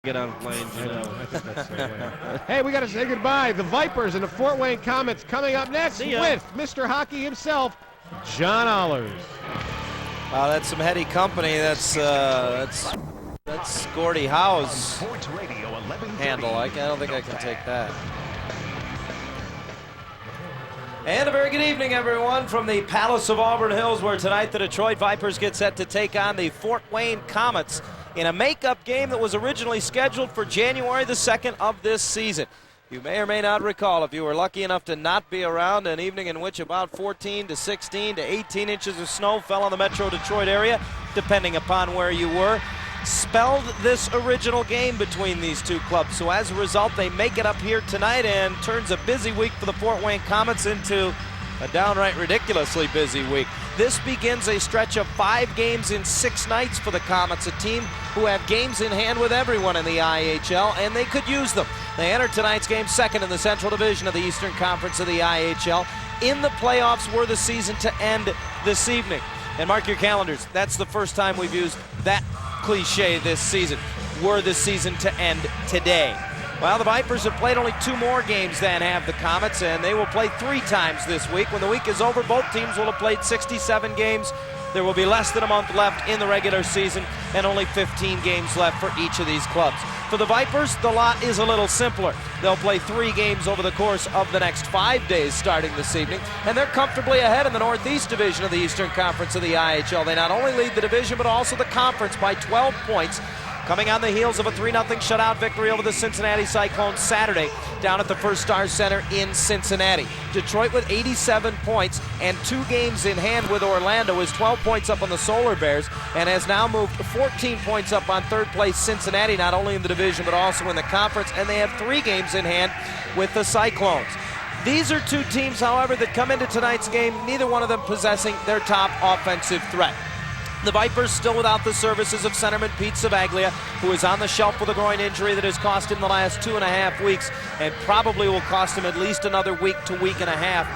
Get on planes, you know. I think that's the way. Hey, we got to say goodbye. The Vipers and the Fort Wayne Komets coming up next with Mr. Hockey himself, John Ollers. Wow, that's some heady company. That's Gordie Howe's handle. I don't think I can take that. And a very good evening, everyone, from the Palace of Auburn Hills, where tonight the Detroit Vipers get set to take on the Fort Wayne Komets in a makeup game that was originally scheduled for January the 2nd of this season. You may or may not recall, if you were lucky enough to not be around, an evening in which about 14 to 16 to 18 inches of snow fell on the Metro Detroit area, depending upon where you were, spelled this original game between these two clubs. So as a result, they make it up here tonight and turns a busy week for the Fort Wayne Komets into a downright ridiculously busy week. This begins a stretch of 5 games in 6 nights for the Komets, a team who have games in hand with everyone in the IHL, and they could use them. They enter tonight's game second in the Central Division of the Eastern Conference of the IHL. In the playoffs were the season to end this evening. And mark your calendars, that's the first time we've used that cliche this season. Were the season to end today. Well, the Vipers have played only 2 more games than have the Komets, and they will play 3 times this week. When the week is over, both teams will have played 67 games. There will be less than a month left in the regular season and only 15 games left for each of these clubs. For the Vipers, the lot is a little simpler. They'll play 3 games over the course of the next 5 days starting this evening, and they're comfortably ahead in the Northeast Division of the Eastern Conference of the IHL. They not only lead the division, but also the conference by 12 points, coming on the heels of a 3-0 shutout victory over the Cincinnati Cyclones Saturday down at the First Star Center in Cincinnati. Detroit with 87 points and 2 games in hand with Orlando is 12 points up on the Solar Bears and has now moved 14 points up on third place Cincinnati, not only in the division but also in the conference, and they have 3 games in hand with the Cyclones. These are 2 teams, however, that come into tonight's game, neither one of them possessing their top offensive threat. The Vipers still without the services of centerman Pete Savaglia, who is on the shelf with a groin injury that has cost him the last 2.5 weeks and probably will cost him at least another week to week and a half.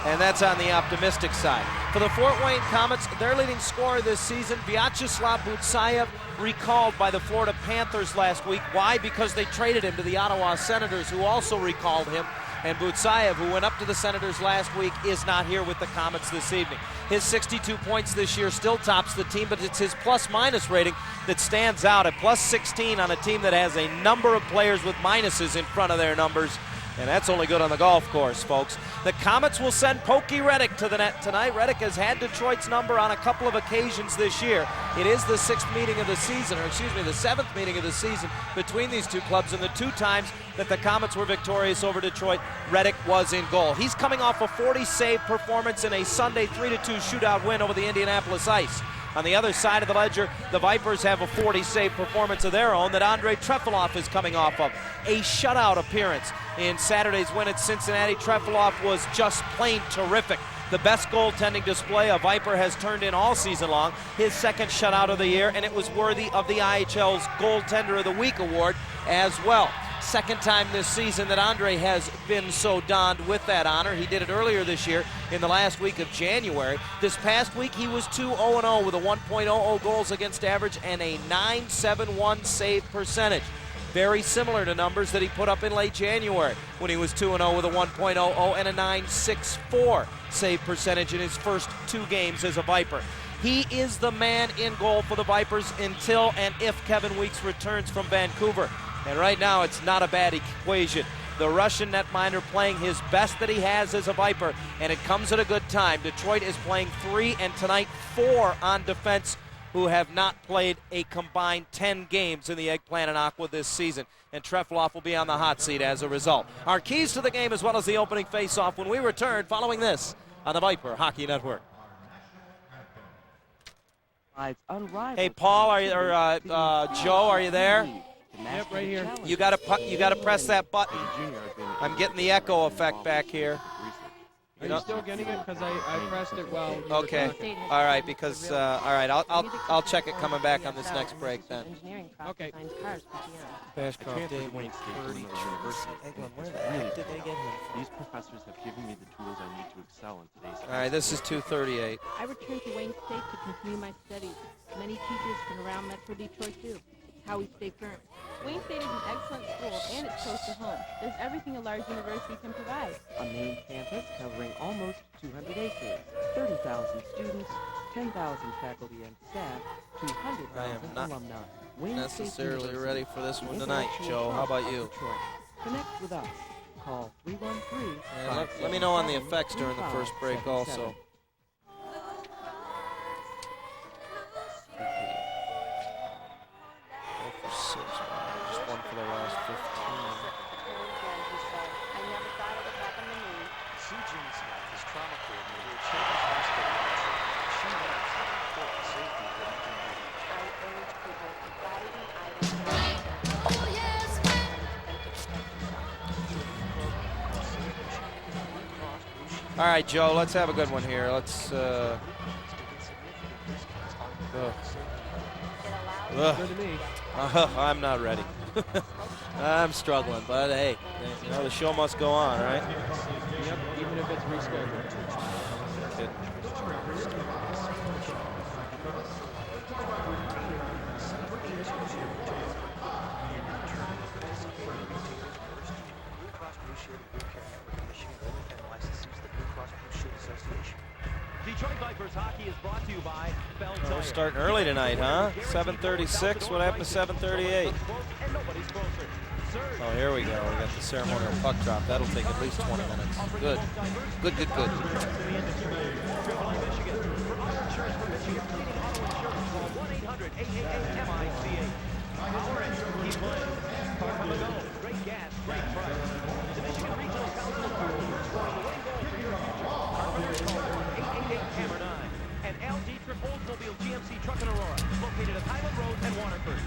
And that's on the optimistic side. For the Fort Wayne Komets, their leading scorer this season, Vyacheslav Butsayev, recalled by the Florida Panthers last week. Why? Because they traded him to the Ottawa Senators, who also recalled him. And Butsayev, who went up to the Senators last week, is not here with the Komets this evening. His 62 points this year still tops the team, but it's his plus-minus rating that stands out at plus 16 on a team that has a number of players with minuses in front of their numbers. And that's only good on the golf course, folks. The Komets will send Pokey Reddick to the net tonight. Reddick has had Detroit's number on a couple of occasions this year. It is the 6th meeting of the season, or excuse me, the 7th meeting of the season between these 2 clubs, and the 2 times that the Komets were victorious over Detroit, Reddick was in goal. He's coming off a 40-save performance in a Sunday 3-2 shootout win over the Indianapolis Ice. On the other side of the ledger, the Vipers have a 40-save performance of their own that Andrei Trefilov is coming off of. A shutout appearance in Saturday's win at Cincinnati. Trefilov was just plain terrific. The best goaltending display a Viper has turned in all season long. His 2nd shutout of the year, and it was worthy of the IHL's Goaltender of the Week award as well. 2nd time this season that Andre has been so donned with that honor. He did it earlier this year in the last week of January. This past week he was 2-0-0 with a 1.00 goals against average and a .971 save percentage. Very similar to numbers that he put up in late January when he was 2-0 with a 1.00 and a .964 save percentage in his first 2 games as a Viper. He is the man in goal for the Vipers until and if Kevin Weeks returns from Vancouver. And right now, it's not a bad equation. The Russian netminder playing his best that he has as a Viper, and it comes at a good time. Detroit is playing 3, and tonight 4 on defense, who have not played a combined 10 games in the Eggplant and Aqua this season. And Trefilov will be on the hot seat as a result. Our keys to the game as well as the opening face-off when we return following this on the Viper Hockey Network. Hey, Paul, Joe, are you there? Yep, right here. You gotta press that button. I'm getting the echo effect back here. Are you still getting it? Because I pressed it while you Okay. were talking. All right. Because all right. I'll check it coming back on this next break then. Okay. Bashkirov, Dave Wayne Egeland, where the heck did they get him? These professors have given me the tools I need to excel in today's class. All right. This is 238. I returned to Wayne State to continue my studies. Many teachers from around Metro Detroit do. how we stay current. Wayne State is an excellent school and it's close to home. There's everything a large university can provide. A main campus covering almost 200 acres, 30,000 students, 10,000 faculty and staff, 200,000 alumni. Wayne Necessarily ready for this one tonight, Joe. How about you? Connect with us. Call 313. Let me know on the effects during the first break also. Just one for the last 15. All right, Joe, let's have a good one here. Let's I'm not ready. I'm struggling, but hey, you know, the show must go on, right? Yep, even if it's rescheduled. Detroit Vipers hockey is brought to you by Bell Tire. We're starting early tonight, huh? 7:36. What happened to 7:38? Oh, here we go. We got the ceremonial puck drop. That'll take at least 20 minutes. Good. Good, good, good. Great gas, great price. The Michigan Regional Council of and Al Dietrich Oldsmobile GMC Truck in Aurora, located at Highland Road and Waterford.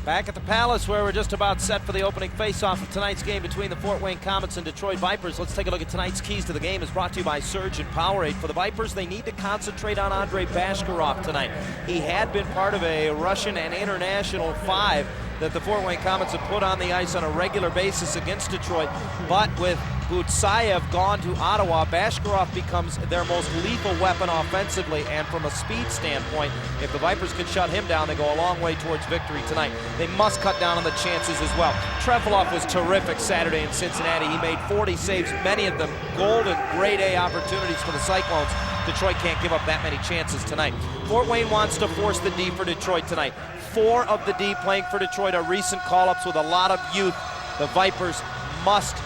Back at the Palace, where we're just about set for the opening face-off of tonight's game between the Fort Wayne Komets and Detroit Vipers. Let's take a look at tonight's keys to the game. Is brought to you by Surge and Powerade. For the Vipers, they need to concentrate on Andrei Bashkirov tonight. He had been part of a Russian and international five that the Fort Wayne Komets have put on the ice on a regular basis against Detroit, but with Butsayev gone to Ottawa, Bashkirov becomes their most lethal weapon offensively, and from a speed standpoint, if the Vipers can shut him down, they go a long way towards victory tonight. They must cut down on the chances as well. Trefilov was terrific Saturday in Cincinnati. He made 40 saves, many of them golden grade A opportunities for the Cyclones. Detroit can't give up that many chances tonight. Fort Wayne wants to force the D for Detroit tonight. 4 of the D playing for Detroit are recent call-ups with a lot of youth. The Vipers must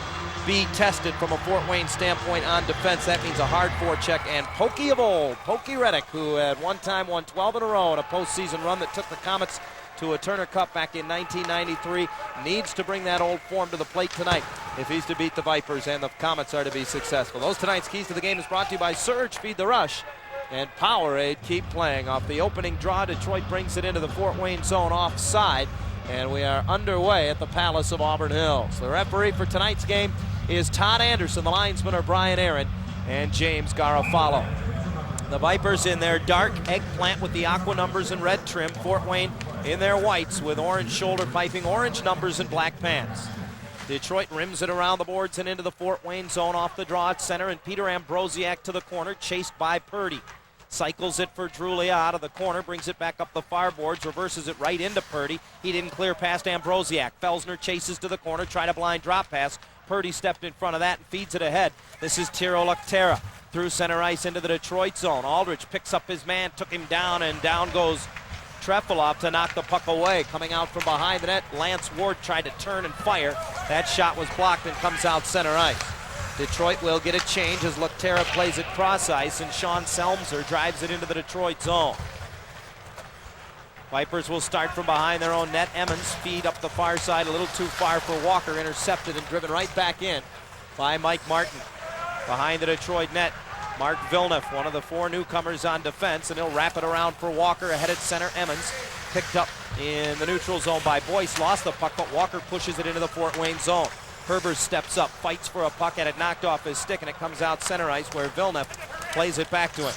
be tested from a Fort Wayne standpoint on defense. That means a hard forecheck, and Pokey of old, Pokey Reddick, who at one time won 12 in a row in a postseason run that took the Komets to a Turner Cup back in 1993, needs to bring that old form to the plate tonight if he's to beat the Vipers and the Komets are to be successful. Those tonight's keys to the game is brought to you by Surge, Feed the Rush, and Powerade. Keep playing. Off the opening draw, Detroit brings it into the Fort Wayne zone offside, and we are underway at the Palace of Auburn Hills. The referee for tonight's game is Todd Anderson. The linesmen are Brian Aaron and James Garofalo. The Vipers in their dark eggplant with the aqua numbers and red trim. Fort Wayne in their whites with orange shoulder piping, orange numbers, and black pants. Detroit rims it around the boards and into the Fort Wayne zone. Off the draw at center, and Peter Ambrosiak to the corner, chased by Purdy. Cycles it for Drulia out of the corner, brings it back up the far boards, reverses it right into Purdy. He didn't clear past Ambrosiak. Felsner chases to the corner, tried a blind drop pass. Purdy stepped in front of that and feeds it ahead. This is Tiro Luktera through center ice into the Detroit zone. Aldrich picks up his man, took him down, and down goes Trefilov to knock the puck away. Coming out from behind the net, Lance Ward tried to turn and fire. That shot was blocked and comes out center ice. Detroit will get a change as Luktera plays it cross ice, and Sean Selmser drives it into the Detroit zone. Vipers will start from behind their own net. Emmons feed up the far side, a little too far for Walker, intercepted and driven right back in by Mike Martin. Behind the Detroit net, Mark Villeneuve, one of the 4 newcomers on defense, and he'll wrap it around for Walker. Ahead at center, Emmons picked up in the neutral zone by Boyce, lost the puck, but Walker pushes it into the Fort Wayne zone. Herbers steps up, fights for a puck, had it knocked off his stick, and it comes out center ice where Villeneuve plays it back to him.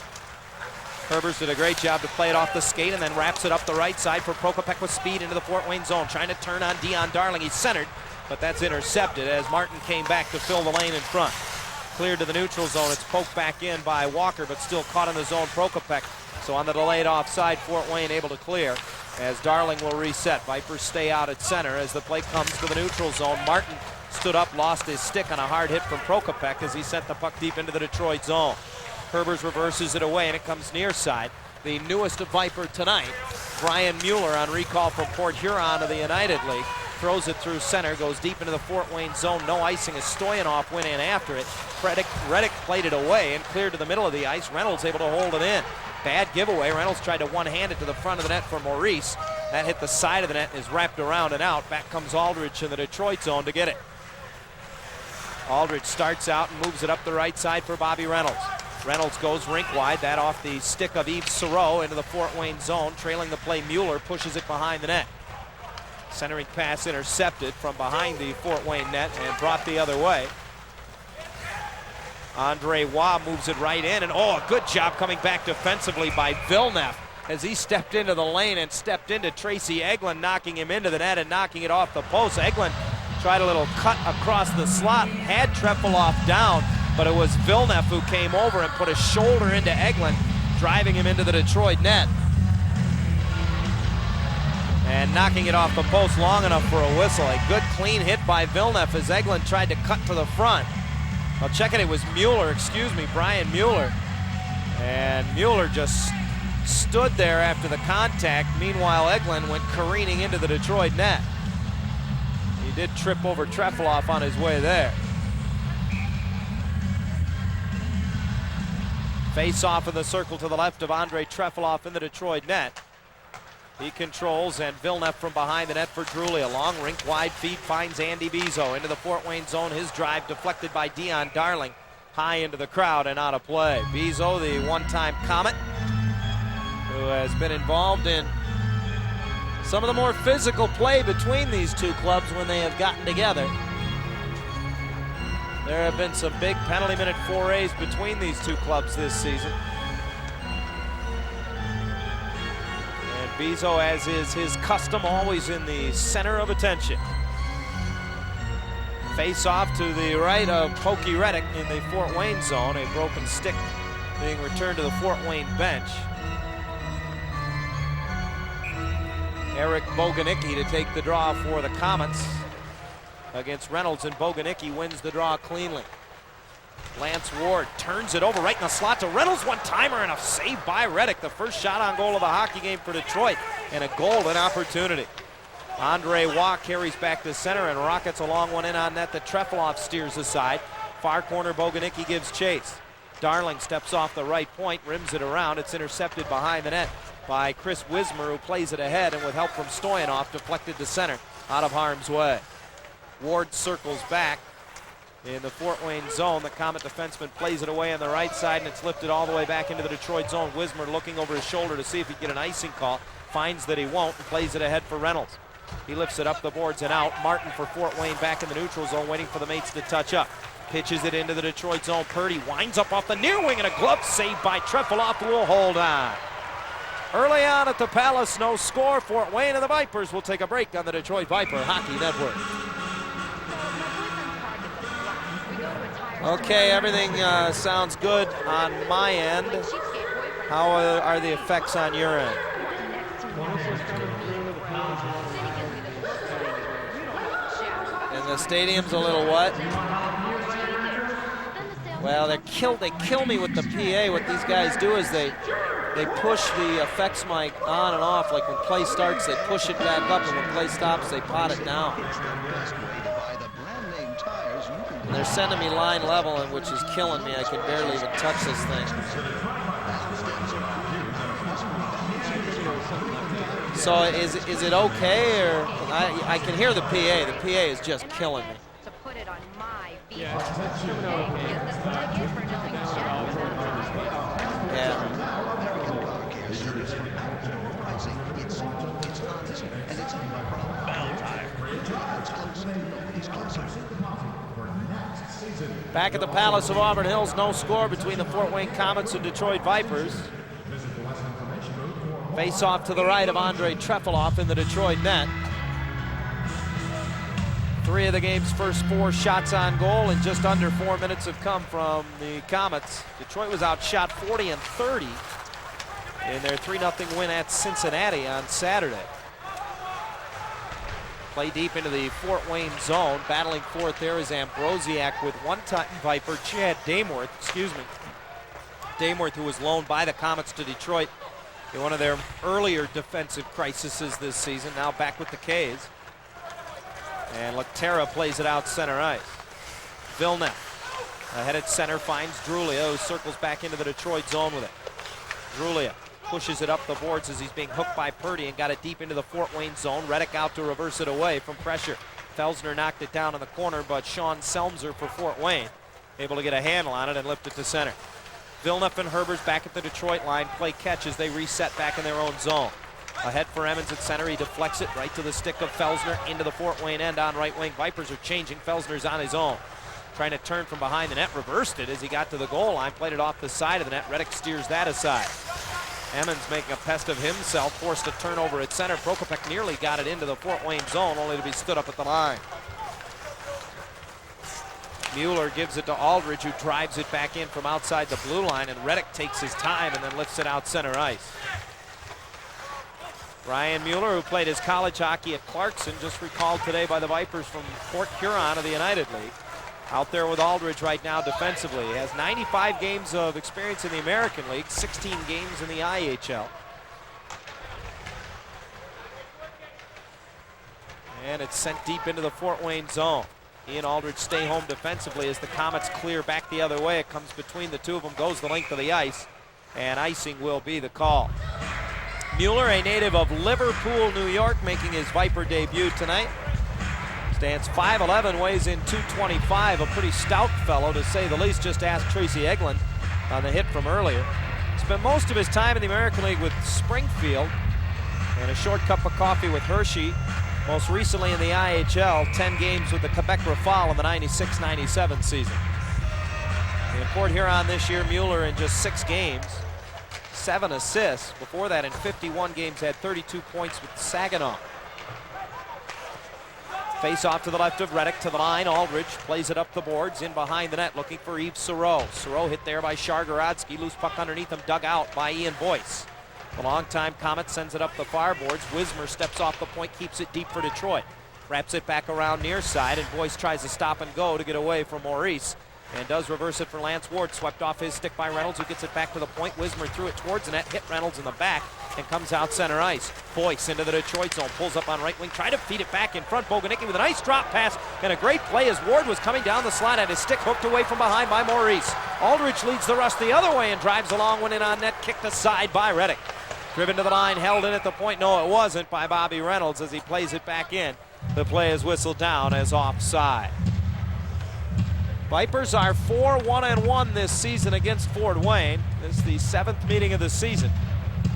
Herbers did a great job to play it off the skate and then wraps it up the right side for Prokopek with speed into the Fort Wayne zone, trying to turn on Dion Darling. He's centered, but that's intercepted as Martin came back to fill the lane in front. Cleared to the neutral zone. It's poked back in by Walker, but still caught in the zone. Prokopek So on the delayed offside, Fort Wayne able to clear as Darling will reset. Vipers stay out at center as the play comes to the neutral zone. Martin stood up, lost his stick on a hard hit from Prokopek as he sent the puck deep into the Detroit zone. Herbers reverses it away and it comes near side. The newest of Viper tonight, Brian Mueller on recall from Port Huron of the United League. Throws it through center, goes deep into the Fort Wayne zone. No icing as Stoyanov went in after it. Reddick played it away and cleared to the middle of the ice. Reynolds able to hold it in. Bad giveaway. Reynolds tried to one-hand it to the front of the net for Maurice. That hit the side of the net and is wrapped around and out. Back comes Aldridge in the Detroit zone to get it. Aldridge starts out and moves it up the right side for Bobby Reynolds. Reynolds goes rink wide. That off the stick of Yves Sereau into the Fort Wayne zone. Trailing the play, Mueller pushes it behind the net. Centering pass intercepted from behind the Fort Wayne net and brought the other way. Andre Waugh moves it right in, and a good job coming back defensively by Villeneuve as he stepped into the lane and stepped into Tracy Egeland, knocking him into the net and knocking it off the post. Egeland tried a little cut across the slot, had Trefilov down, but it was Villeneuve who came over and put a shoulder into Egeland, driving him into the Detroit net. And knocking it off the post long enough for a whistle. A good clean hit by Villeneuve as Egeland tried to cut to the front. Well, check it was Mueller, Brian Mueller. And Mueller just stood there after the contact. Meanwhile, Egeland went careening into the Detroit net. He did trip over Trefilov on his way there. Face off in the circle to the left of Andre Trefilov in the Detroit net. He controls, and Villeneuve from behind the net for Drulli. A long rink wide feed finds Andy Bizo into the Fort Wayne zone. His drive deflected by Dion Darling. High into the crowd and out of play. Bizo, the one-time Comet, who has been involved in some of the more physical play between these two clubs when they have gotten together. There have been some big penalty minute forays between these two clubs this season. Bizo, as is his custom, always in the center of attention. Face off to the right of Pokey Reddick in the Fort Wayne zone. A broken stick being returned to the Fort Wayne bench. Eric Boguniecki to take the draw for the Komets against Reynolds, and Boguniecki wins the draw cleanly. Lance Ward turns it over right in the slot to Reynolds. One-timer and a save by Reddick. The first shot on goal of the hockey game for Detroit, and a golden opportunity. Andre Waugh carries back to center and rockets a long one in on net that Trefilov steers aside. Far corner, Boguniecki gives chase. Darling steps off the right point, rims it around. It's intercepted behind the net by Chris Wismer, who plays it ahead, and with help from Stoyanov, deflected to center out of harm's way. Ward circles back in the Fort Wayne zone. The Comet defenseman plays it away on the right side, and it's lifted all the way back into the Detroit zone. Wismer looking over his shoulder to see if he can get an icing call. Finds that he won't and plays it ahead for Reynolds. He lifts it up the boards and out. Martin for Fort Wayne back in the neutral zone, waiting for the mates to touch up. Pitches it into the Detroit zone. Purdy winds up off the near wing, and a glove save by Trefilov, who will hold on. Early on at the Palace, no score. Fort Wayne and the Vipers will take a break on the Detroit Viper Hockey Network. Okay, everything sounds good on my end. How are the effects on your end? And the stadium's a little what? Well, they kill me with the PA. What these guys do is they push the effects mic on and off. Like when play starts, they push it back up, and when play stops, they pot it down. And they're sending me line level, and which is killing me. I can barely even touch this thing. So is it okay, or I can hear the PA. The PA is just killing me. To put it on my vehicle. Yeah. Back at the Palace of Auburn Hills, no score between the Fort Wayne Komets and Detroit Vipers. Face off to the right of Andre Trefilov in the Detroit net. 3 of the game's first 4 shots on goal in just under 4 minutes have come from the Komets. Detroit was outshot 40-30 in their 3-0 win at Cincinnati on Saturday. Play deep into the Fort Wayne zone. Battling fourth there is Ambrosiak with one-time Viper Chad Dameworth, Dameworth, who was loaned by the Komets to Detroit in one of their earlier defensive crises this season, now back with the K's. And Lecterra plays it out center ice. Villeneuve ahead at center finds Drulia, who circles back into the Detroit zone with it. Drulia pushes it up the boards as he's being hooked by Purdy and got it deep into the Fort Wayne zone. Reddick out to reverse it away from pressure. Felsner knocked it down in the corner, but Sean Selmser for Fort Wayne able to get a handle on it and lift it to center. Villeneuve and Herbers back at the Detroit line, play catch as they reset back in their own zone. Ahead for Emmons at center, he deflects it right to the stick of Felsner into the Fort Wayne end on right wing. Vipers are changing, Felsner's on his own. Trying to turn from behind the net, reversed it as he got to the goal line, played it off the side of the net. Reddick steers that aside. Emmons making a pest of himself, forced a turnover at center. Prokopek nearly got it into the Fort Wayne zone, only to be stood up at the line. Mueller gives it to Aldridge, who drives it back in from outside the blue line, and Reddick takes his time and then lifts it out center ice. Ryan Mueller, who played his college hockey at Clarkson, just recalled today by the Vipers from Port Huron of the United League. Out there with Aldridge right now defensively. He has 95 games of experience in the American League, 16 games in the IHL. And it's sent deep into the Fort Wayne zone. Ian Aldridge stay home defensively as the Komets clear back the other way. It comes between the two of them, goes the length of the ice, and icing will be the call. Mueller, a native of Liverpool, New York, making his Viper debut tonight. Stands 5'11", weighs in 225, a pretty stout fellow to say the least. Just ask Tracy Egeland on the hit from earlier. Spent most of his time in the American League with Springfield and a short cup of coffee with Hershey. Most recently in the IHL, 10 games with the Quebec Rafale in the 96-97 season. In Port Huron this year, Mueller in just 6 games, 7 assists. Before that, in 51 games, had 32 points with Saginaw. Face off to the left of Reddick, to the line. Aldridge plays it up the boards, in behind the net, looking for Yves Sauro. Sauro hit there by Shargorodsky. Loose puck underneath him, dug out by Ian Boyce. The longtime Komet sends it up the far boards. Wismer steps off the point, keeps it deep for Detroit. Wraps it back around near side, and Boyce tries to stop and go to get away from Maurice. And does reverse it for Lance Ward. Swept off his stick by Reynolds, who gets it back to the point. Wismer threw it towards the net, hit Reynolds in the back, and comes out center ice. Boyce into the Detroit zone, pulls up on right wing, try to feed it back in front. Boguniecki with a nice drop pass and a great play as Ward was coming down the slide, and his stick hooked away from behind by Maurice. Aldridge leads the rush the other way and drives a long one in on net, kicked aside by Reddick. Driven to the line, held in at the point. No, it wasn't, by Bobby Reynolds as he plays it back in. The play is whistled down as offside. Vipers are 4-1-1 this season against Fort Wayne. This is the 7th meeting of the season.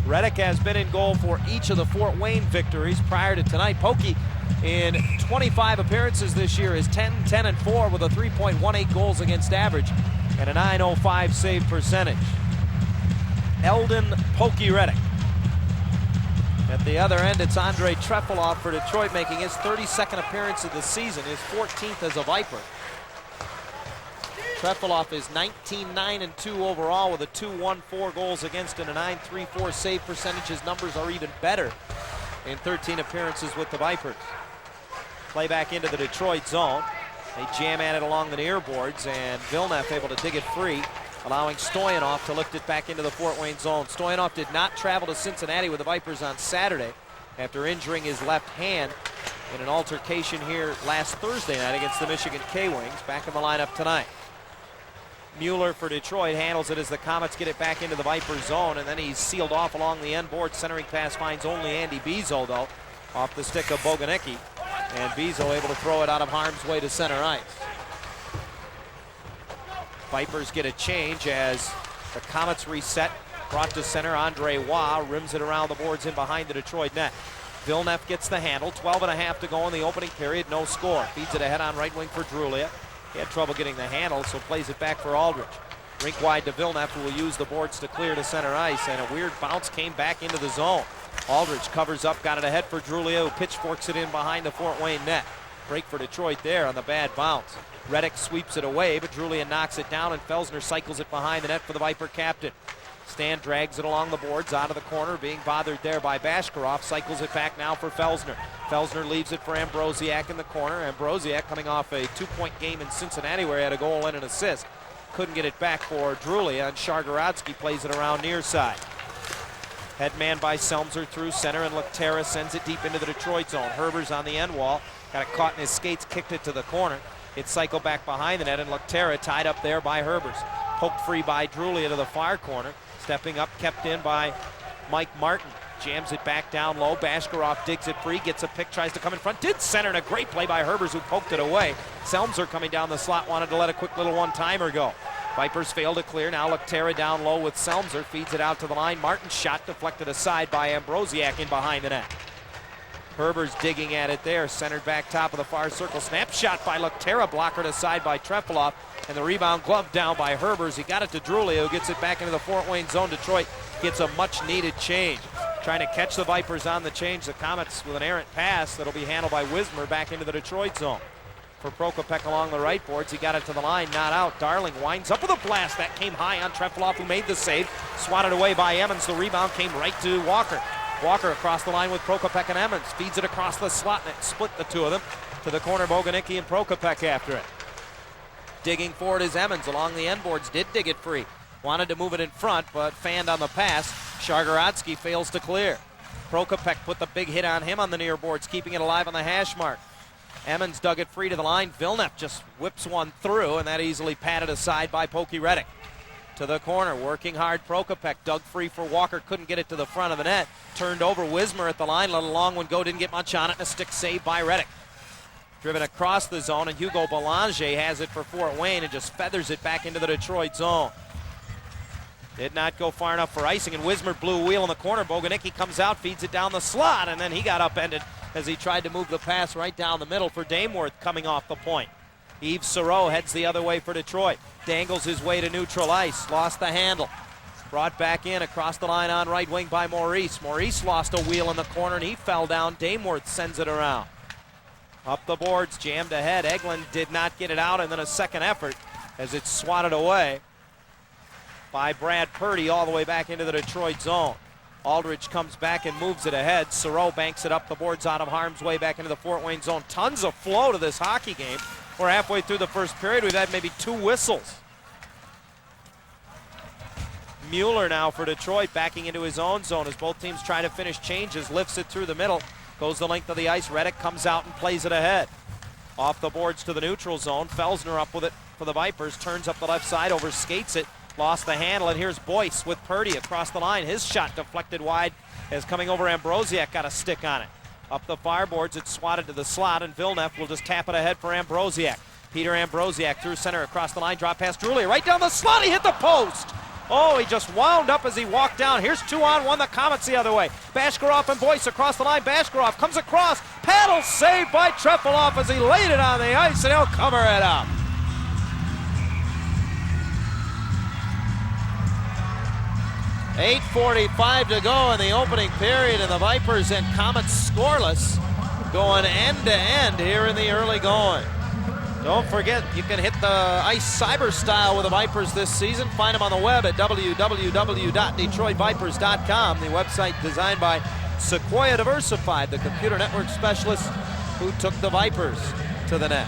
Reddick has been in goal for each of the Fort Wayne victories prior to tonight. Pokey in 25 appearances this year is 10-10-4 with a 3.18 goals against average and a .905 save percentage. Eldon Pokey Reddick. At the other end, it's Andrei Trefilov for Detroit, making his 32nd appearance of the season, his 14th as a Viper. Trefilov is 19-9-2 overall with a 2.14 goals against and a .934 save percentage. His numbers are even better in 13 appearances with the Vipers. Play back into the Detroit zone. They jam at it along the near boards, and Villeneuve able to dig it free, allowing Stoyanov to lift it back into the Fort Wayne zone. Stoyanov did not travel to Cincinnati with the Vipers on Saturday after injuring his left hand in an altercation here last Thursday night against the Michigan K-Wings. Back in the lineup tonight. Mueller for Detroit handles it as the Komets get it back into the Vipers zone, and then he's sealed off along the end board. Centering pass finds only Andy Bezo, though, off the stick of Boguniecki, and Bezo able to throw it out of harm's way to center ice. Vipers get a change as the Komets reset. Brought to center, Andre Waugh rims it around the boards in behind the Detroit net. Villeneuve gets the handle, 12.5 to go in the opening period, no score. Feeds it ahead on right wing for Drulia. He had trouble getting the handle, so plays it back for Aldridge. Rink wide to Villeneuve, who will use the boards to clear to center ice, and a weird bounce came back into the zone. Aldridge covers up, got it ahead for Drulia, who pitchforks it in behind the Fort Wayne net. Break for Detroit there on the bad bounce. Reddick sweeps it away, but Drulia knocks it down, and Felsner cycles it behind the net for the Viper captain. Stan drags it along the boards, out of the corner, being bothered there by Bashkirov. Cycles it back now for Felsner. Felsner leaves it for Ambrosiak in the corner. Ambrosiak coming off a 2-point game in Cincinnati where he had a goal and an assist. Couldn't get it back for Drulia, and Shargorodsky plays it around near side. Headman by Selmser through center, and Lecterra sends it deep into the Detroit zone. Herber's on the end wall. Got it caught in his skates, kicked it to the corner. It cycled back behind the net, and Lecterra tied up there by Herbers. Poked free by Drulia to the far corner. Stepping up, kept in by Mike Martin. Jams it back down low. Bashkirov digs it free, gets a pick, tries to come in front. Did center, and a great play by Herbers, who poked it away. Selmser coming down the slot, wanted to let a quick little one-timer go. Vipers fail to clear. Now Lecterra down low with Selmser. Feeds it out to the line. Martin's shot deflected aside by Ambrosiak in behind the net. Herber's digging at it there. Centered back top of the far circle. Snap shot by Lecterra. Blockered aside by Trefilov. And the rebound gloved down by Herbers. He got it to Drulia, who gets it back into the Fort Wayne zone. Detroit gets a much-needed change. Trying to catch the Vipers on the change. The Komets with an errant pass that'll be handled by Wismer back into the Detroit zone. For Prokopek along the right boards. He got it to the line, not out. Darling winds up with a blast. That came high on Trefilov, who made the save. Swatted away by Emmons. The rebound came right to Walker. Walker across the line with Prokopek and Emmons. Feeds it across the slot, and it split the two of them. To the corner, Boguniecki and Prokopek after it. Digging forward is Emmons along the end boards. Did dig it free. Wanted to move it in front, but fanned on the pass. Shargorodsky fails to clear. Prokopek put the big hit on him on the near boards, keeping it alive on the hash mark. Emmons dug it free to the line. Villeneuve just whips one through, and that easily patted aside by Pokey Reddick. To the corner, working hard. Prokopek dug free for Walker, couldn't get it to the front of the net. Turned over Wismer at the line, let a long one go, didn't get much on it, and a stick save by Reddick. Driven across the zone, and Hugo Belanger has it for Fort Wayne and just feathers it back into the Detroit zone. Did not go far enough for icing, and Wismer blew a wheel in the corner. Boguniecki comes out, feeds it down the slot, and then he got upended as he tried to move the pass right down the middle for Dameworth coming off the point. Yves Sereau heads the other way for Detroit. Dangles his way to neutral ice. Lost the handle. Brought back in across the line on right wing by Maurice. Maurice lost a wheel in the corner, and he fell down. Dameworth sends it around. Up the boards, jammed ahead. Egeland did not get it out, and then a second effort as it's swatted away by Brad Purdy all the way back into the Detroit zone. Aldridge comes back and moves it ahead. Sereau banks it up the boards out of harm's way back into the Fort Wayne zone. Tons of flow to this hockey game. We're halfway through the first period. We've had maybe 2 whistles. Mueller now for Detroit, backing into his own zone as both teams try to finish changes. Lifts it through the middle. Goes the length of the ice. Reddick comes out and plays it ahead. Off the boards to the neutral zone. Felsner up with it for the Vipers. Turns up the left side, overskates it. Lost the handle, and here's Boyce with Purdy across the line. His shot deflected wide as coming over Ambrosiak got a stick on it. Up the fireboards, it's swatted to the slot, and Villeneuve will just tap it ahead for Ambrosiak. Peter Ambrosiak through center across the line, drop past Drulia. Right down the slot, he hit the post. Oh, he just wound up as he walked down. Here's 2-on-1, the Komets the other way. Bashkirov and Boyce across the line. Bashkirov comes across. Paddle saved by Trefilov as he laid it on the ice, and he'll cover it up. .8:45 to go in the opening period, and the Vipers and Komets scoreless, going end to end here in the early going. Don't forget, you can hit the ice cyber style with the Vipers this season. Find them on the web at www.detroitvipers.com, the website designed by Sequoia Diversified, the computer network specialists who took the Vipers to the net.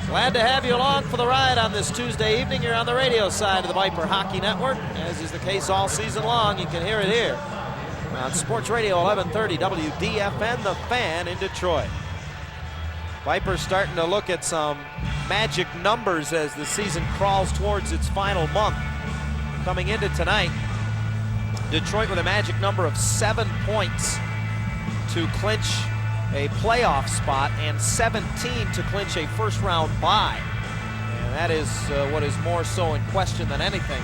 Glad to have you along for the ride on this Tuesday evening. You're on the radio side of the Viper Hockey Network, as is the case all season long. You can hear it here on Sports Radio 1130 WDFN, The Fan in Detroit. Vipers starting to look at some magic numbers as the season crawls towards its final month. Coming into tonight, Detroit with a magic number of 7 points to clinch a playoff spot and 17 to clinch a first-round bye. And that is what is more so in question than anything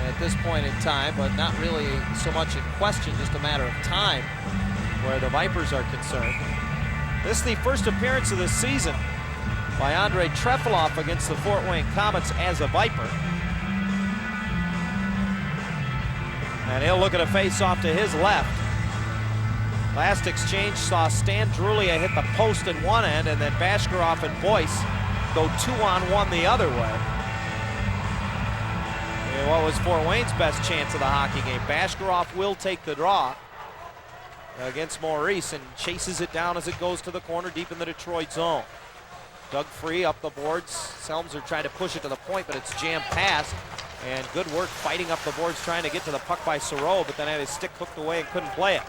at this point in time, but not really so much in question, just a matter of time where the Vipers are concerned. This is the first appearance of the season by Andrei Trefilov against the Fort Wayne Komets as a Viper. And he'll look at a face-off to his left. Last exchange saw Stan Drulia hit the post at one end, and then Bashkirov and Boyce go 2-on-1 the other way. And what was Fort Wayne's best chance of the hockey game? Bashkirov will take the draw against Maurice and chases it down as it goes to the corner deep in the Detroit zone. Dug free up the boards. Selmser tried to push it to the point, but it's jammed past. And good work fighting up the boards trying to get to the puck by Soro, but then had his stick hooked away and couldn't play it.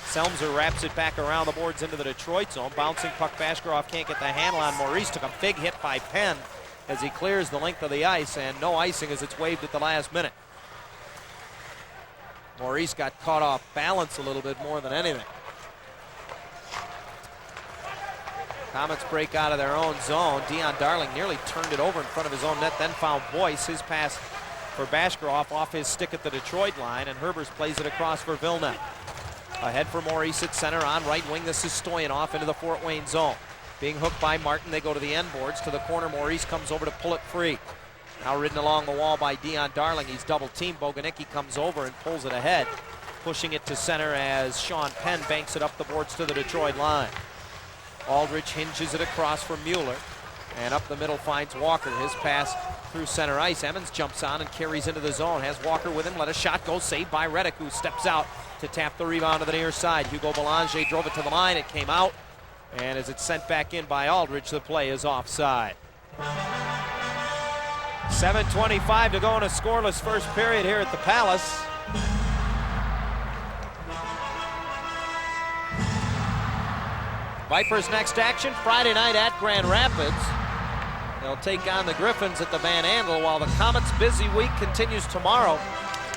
Selmser wraps it back around the boards into the Detroit zone. Bouncing puck, Bashkirov can't get the handle on. Maurice took a big hit by Penn as he clears the length of the ice, and no icing as it's waved at the last minute. Maurice got caught off balance a little bit more than anything. Komets break out of their own zone. Dion Darling nearly turned it over in front of his own net, then found Boyce. His pass for Bashkirov off his stick at the Detroit line, and Herbers plays it across for Villeneuve. Ahead for Maurice at center on right wing. This is Stoyanov into the Fort Wayne zone. Being hooked by Martin, they go to the end boards. To the corner, Maurice comes over to pull it free. Now ridden along the wall by Dion Darling. He's double teamed. Boguniecki comes over and pulls it ahead. Pushing it to center as Sean Penn banks it up the boards to the Detroit line. Aldridge hinges it across for Mueller. And up the middle finds Walker. His pass through center ice. Emmons jumps on and carries into the zone. Has Walker with him. Let a shot go. Saved by Reddick, who steps out to tap the rebound to the near side. Hugo Belanger drove it to the line. It came out. And as it's sent back in by Aldridge, the play is offside. 7:25 to go in a scoreless first period here at the Palace. Vipers' next action Friday night at Grand Rapids. They'll take on the Griffins at the Van Andel, while the Komets' busy week continues tomorrow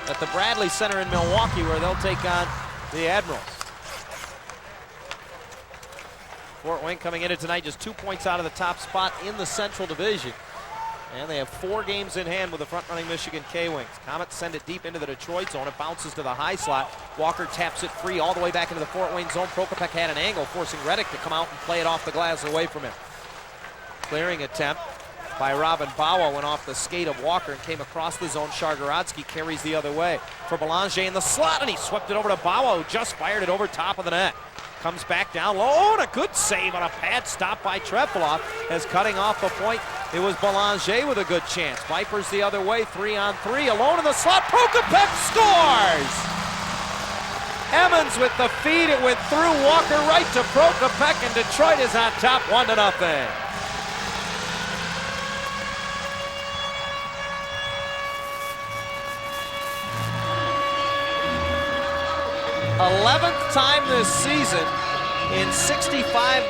at the Bradley Center in Milwaukee, where they'll take on the Admirals. Fort Wayne coming into tonight just 2 points out of the top spot in the Central Division. And they have 4 games in hand with the front-running Michigan K-Wings. Komets send it deep into the Detroit zone. It bounces to the high slot. Walker taps it free all the way back into the Fort Wayne zone. Prokopek had an angle, forcing Reddick to come out and play it off the glass away from him. Clearing attempt by Robin Bawa went off the skate of Walker and came across the zone. Shargorodsky carries the other way for Belanger in the slot, and he swept it over to Bawa, who just fired it over top of the net. Comes back down low, and a good save on a pad stop by Trefilov as cutting off the point. It was Belanger with a good chance. Vipers the other way, 3-on-3, alone in the slot. Prokopek scores! Emmons with the feed, it went through Walker right to Prokopek, and Detroit is on top 1-0. 11th time this season in 65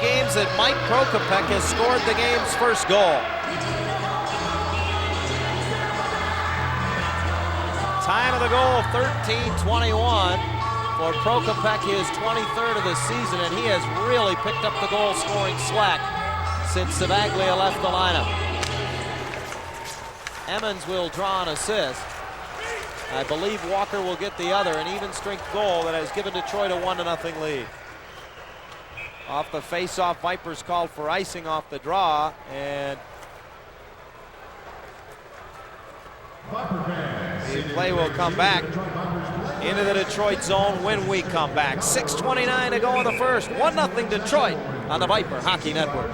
games that Mike Prokopek has scored the game's first goal. Time of the goal, 13:21 for Prokopek, his 23rd of the season, and he has really picked up the goal-scoring slack since Savaglia left the lineup. Emmons will draw an assist. I believe Walker will get the other, an even-strength goal that has given Detroit a 1-0 lead. Off the face-off, Vipers called for icing off the draw, and the play will come back into the Detroit zone when we come back. 6:29 to go in the first. 1-0 Detroit on the Viper Hockey Network.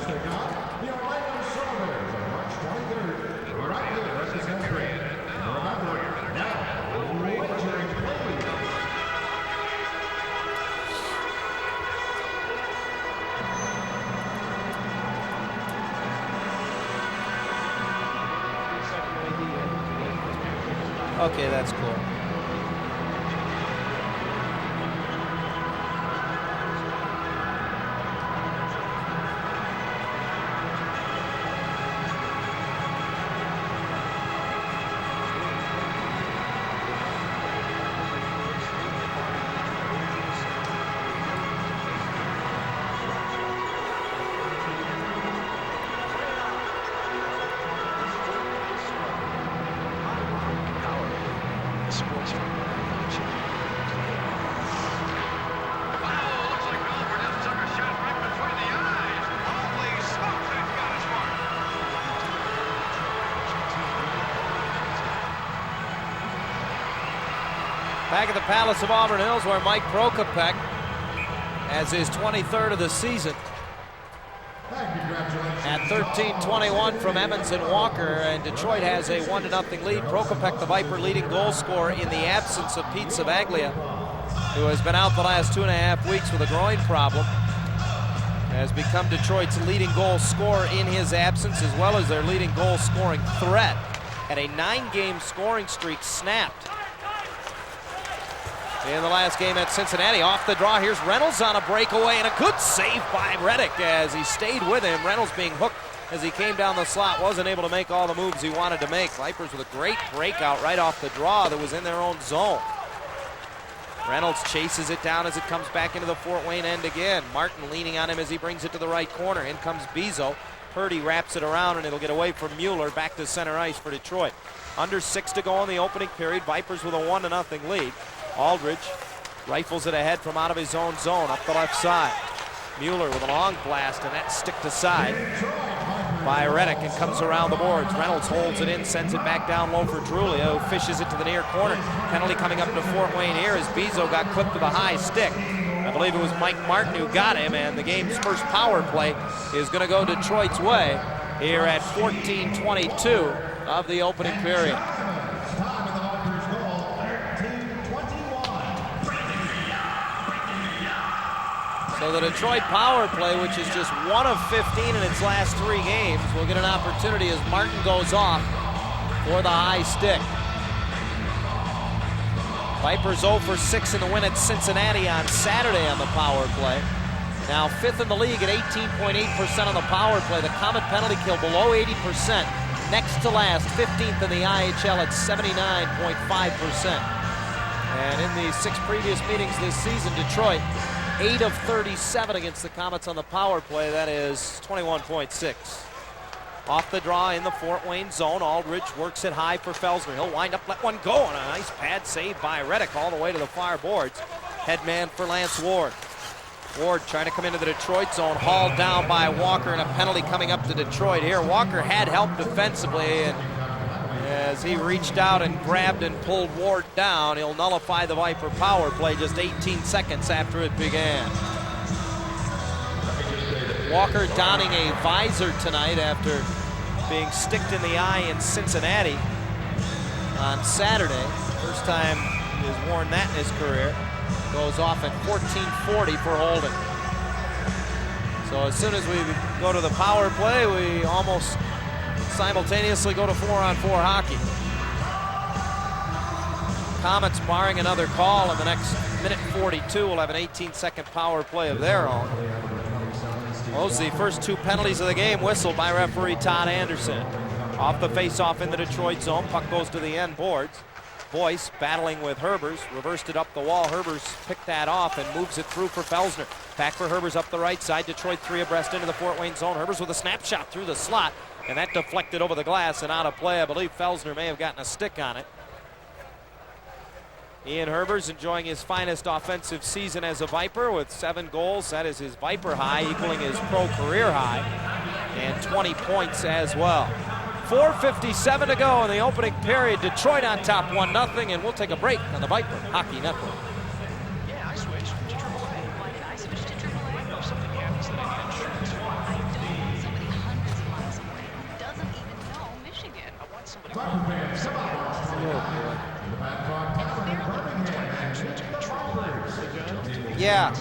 Okay, that's cool. Back at the Palace of Auburn Hills, where Mike Prokopek has his 23rd of the season at 13-21 from Emmons and Walker, and Detroit has a 1-0 lead. Prokopek, the Viper, leading goal scorer in the absence of Pete Savaglia, who has been out the last 2.5 weeks with a groin problem, has become Detroit's leading goal scorer in his absence, as well as their leading goal scoring threat. And a 9-game scoring streak snapped in the last game at Cincinnati. Off the draw, here's Reynolds on a breakaway, and a good save by Reddick as he stayed with him. Reynolds being hooked as he came down the slot, wasn't able to make all the moves he wanted to make. Vipers with a great breakout right off the draw that was in their own zone. Reynolds chases it down as it comes back into the Fort Wayne end again. Martin leaning on him as he brings it to the right corner. In comes Bezo. Purdy wraps it around, and it'll get away from Mueller. Back to center ice for Detroit. Under 6 to go in the opening period. Vipers with a 1-0 lead. Aldridge rifles it ahead from out of his own zone up the left side. Mueller with a long blast, and that's sticked aside by Reddick and comes around the boards. Reynolds holds it in, sends it back down low for Drulio, who fishes it to the near corner. Penalty coming up to Fort Wayne here as Bezo got clipped with a high stick. I believe it was Mike Martin who got him, and the game's first power play is going to go Detroit's way here at 14-22 of the opening period. So the Detroit power play, which is just 1 of 15 in its last 3 games, will get an opportunity as Martin goes off for the high stick. Vipers 0 for 6 in the win at Cincinnati on Saturday on the power play. Now 5th in the league at 18.8% on the power play. The Comet penalty kill below 80%. Next to last, 15th in the IHL at 79.5%. And in the 6 previous meetings this season, Detroit 8 of 37 against the Komets on the power play. That is 21.6. Off the draw in the Fort Wayne zone. Aldridge works it high for Felsner. He'll wind up, let one go, and a nice pad save by Reddick all the way to the far boards. Head man for Lance Ward. Ward trying to come into the Detroit zone, hauled down by Walker, and a penalty coming up to Detroit here. Walker had help defensively, and as he reached out and grabbed and pulled Ward down, he'll nullify the Viper power play just 18 seconds after it began. Walker donning a visor tonight after being sticked in the eye in Cincinnati on Saturday. First time he has worn that in his career. Goes off at 14:40 for holding. So as soon as we go to the power play, we almost simultaneously go to 4-on-4 hockey. Komets, barring another call in the next minute 42, will have an 18-second power play of their own. Those are the first 2 penalties of the game whistled by referee Todd Anderson. Off the face-off in the Detroit zone, puck goes to the end boards. Boyce battling with Herbers, reversed it up the wall. Herbers picked that off and moves it through for Felsner. Back for Herbers up the right side. Detroit 3 abreast into the Fort Wayne zone. Herbers with a snapshot through the slot, and that deflected over the glass and out of play. I believe Felsner may have gotten a stick on it. Ian Herbers enjoying his finest offensive season as a Viper with 7 goals. That is his Viper high, equaling his pro career high, and 20 points as well. 4:57 to go in the opening period. Detroit on top 1-0, and we'll take a break on the Viper Hockey Network. Yeah, I switched to AAA. Why did I switch to AAA? If something happens that I get insurance for. I don't. Somebody hundreds of miles away who doesn't even know Michigan. I want somebody who Yeah.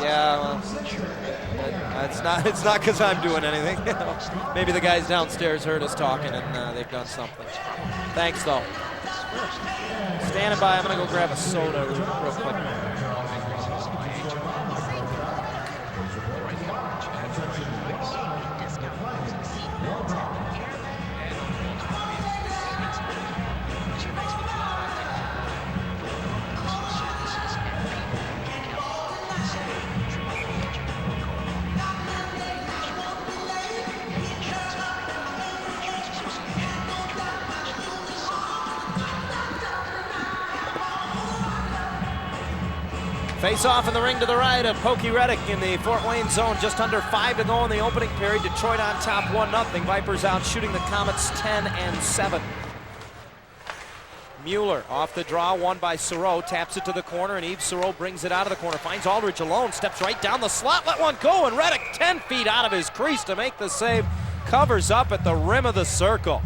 Yeah, well, it's not because I'm doing anything. Maybe the guys downstairs heard us talking and they've done something. Thanks, though. Standing by, I'm going to go grab a soda real quick. Face off in the ring to the right of Pokey Reddick in the Fort Wayne zone. Just under 5 to go in the opening period. Detroit on top 1-0. Vipers out shooting the Komets 10-7. Mueller off the draw, won by Saros, taps it to the corner, and Yves Saros brings it out of the corner, finds Aldrich alone, steps right down the slot, let one go, and Reddick 10 feet out of his crease to make the save, covers up at the rim of the circle.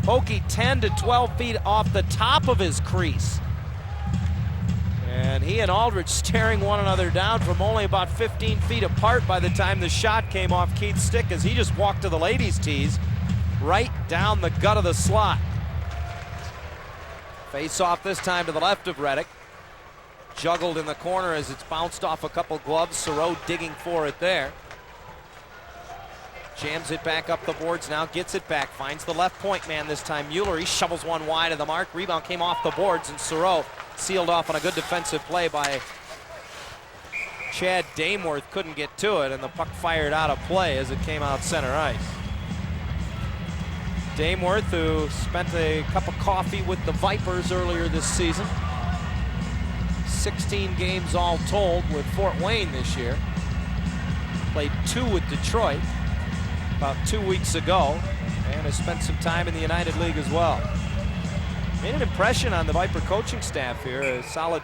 Pokey 10 to 12 feet off the top of his crease. And he and Aldrich staring one another down from only about 15 feet apart by the time the shot came off Keith's stick, as he just walked to the ladies' tees right down the gut of the slot. Face off this time to the left of Reddick. Juggled in the corner as it's bounced off a couple gloves. Saros digging for it there. Jams it back up the boards now, gets it back, finds the left point man this time. Mueller, he shovels one wide of the mark. Rebound came off the boards, and Saros sealed off on a good defensive play by Chad Dameworth. Couldn't get to it, and the puck fired out of play as it came out center ice. Dameworth, who spent a cup of coffee with the Vipers earlier this season. 16 games all told with Fort Wayne this year. Played 2 with Detroit about 2 weeks ago, and has spent some time in the United League as well. Made an impression on the Viper coaching staff here. A solid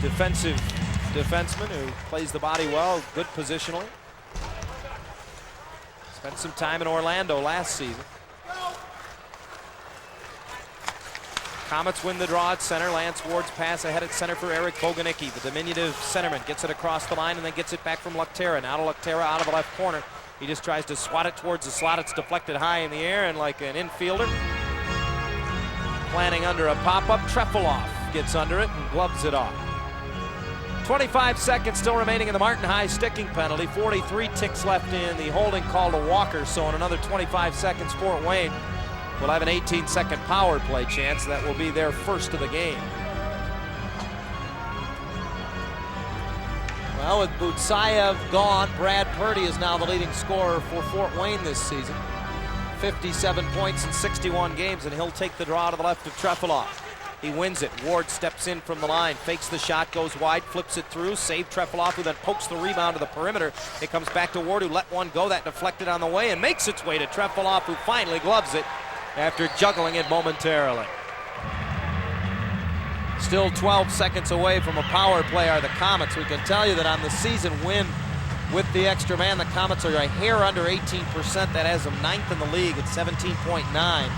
defensive defenseman who plays the body well, good positionally. Spent some time in Orlando last season. Komets win the draw at center. Lance Ward's pass ahead at center for Eric Boguniecki. The diminutive centerman gets it across the line and then gets it back from Luctera. Now to Luctera out of the left corner. He just tries to swat it towards the slot. It's deflected high in the air, and like an infielder planning under a pop-up, Trefilov gets under it and gloves it off. 25 seconds still remaining in the Martin High sticking penalty. 43 ticks left in the holding call to Walker. So in another 25 seconds, Fort Wayne will have an 18-second power play chance. That will be their first of the game. Well, with Butsayev gone, Brad Purdy is now the leading scorer for Fort Wayne this season. 57 points in 61 games, and he'll take the draw to the left of Trefilov. He wins it. Ward steps in from the line, fakes the shot, goes wide, flips it through, save Trefilov, who then pokes the rebound to the perimeter. It comes back to Ward, who let one go, that deflected on the way, and makes its way to Trefilov, who finally gloves it after juggling it momentarily. Still 12 seconds away from a power play are the Komets. We can tell you that on the season win with the extra man, the Komets are a hair under 18%. That has them 9th in the league at 17.9.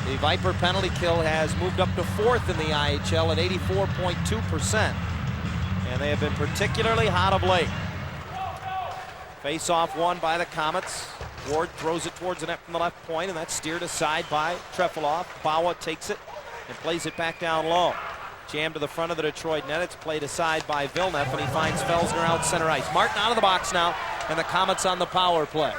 The Viper penalty kill has moved up to 4th in the IHL at 84.2%. And they have been particularly hot of late. Face-off won by the Komets. Ward throws it towards the net from the left point, and that's steered aside by Trefilov. Bawa takes it and plays it back down low. Jammed to the front of the Detroit net. It's played aside by Villeneuve, and he finds Felsner out center ice. Martin out of the box now, and the Komets on the power play.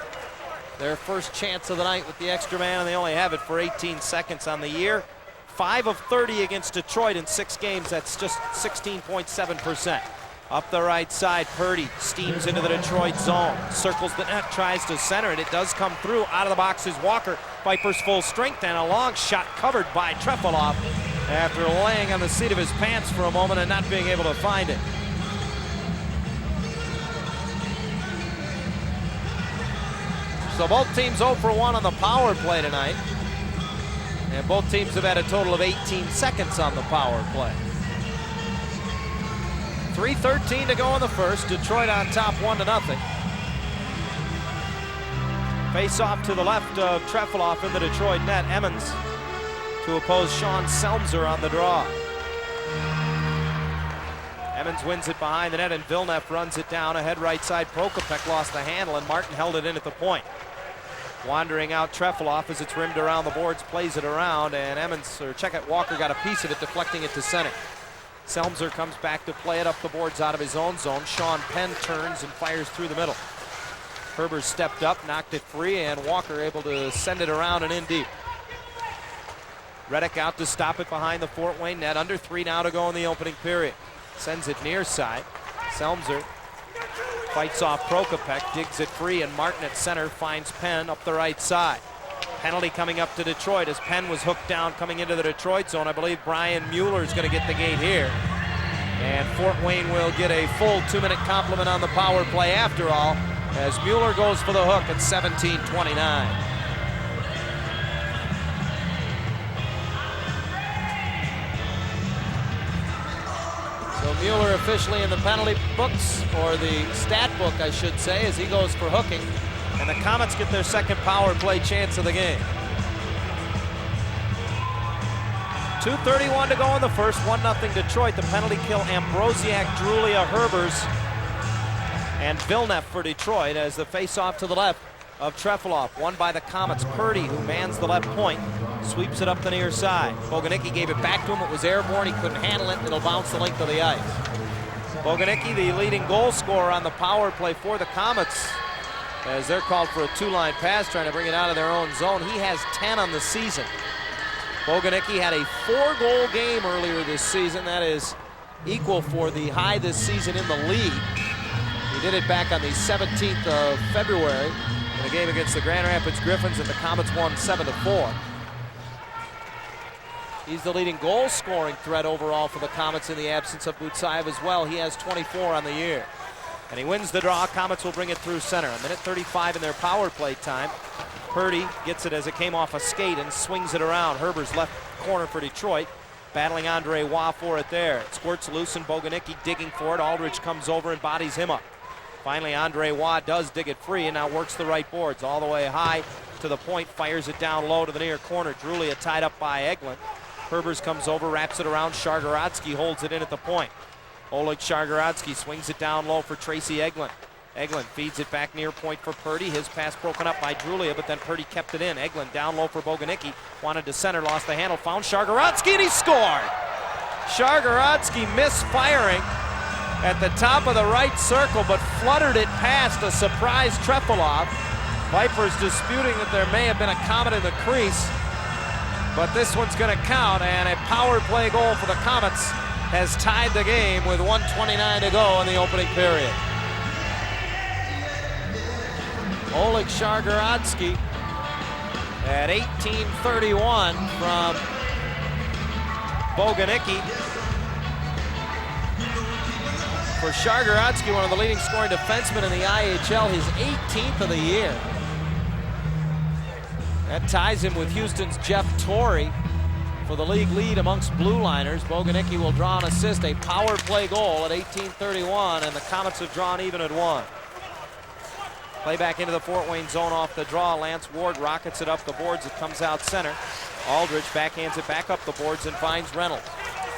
Their first chance of the night with the extra man, and they only have it for 18 seconds on the year. 5 of 30 against Detroit in 6 games. That's just 16.7%. Up the right side, Purdy steams into the Detroit zone. Circles the net, tries to center it. It does come through. Out of the box is Walker. Vipers full strength, and a long shot covered by Trefilov after laying on the seat of his pants for a moment and not being able to find it. So both teams 0 for 1 on the power play tonight. And both teams have had a total of 18 seconds on the power play. 3:13 to go in the first. Detroit on top 1-0. Face off to the left of Trefilov in the Detroit net. Emmons to oppose Sean Selmser on the draw. Emmons wins it behind the net, and Villeneuve runs it down ahead right side. Prokopek lost the handle, and Martin held it in at the point. Wandering out Trefilov as it's rimmed around the boards, plays it around, and Walker got a piece of it, deflecting it to center. Selmser comes back to play it up the boards out of his own zone. Sean Penn turns and fires through the middle. Herbers stepped up, knocked it free, and Walker able to send it around and in deep. Reddick out to stop it behind the Fort Wayne net. Under 3 now to go in the opening period. Sends it near side. Selmser fights off Prokopek, digs it free, and Martin at center finds Penn up the right side. Penalty coming up to Detroit as Penn was hooked down coming into the Detroit zone. I believe Brian Mueller is going to get the gate here. And Fort Wayne will get a full 2-minute complement on the power play after all, as Mueller goes for the hook at 17:29. Mueller officially in the penalty books, or the stat book, I should say, as he goes for hooking. And the Komets get their second power play chance of the game. 2:31 to go in the first, 1-0 Detroit. The penalty kill, Ambrosiak, Drulia, Herbers, and Villeneuve for Detroit as the face-off to the left of Trefilov. Won by the Komets. Purdy, who mans the left point, sweeps it up the near side. Boguniecki gave it back to him. It was airborne. He couldn't handle it. It'll bounce the length of the ice. Boguniecki, the leading goal scorer on the power play for the Komets, as they're called for a two-line pass, trying to bring it out of their own zone. He has 10 on the season. Boguniecki had a 4-goal game earlier this season. That is equal for the high this season in the league. He did it back on the 17th of February in a game against the Grand Rapids Griffins, and the Komets won 7-4. He's the leading goal-scoring threat overall for the Komets in the absence of Butsayev as well. He has 24 on the year. And he wins the draw. Komets will bring it through center. 1:35 in their power play time. Purdy gets it as it came off a skate and swings it around. Herber's left corner for Detroit. Battling Andre Waugh for it there. It squirts loose and Boguniecki digging for it. Aldridge comes over and bodies him up. Finally, Andre Waugh does dig it free and now works the right boards all the way high to the point, fires it down low to the near corner. Drulia tied up by Egeland. Herbers comes over, wraps it around. Shargorodsky holds it in at the point. Oleg Shargorodsky swings it down low for Tracy Egeland. Egeland feeds it back near point for Purdy. His pass broken up by Drulia, but then Purdy kept it in. Egeland down low for Boguniecki. Wanted to center, lost the handle, found Shargorodsky, and he scored! Shargorodsky misfiring at the top of the right circle, but fluttered it past a surprise Trefilov. Vipers disputing that there may have been a Komet in the crease, but this one's going to count, and a power play goal for the Komets has tied the game with 1:29 to go in the opening period. Oleg Shargorodsky at 18:31 from Boguniecki. For Shargorodsky, one of the leading scoring defensemen in the IHL, his 18th of the year. That ties him with Houston's Jeff Torrey for the league lead amongst blue liners. Boguniecki will draw an assist, a power play goal at 18:31, and the Komets have drawn even at 1. Play back into the Fort Wayne zone off the draw. Lance Ward rockets it up the boards. It comes out center. Aldridge backhands it back up the boards and finds Reynolds.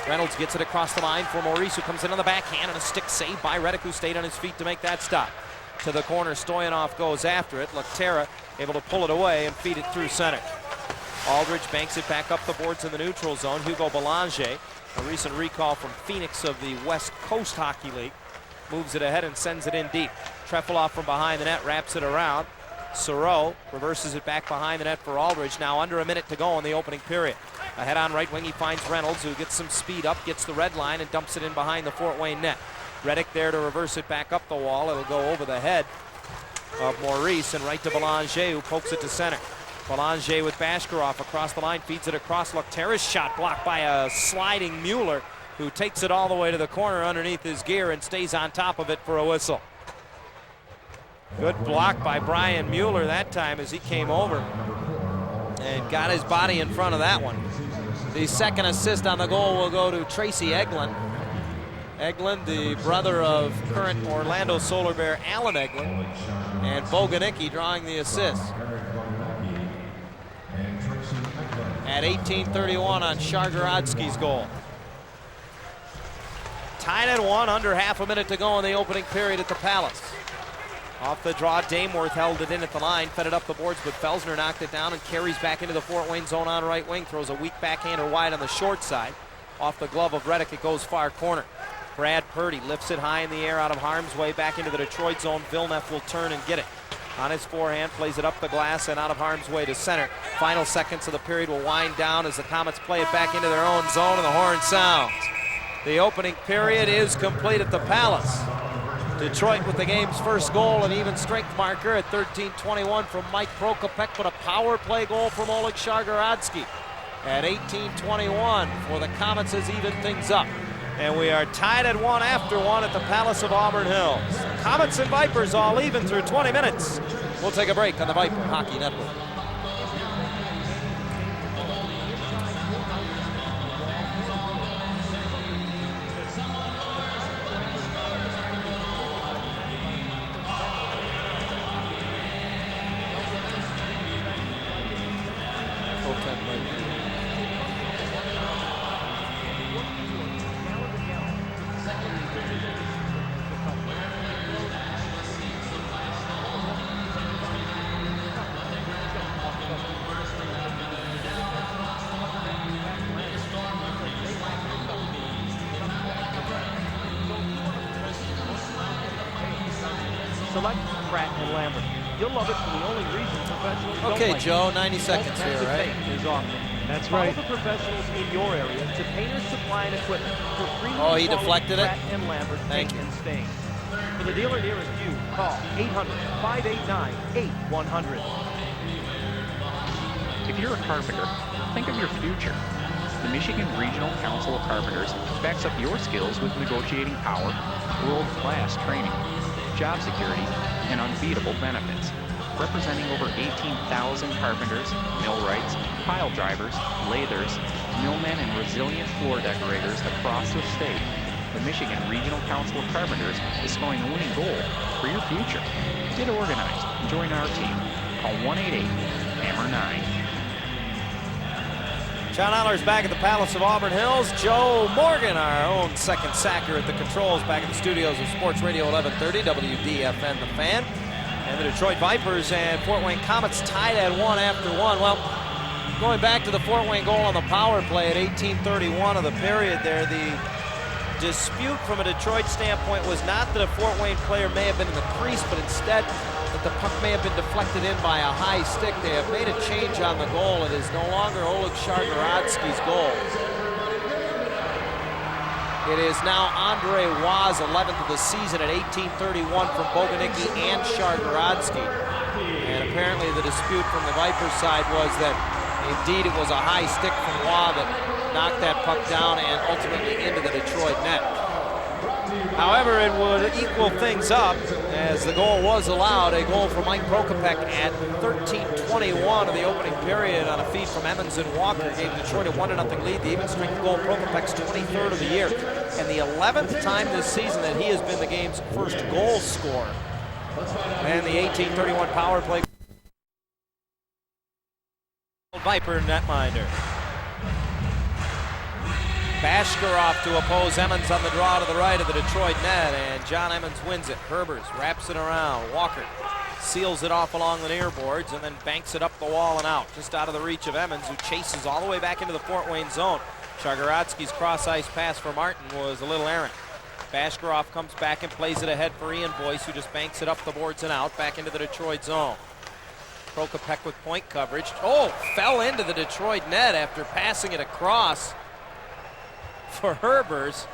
Reynolds gets it across the line for Maurice, who comes in on the backhand, and a stick saved by Reddick, who stayed on his feet to make that stop. To the corner, Stoyanov goes after it. Lecterra able to pull it away and feed it through center. Aldridge banks it back up the boards in the neutral zone. Hugo Belanger, a recent recall from Phoenix of the West Coast Hockey League, moves it ahead and sends it in deep. Trefilov from behind the net wraps it around. Soreau reverses it back behind the net for Aldridge. Now under a minute to go in the opening period. Ahead on right wing, he finds Reynolds, who gets some speed up, gets the red line, and dumps it in behind the Fort Wayne net. Reddick there to reverse it back up the wall. It'll go over the head of Maurice and right to Belanger, who pokes it to center. Belanger with Bashkirov across the line, feeds it across. Lecterra's shot blocked by a sliding Mueller, who takes it all the way to the corner underneath his gear and stays on top of it for a whistle. Good block by Brian Mueller that time as he came over and got his body in front of that one. The second assist on the goal will go to Tracy Egeland. Egeland, the brother of current Orlando Solar Bear Alan Egeland, and Boguniecki drawing the assist. At 18:31 on Shargorodsky's goal. Tied at 1, under half a minute to go in the opening period at the Palace. Off the draw, Dameworth held it in at the line, fed it up the boards, but Felsner knocked it down and carries back into the Fort Wayne zone on right wing, throws a weak backhander wide on the short side. Off the glove of Reddick, it goes far corner. Brad Purdy lifts it high in the air out of harm's way back into the Detroit zone. Villeneuve will turn and get it. On his forehand, plays it up the glass and out of harm's way to center. Final seconds of the period will wind down as the Komets play it back into their own zone, and the horn sounds. The opening period is complete at the Palace. Detroit with the game's first goal, an even strength marker at 13:21 from Mike Prokopek, but a power play goal from Oleg Shargorodsky at 18:21 for the Komets has evened things up. And we are tied at 1 after 1 at the Palace of Auburn Hills. Komets and Vipers all even through 20 minutes. We'll take a break on the Viper Hockey Network. Select Pratt and Lambert. You'll love it for the only reason professionals don't Okay, like Joe, it. 90 seconds here, right? Is offered. That's Follow right. the professionals in your area to Painter's Supply and Equipment for premium Oh, he quality deflected it? Pratt and Lambert Thank paint you. and stain. For the dealer nearest you, call 800-589-8100. If you're a carpenter, think of your future. The Michigan Regional Council of Carpenters backs up your skills with negotiating power, world-class training, job security, and unbeatable benefits. Representing over 18,000 carpenters, millwrights, pile drivers, lathers, millmen, and resilient floor decorators across the state, the Michigan Regional Council of Carpenters is scoring the winning goal for your future. Get organized and join our team. Call 188-HAMMER-9. John Allers back at the Palace of Auburn Hills. Joe Morgan, our own second sacker at the controls, back at the studios of Sports Radio 1130, WDFN The Fan. And the Detroit Vipers and Fort Wayne Komets tied at 1 after 1. Well, going back to the Fort Wayne goal on the power play at 18:31 of the period there, the dispute from a Detroit standpoint was not that a Fort Wayne player may have been in the crease, but instead that the puck may have been deflected in by a high stick. They have made a change on the goal. It is no longer Oleg Shargorodsky's goal. It is now Andre Waz, 11th of the season at 18:31 from Boguniecki and Shargorodsky. And apparently the dispute from the Vipers side was that indeed it was a high stick from Waz that knocked that puck down and ultimately into the Detroit net. However, it would equal things up as the goal was allowed. A goal for Mike Prokopek at 13:21 of the opening period on a feed from Emmons and Walker gave Detroit a 1-0 lead. The even strength goal, Prokopek's 23rd of the year, and the 11th time this season that he has been the game's first goal scorer. And the 18:31 power play. Viper netminder. Bashkirov to oppose Emmons on the draw to the right of the Detroit net, and John Emmons wins it. Herbers wraps it around. Walker seals it off along the near boards and then banks it up the wall and out, just out of the reach of Emmons, who chases all the way back into the Fort Wayne zone. Shargorodsky's cross-ice pass for Martin was a little errant. Bashkirov comes back and plays it ahead for Ian Boyce, who just banks it up the boards and out, back into the Detroit zone. Prokopek with point coverage. Oh, fell into the Detroit net after passing it across for Herbers.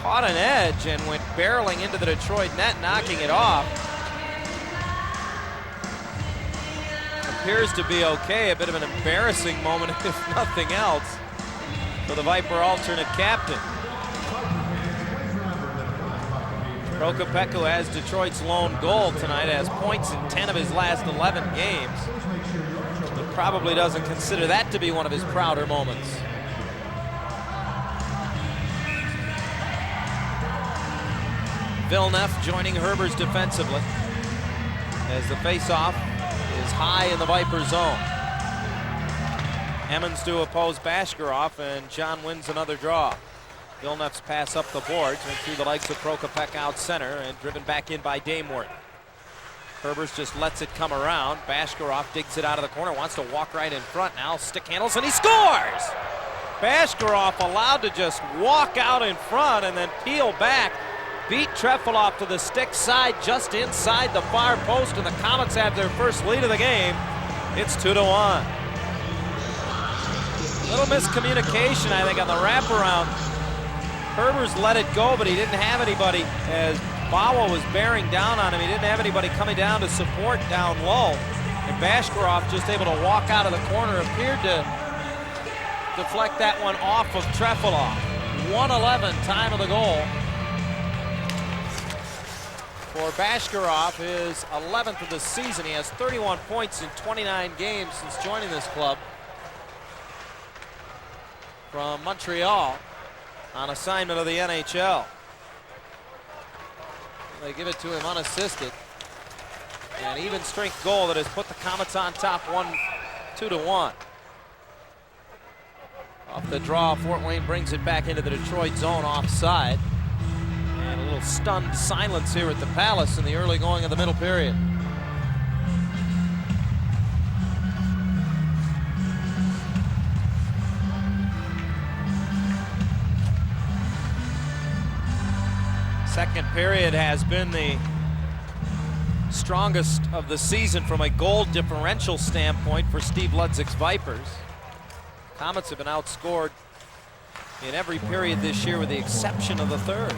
Caught an edge and went barreling into the Detroit net, knocking it off. Appears to be okay. A bit of an embarrassing moment, if nothing else, for the Viper alternate captain. Prokopek, who has Detroit's lone goal tonight, has points in 10 of his last 11 games, but probably doesn't consider that to be one of his prouder moments. Villeneuve joining Herbers defensively as the face-off is high in the Viper zone. Emmons to oppose Bashkirov, and John wins another draw. Villeneuve's pass up the boards went through the legs of Prokopek out center and driven back in by Dameworth. Herbers just lets it come around. Bashkirov digs it out of the corner, wants to walk right in front now, stick handles, and he scores! Bashkirov allowed to just walk out in front and then peel back. Beat Trefilov to the stick side just inside the far post, and the Komets have their first lead of the game. It's 2-1. Little miscommunication, I think, on the wraparound. Herbers let it go, but he didn't have anybody as Bawa was bearing down on him. He didn't have anybody coming down to support down low. And Bashkirov, just able to walk out of the corner, appeared to deflect that one off of Trefilov. 1:11, time of the goal. For Bashkirov, his 11th of the season. He has 31 points in 29 games since joining this club from Montreal on assignment of the NHL. They give it to him unassisted. An even strength goal that has put the Komets on top 2-1. Off the draw, Fort Wayne brings it back into the Detroit zone offside. And a little stunned silence here at the Palace in the early going of the middle period. Second period has been the strongest of the season from a goal differential standpoint for Steve Ludzik's Vipers. Komets have been outscored in every period this year with the exception of the third.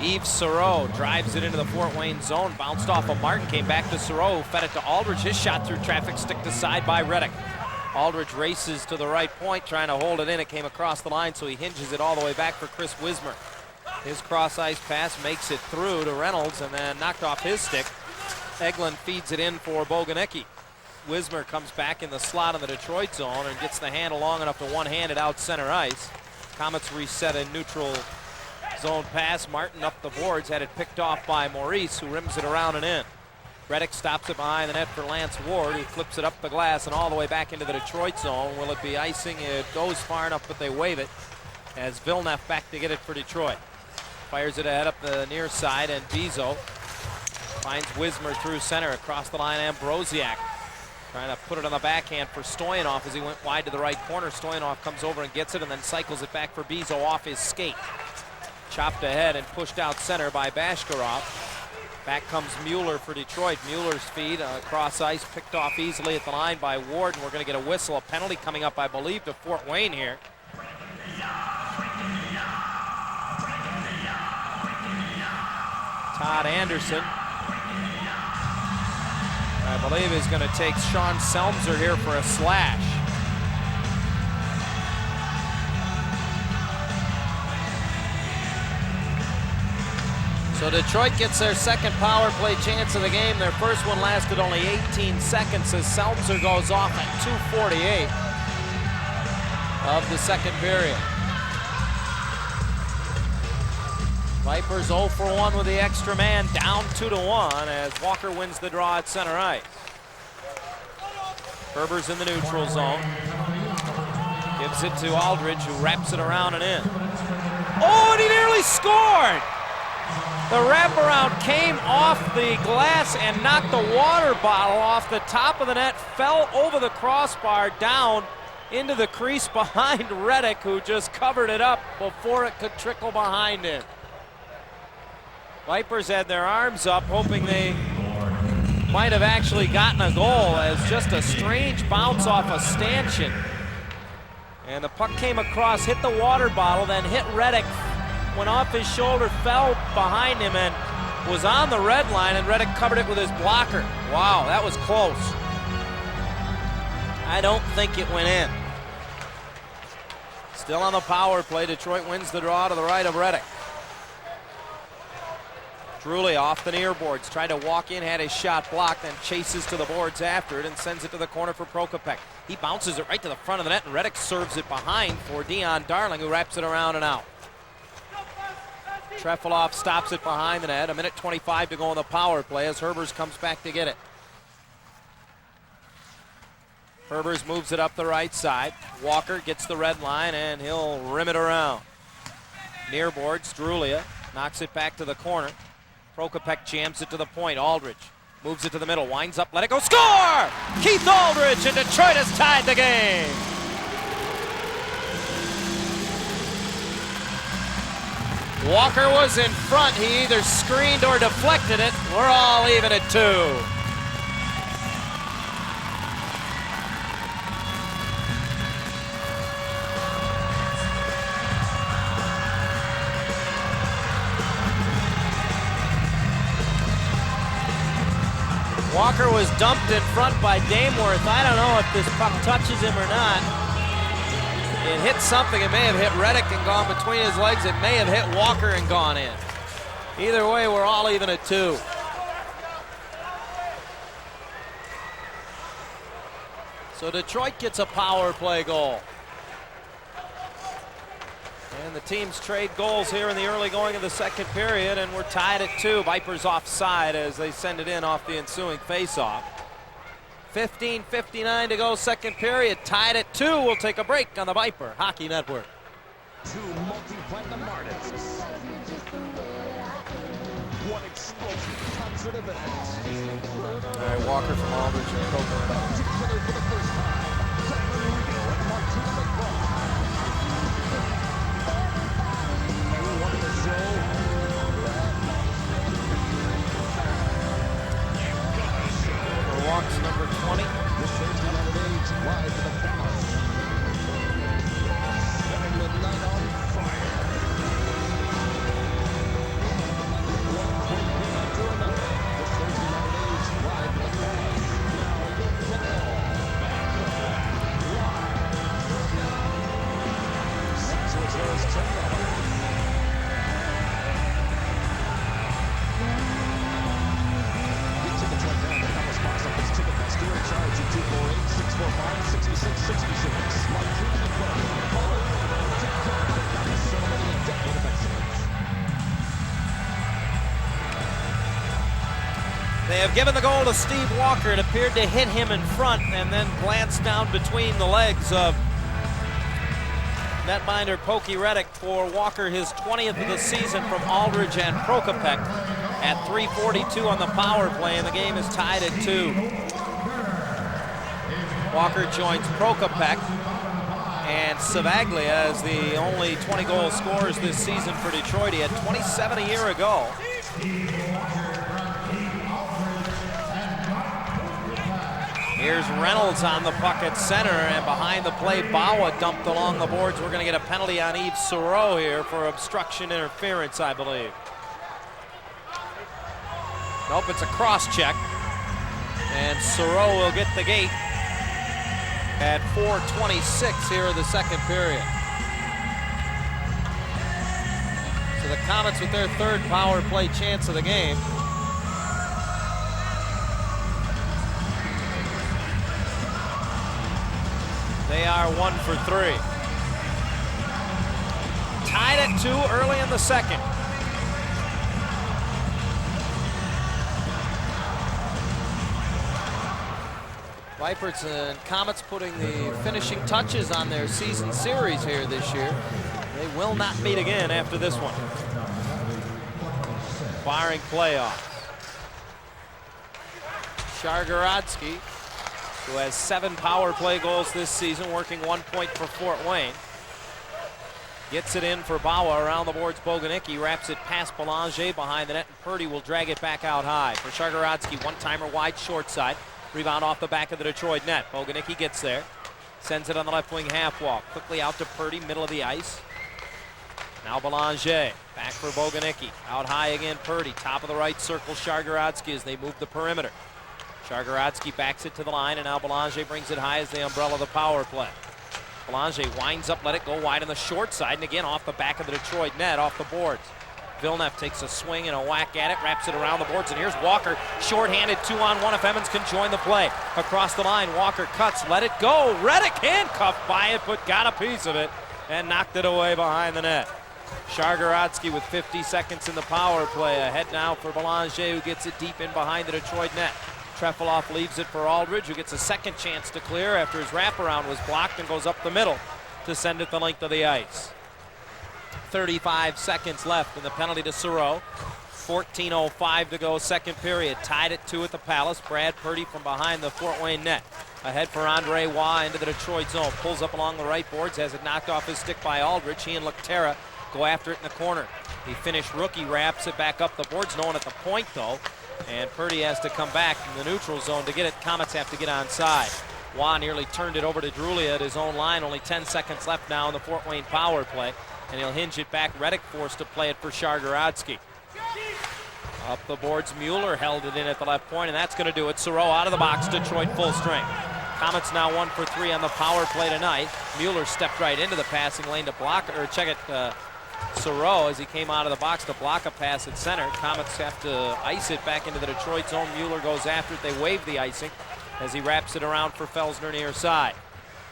Yves Sereau drives it into the Fort Wayne zone, bounced off of Martin, came back to Sereau, who fed it to Aldridge. His shot through traffic, stick to side by Reddick. Aldridge races to the right point, trying to hold it in. It came across the line, so he hinges it all the way back for Chris Wismer. His cross-ice pass makes it through to Reynolds and then knocked off his stick. Egeland feeds it in for Boguniecki. Wismer comes back in the slot in the Detroit zone and gets the handle long enough to one-hand it out center ice. Komets reset a neutral zone pass. Martin up the boards, had it picked off by Maurice, who rims it around and in. Reddick stops it behind the net for Lance Ward, who flips it up the glass and all the way back into the Detroit zone. Will it be icing? It goes far enough, but they wave it as Villeneuve back to get it for Detroit. Fires it ahead up the near side, and Bizo finds Wismer through center across the line. Ambrosiak trying to put it on the backhand for Stoyanov as he went wide to the right corner. Stoyanov comes over and gets it and then cycles it back for Bizo off his skate. Chopped ahead and pushed out center by Bashkirov. Back comes Mueller for Detroit. Mueller's feed across ice, picked off easily at the line by Ward, and we're going to get a whistle, a penalty coming up, I believe, to Fort Wayne here. Todd Anderson, I believe, is going to take Sean Selmser here for a slash. So Detroit gets their second power play chance of the game. Their first one lasted only 18 seconds as Selmser goes off at 2:48 of the second period. Vipers 0 for 1 with the extra man, down 2-1 as Walker wins the draw at center ice. Herber's in the neutral zone. Gives it to Aldridge, who wraps it around and in. Oh, and he nearly scored! The wraparound came off the glass and knocked the water bottle off the top of the net, fell over the crossbar, down into the crease behind Reddick, who just covered it up before it could trickle behind him. Vipers had their arms up, hoping they might have actually gotten a goal, as just a strange bounce off a stanchion. And the puck came across, hit the water bottle, then hit Reddick, went off his shoulder, fell behind him, and was on the red line, and Reddick covered it with his blocker. Wow, that was close. I don't think it went in. Still on the power play, Detroit wins the draw to the right of Reddick. Drulli off the near boards, tried to walk in, had his shot blocked, then chases to the boards after it and sends it to the corner for Prokopek. He bounces it right to the front of the net, and Reddick serves it behind for Dion Darling, who wraps it around and out. Trefilov stops it behind the net. 1:25 to go on the power play as Herbers comes back to get it. Herbers moves it up the right side. Walker gets the red line, and he'll rim it around. Near boards, Drulia knocks it back to the corner. Prokopek jams it to the point. Aldridge moves it to the middle, winds up, let it go, score! Keith Aldridge, and Detroit has tied the game. Walker was in front. He either screened or deflected it. We're all even at 2. Walker was dumped in front by Dameworth. I don't know if this puck touches him or not. It hit something. It may have hit Reddick and gone between his legs. It may have hit Walker and gone in. Either way, we're all even at 2. So Detroit gets a power play goal. And the teams trade goals here in the early going of the second period, and we're tied at 2. Vipers offside as they send it in off the ensuing faceoff. 15:59 to go, second period, tied at 2. We'll take a break on the Viper Hockey Network. 2 multi-platinum artists. 1 explosive concert event. All right, Walker from Aldridge and Prokopek. Together for the first time, Tyler Rigo and Martina McBride. One in the zone. They have given the goal to Steve Walker. It appeared to hit him in front and then glanced down between the legs of netminder Pokey Reddick for Walker, his 20th of the season from Aldridge and Prokopek at 3:42 on the power play, and the game is tied at 2. Walker joins Prokopek and Savaglia as the only 20-goal scorers this season for Detroit. He had 27 a year ago. Here's Reynolds on the puck at center, and behind the play, Bawa dumped along the boards. We're going to get a penalty on Yves Soreau here for obstruction interference, I believe. Nope, it's a cross-check, and Soreau will get the gate at 4:26 here in the second period. So the Komets with their third power play chance of the game. They are 1 for 3. Tied at 2 early in the second. Vipers and Komets putting the finishing touches on their season series here this year. They will not meet again after this one, barring playoffs. Shargorodsky, who has 7 power play goals this season, working 1 point for Fort Wayne. Gets it in for Bawa around the boards. Boguniecki wraps it past Belanger behind the net, and Purdy will drag it back out high. For Shargorodsky, one-timer wide short side. Rebound off the back of the Detroit net. Boguniecki gets there. Sends it on the left wing half wall. Quickly out to Purdy, middle of the ice. Now Belanger, back for Boguniecki. Out high again, Purdy. Top of the right circle, Shargorodsky as they move the perimeter. Shargorodsky backs it to the line, and now Belanger brings it high as the umbrella of the power play. Belanger winds up, let it go wide on the short side, and again off the back of the Detroit net, off the boards. Villeneuve takes a swing and a whack at it, wraps it around the boards, and here's Walker, shorthanded 2-on-1 if Emmons can join the play. Across the line, Walker cuts, let it go. Reddick handcuffed by it, but got a piece of it and knocked it away behind the net. Shargorodsky with 50 seconds in the power play. Ahead now for Belanger, who gets it deep in behind the Detroit net. Trefilov leaves it for Aldridge, who gets a second chance to clear after his wraparound was blocked, and goes up the middle to send it the length of the ice. 35 seconds left, and the penalty to Soreau. 14:05 to go, second period. Tied at 2 at the Palace. Brad Purdy from behind the Fort Wayne net. Ahead for Andre Waugh into the Detroit zone. Pulls up along the right boards, has it knocked off his stick by Aldridge. He and Lecterra go after it in the corner. The Finnish rookie wraps it back up the boards. No one at the point, though. And Purdy has to come back from the neutral zone to get it. Komets have to get onside. Waugh nearly turned it over to Drulia at his own line. Only 10 seconds left now in the Fort Wayne power play. And he'll hinge it back. Reddick forced to play it for Shargorodsky. Up the boards, Mueller held it in at the left point, and that's going to do it. Soreau out of the box, Detroit full strength. Komets now 1 for 3 on the power play tonight. Mueller stepped right into the passing lane to block, or check it, Soreau as he came out of the box to block a pass at center. Komets have to ice it back into the Detroit zone. Mueller goes after it. They wave the icing as he wraps it around for Felsner near side.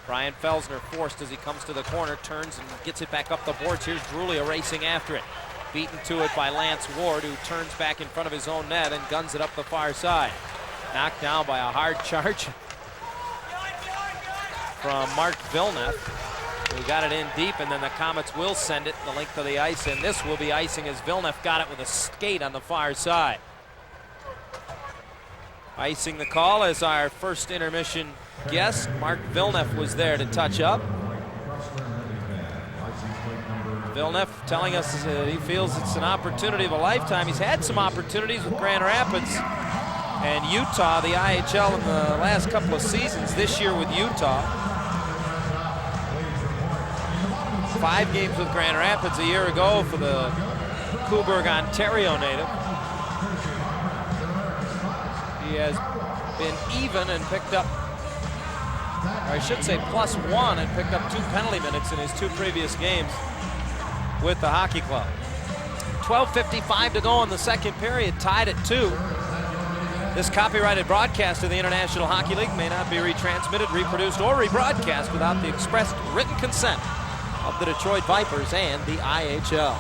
Brian Felsner forced as he comes to the corner, turns and gets it back up the boards. Here's Drulia racing after it. Beaten to it by Lance Ward, who turns back in front of his own net and guns it up the far side. Knocked down by a hard charge from Mark Villeneuve, who got it in deep, and then the Komets will send it the length of the ice, and this will be icing as Villeneuve got it with a skate on the far side. Icing the call as our first intermission guest, Mark Villeneuve, was there to touch up. Villeneuve telling us that he feels it's an opportunity of a lifetime. He's had some opportunities with Grand Rapids and Utah, the IHL, in the last couple of seasons. This year with Utah. 5 games with Grand Rapids a year ago for the Cobourg, Ontario native. He has been even and picked up, or I should say +1, and picked up 2 penalty minutes in his 2 previous games with the hockey club. 12:55 to go in the second period, tied at 2. This copyrighted broadcast of the International Hockey League may not be retransmitted, reproduced, or rebroadcast without the expressed written consent of the Detroit Vipers and the IHL.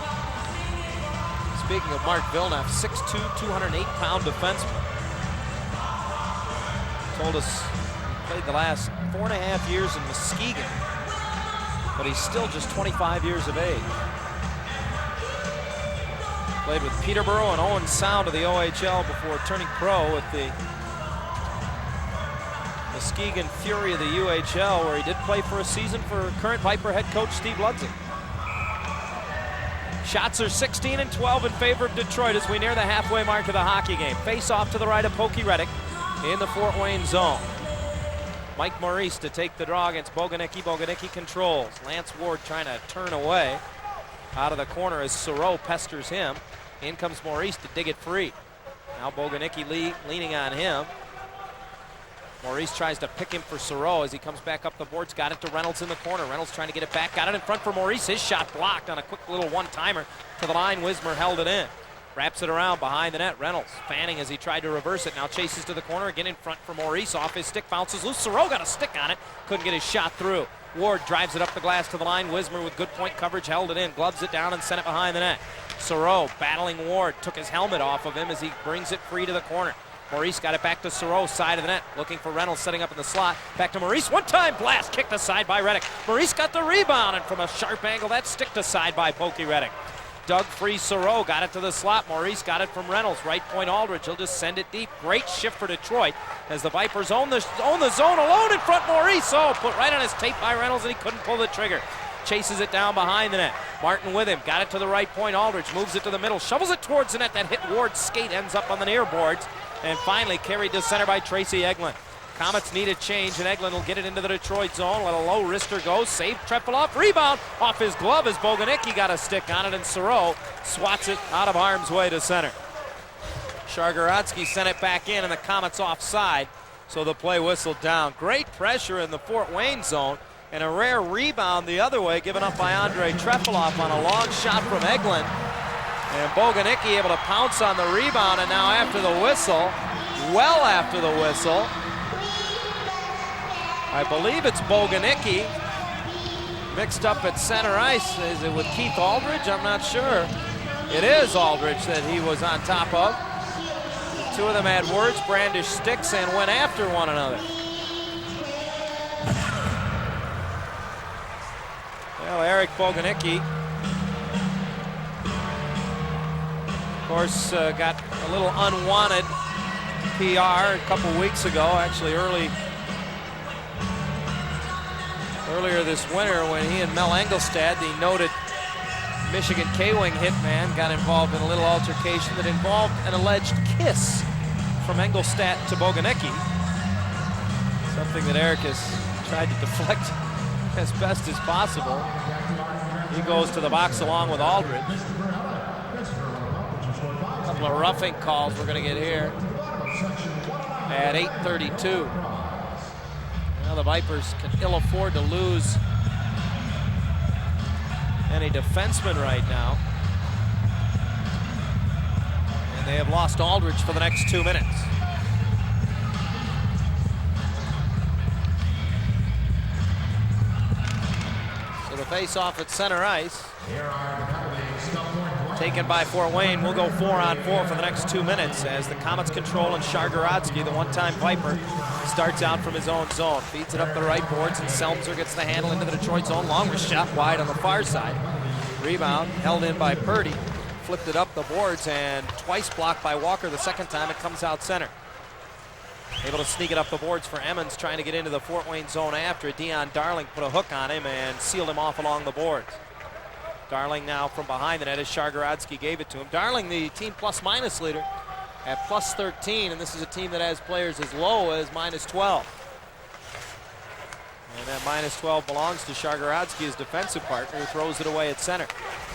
Speaking of Mark Villeneuve, 6'2", 208-pound defenseman. Told us he played the last 4.5 years in Muskegon, but he's still just 25 years of age. Played with Peterborough and Owen Sound of the OHL before turning pro with the Muskegon Fury of the UHL, where he did play for a season for current Viper head coach Steve Ludzik. Shots are 16 and 12 in favor of Detroit as we near the halfway mark of the hockey game. Face off to the right of Pokey Reddick in the Fort Wayne zone. Mike Maurice to take the draw against Boguniecki. Boguniecki controls. Lance Ward trying to turn away out of the corner as Soreau pesters him. In comes Maurice to dig it free. Now Boguniecki leaning on him. Maurice tries to pick him for Soreau as he comes back up the boards. Got it to Reynolds in the corner. Reynolds trying to get it back. Got it in front for Maurice. His shot blocked on a quick little one-timer to the line. Wismer held it in. Wraps it around behind the net. Reynolds fanning as he tried to reverse it. Now chases to the corner. Again in front for Maurice. Off his stick. Bounces loose. Soreau got a stick on it. Couldn't get his shot through. Ward drives it up the glass to the line. Wismer with good point coverage held it in. Gloves it down and sent it behind the net. Soreau battling Ward. Took his helmet off of him as he brings it free to the corner. Maurice got it back to Soreau, side of the net, looking for Reynolds, setting up in the slot. Back to Maurice, one-time blast, kicked aside by Reddick. Maurice got the rebound, and from a sharp angle, that sticked aside by Pokey Reddick. Dug free Soreau, got it to the slot. Maurice got it from Reynolds, right point Aldridge. He'll just send it deep. Great shift for Detroit as the Vipers own the zone alone in front. Maurice, put right on his tape by Reynolds, and he couldn't pull the trigger. Chases it down behind the net. Martin with him, got it to the right point. Aldridge moves it to the middle, shovels it towards the net. That hit Ward's skate, ends up on the near boards. And finally carried to center by Tracy Egeland. Komets need a change, and Egeland will get it into the Detroit zone. Let a low wrister go. Save Trefilov. Rebound off his glove as Boguniecki got a stick on it, and Soreau swats it out of harm's way to center. Shargorodsky sent it back in, and the Komets offside, so the play whistled down. Great pressure in the Fort Wayne zone, and a rare rebound the other way given up by Andrei Trefilov on a long shot from Egeland. And Boguniecki able to pounce on the rebound, and now after the whistle, well after the whistle, I believe it's Boguniecki mixed up at center ice. Is it with Keith Aldridge? I'm not sure. It is Aldridge that he was on top of. The two of them had words, brandished sticks, and went after one another. Well, Eric Boguniecki, of course, got a little unwanted PR a couple weeks ago, actually earlier this winter when he and Mel Engelstad, the noted Michigan K-Wing hitman, got involved in a little altercation that involved an alleged kiss from Engelstad to Boguniecki. Something that Eric has tried to deflect as best as possible. He goes to the box along with Aldridge. A couple of roughing calls we're going to get here at 8:32. Now the Vipers can ill afford to lose any defenseman right now. And they have lost Aldridge for the next 2 minutes. So the face-off at center ice, taken by Fort Wayne. We'll go 4-on-4 for the next 2 minutes as the Komets control, and Shargorodsky, the one-time Viper, starts out from his own zone. Feeds it up the right boards, and Selmser gets the handle into the Detroit zone. Long shot wide on the far side. Rebound held in by Purdy. Flipped it up the boards and twice blocked by Walker. The second time it comes out center. Able to sneak it up the boards for Emmons, trying to get into the Fort Wayne zone after. Dion Darling put a hook on him and sealed him off along the boards. Darling now from behind the net as Shargorodsky gave it to him. Darling, the team plus-minus leader at +13, and this is a team that has players as low as -12. And that -12 belongs to Shargorodsky, his defensive partner, who throws it away at center.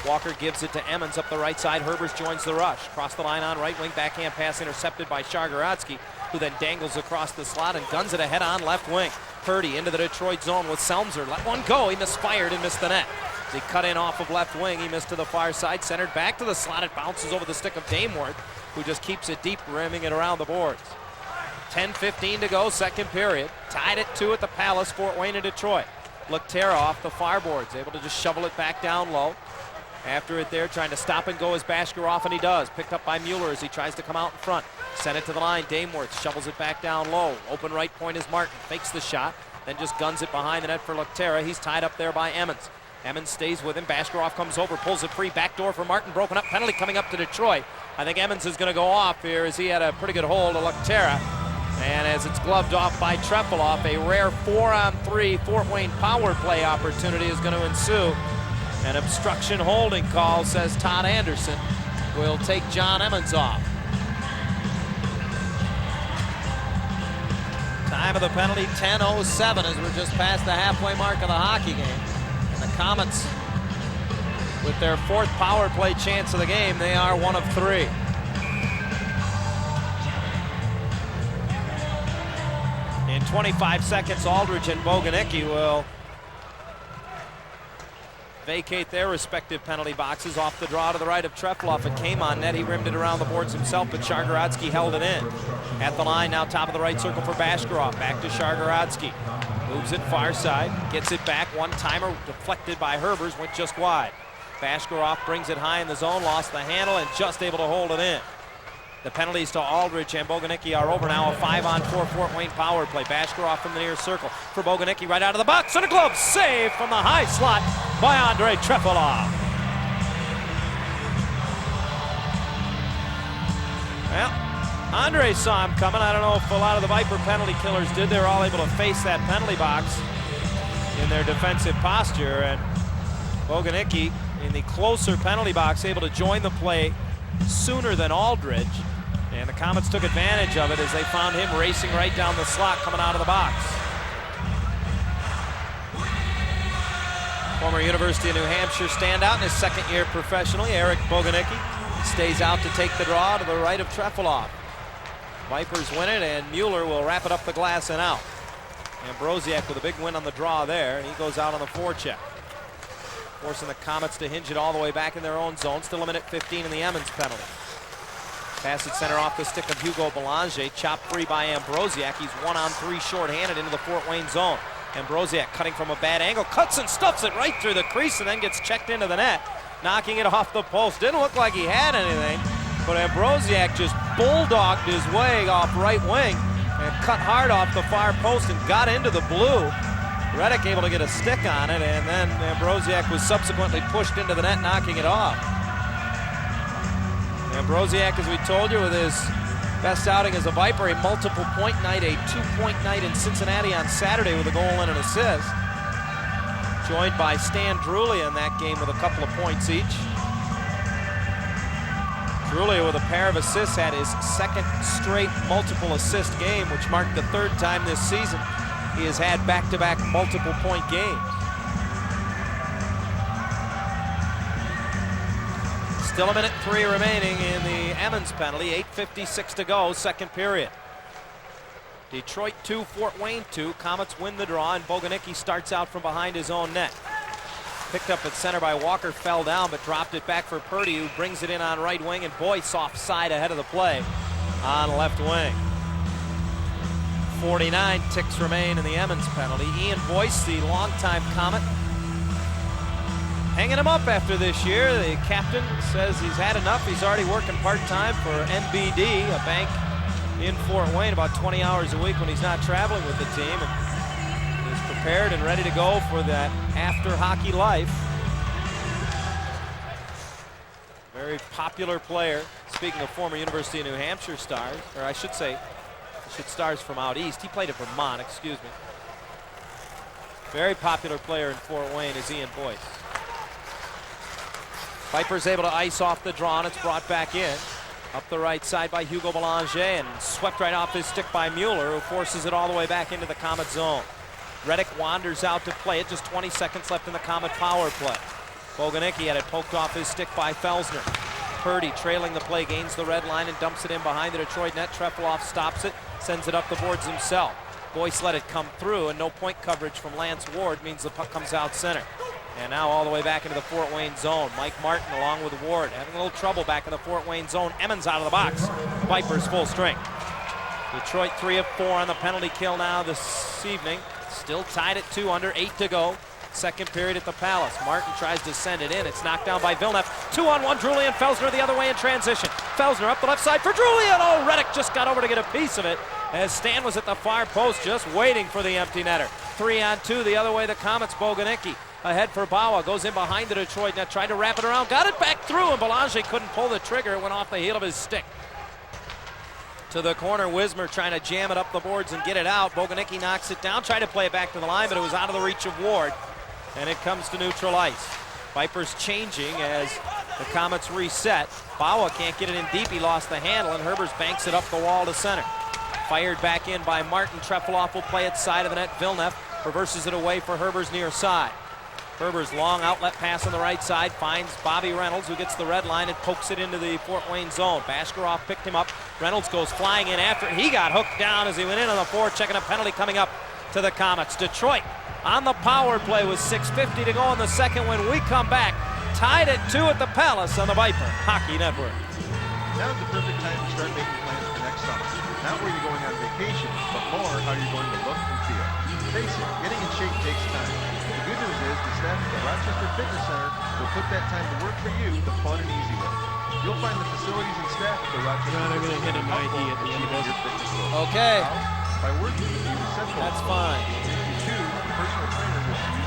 Walker gives it to Emmons up the right side. Herbers joins the rush. Cross the line on right wing, backhand pass intercepted by Shargorodsky, who then dangles across the slot and guns it ahead on left wing. Purdy into the Detroit zone with Selmser. Let one go. He misfired and missed the net. As he cut in off of left wing, he missed to the far side, centered back to the slot. It bounces over the stick of Dameworth, who just keeps it deep, rimming it around the boards. 10:15 to go, second period. Tied at 2 at the Palace, Fort Wayne and Detroit. Luctera off the far boards, able to just shovel it back down low. After it there, trying to stop and go is Bashkirov, and he does. Picked up by Mueller as he tries to come out in front. Sent it to the line. Dameworth shovels it back down low. Open right point is Martin. Fakes the shot, then just guns it behind the net for Luktera. He's tied up there by Emmons. Emmons stays with him. Bashkirov comes over, pulls it free. Back door for Martin. Broken up. Penalty coming up to Detroit. I think Emmons is going to go off here as he had a pretty good hold of Luktera. And as it's gloved off by Trefilov, a rare 4-on-3 Fort Wayne power play opportunity is going to ensue. An obstruction holding call, says Todd Anderson, will take John Emmons off. Time of the penalty, 10:07, as we're just past the halfway mark of the hockey game. And the Komets, with their 4th power play chance of the game, they are 1 of 3. In 25 seconds, Aldridge and Boguniecki will vacate their respective penalty boxes. Off the draw to the right of Trefilov. It came on net. He rimmed it around the boards himself, but Shargorodsky held it in. At the line now, top of the right circle for Bashkirov. Back to Shargorodsky. Moves it far side. Gets it back. One-timer deflected by Herbers. Went just wide. Bashkirov brings it high in the zone. Lost the handle and just able to hold it in. The penalties to Aldridge and Boguniecki are over now. A 5-on-4 Fort Wayne power play. Bashkirov from the near circle for Boguniecki right out of the box. And a glove save from the high slot by Andrei Trefilov. Well, Andrei saw him coming. I don't know if a lot of the Viper penalty killers did. They were all able to face that penalty box in their defensive posture. And Boguniecki in the closer penalty box, able to join the play sooner than Aldridge, and the Komets took advantage of it as they found him racing right down the slot coming out of the box. Former University of New Hampshire standout in his 2nd year professionally, Eric Boguniecki, stays out to take the draw to the right of Trefilov. Vipers win it, and Mueller will wrap it up the glass and out. Ambrosiak with a big win on the draw there, and he goes out on the forecheck, forcing the Komets to hinge it all the way back in their own zone. Still a minute 15 in the Emmons penalty. Pass it center off the stick of Hugo Belanger. Chopped free by Ambrosiak. He's 1-on-3 short-handed into the Fort Wayne zone. Ambrosiak cutting from a bad angle. Cuts and stuffs it right through the crease and then gets checked into the net. Knocking it off the post. Didn't look like he had anything, but Ambrosiak just bulldogged his way off right wing and cut hard off the far post and got into the blue. Reddick able to get a stick on it, and then Ambrosiak was subsequently pushed into the net, knocking it off. Ambrosiak, as we told you, with his best outing as a Viper, a multiple point night, a 2-point night in Cincinnati on Saturday with a goal and an assist. Joined by Stan Drulia in that game with a couple of points each. Drulia with a pair of assists had his 2nd straight multiple assist game, which marked the 3rd time this season he has had back-to-back multiple-point games. Still a minute 3 remaining in the Emmons penalty. 8:56 to go, 2nd period. Detroit 2, Fort Wayne 2. Komets win the draw, and Boguniecki starts out from behind his own net. Picked up at center by Walker, fell down, but dropped it back for Purdy, who brings it in on right wing, and Boyce offside ahead of the play on left wing. 49 ticks remain in the Emmons penalty. Ian Boyce, the longtime Komet, hanging him up after this year. The captain says he's had enough. He's already working part-time for NBD, a bank in Fort Wayne, about 20 hours a week when he's not traveling with the team. And he's prepared and ready to go for that after-hockey life. Very popular player. Speaking of former University of New Hampshire stars, or I should say, stars from out east. He played at Vermont, excuse me. Very popular player in Fort Wayne is Ian Boyce. Vipers able to ice off the draw, and it's brought back in. Up the right side by Hugo Belanger, and swept right off his stick by Mueller, who forces it all the way back into the Komet zone. Reddick wanders out to play it. Just 20 seconds left in the Komet power play. Boguniecki had it poked off his stick by Felsner. Purdy trailing the play, gains the red line and dumps it in behind the Detroit net. Trefilov stops it, sends it up the boards himself. Boyce let it come through, and no point coverage from Lance Ward means the puck comes out center. And now all the way back into the Fort Wayne zone. Mike Martin along with Ward having a little trouble back in the Fort Wayne zone. Emmons out of the box. Vipers full strength. Detroit 3 of 4 on the penalty kill now this evening. Still tied at 2, under 8 to go. Second period at the Palace. Martin tries to send it in. It's knocked down by Villeneuve. 2-on-1, Drulia and Felsner the other way in transition. Felsner up the left side for Drulia. Oh, Reddick just got over to get a piece of it as Stan was at the far post just waiting for the empty netter. 3-on-2 the other way, the Komets. Boguniecki ahead for Bauer. Goes in behind the Detroit net. Tried to wrap it around. Got it back through, and Belanger couldn't pull the trigger. It went off the heel of his stick. To the corner, Wismer trying to jam it up the boards and get it out. Boguniecki knocks it down. Tried to play it back to the line, but it was out of the reach of Ward. And it comes to neutral ice. Vipers changing as the Komets reset. Bauer can't get it in deep. He lost the handle, and Herbers banks it up the wall to center. Fired back in by Martin. Trefilov will play it side of the net. Villeneuve reverses it away for Herbers near side. Herbers long outlet pass on the right side. Finds Bobby Reynolds, who gets the red line and pokes it into the Fort Wayne zone. Bashkirov picked him up. Reynolds goes flying in after it. He got hooked down as he went in on the fourth, checking a penalty coming up to the Komets. Detroit on the power play with 6:50 to go in the second when we come back. Tied at 2 at the Palace on the Viper Hockey Network. Now's the perfect time to start making plans for next summer. Not where you're going on vacation, but more how you're going to look and feel. Face it, getting in shape takes time. The good news is the staff at the Rochester Fitness Center will put that time to work for you the fun and easy way. You'll find the facilities and staff at the Rochester John, I'm going to hit an ID at the end of this. Okay. By working with you, That's fine. Personal trainer will use you.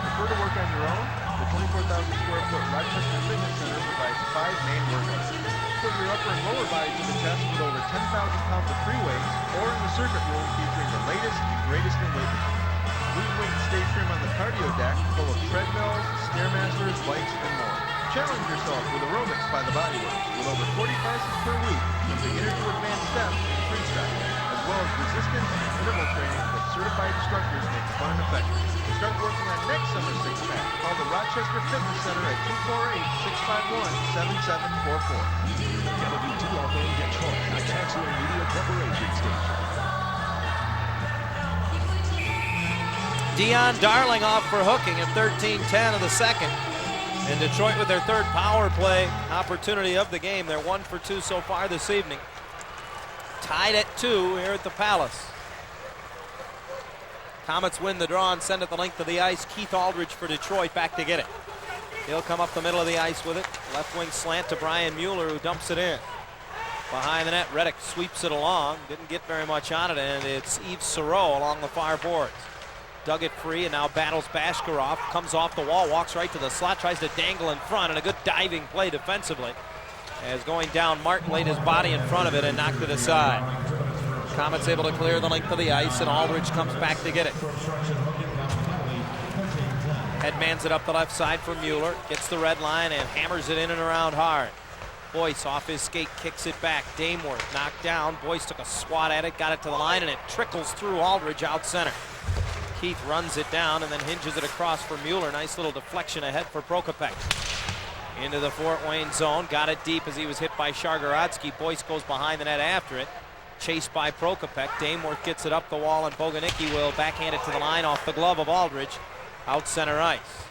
Prefer to work on your own? The 24,000 square foot Rochester Fitness Center provides 5 main workouts. Put your upper and lower body to the test with over 10,000 pounds of free weights, or in the circuit room featuring the latest and greatest in weightlifting. Lose weight and stay trim on the cardio deck full of treadmills, stairmasters, bikes, and more. Challenge yourself with aerobics by the Bodyworks with over 40 classes per week from beginner to advanced steps and freestyle, as well as resistance and interval training that certified instructors make fun and effective. Start working on next summer's six-pack. Call the Rochester Fitness Center at 248-651-7744. WTFA Detroit, a Texas Media Corporation station. Dion Darling off for hooking at 13:10 of the second. And Detroit with their third power play opportunity of the game. They're 1 for 2 so far this evening. Tied at 2 here at the Palace. Komets win the draw and send it the length of the ice. Keith Aldridge for Detroit back to get it. He'll come up the middle of the ice with it. Left wing slant to Brian Mueller, who dumps it in. Behind the net, Reddick sweeps it along. Didn't get very much on it, and it's Yves Sereau along the far boards. Dug it free and now battles Bashkirov. Comes off the wall, walks right to the slot, tries to dangle in front, and a good diving play defensively. As going down, Martin laid his body in front of it and knocked it aside. Komets able to clear the length of the ice, and Aldridge comes back to get it. Headmans it up the left side for Mueller. Gets the red line and hammers it in and around hard. Boyce off his skate, kicks it back. Dameworth knocked down. Boyce took a swat at it, got it to the line, and it trickles through Aldridge out center. Keith runs it down and then hinges it across for Mueller. Nice little deflection ahead for Prokopec. Into the Fort Wayne zone. Got it deep as he was hit by Shargorodsky. Boyce goes behind the net after it. Chased by Prokopec. Dameworth gets it up the wall, and Boguniecki will backhand it to the line off the glove of Aldridge. Out center ice.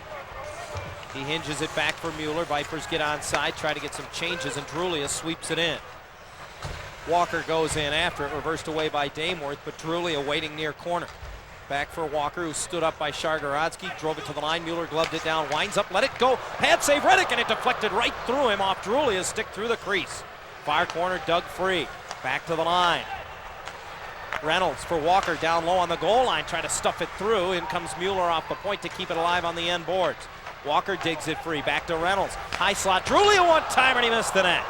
He hinges it back for Mueller. Vipers get onside, try to get some changes, and Drulia sweeps it in. Walker goes in after it, reversed away by Dameworth, but Drulia waiting near corner. Back for Walker, who stood up by Shargorodsky, drove it to the line. Mueller gloved it down, winds up, let it go. Pad save Reddick, and it deflected right through him off Drulia's stick through the crease. Far corner dug free. Back to the line. Reynolds for Walker down low on the goal line, try to stuff it through. In comes Mueller off the point to keep it alive on the end boards. Walker digs it free, back to Reynolds. High slot, Drulia one time, and he missed the net.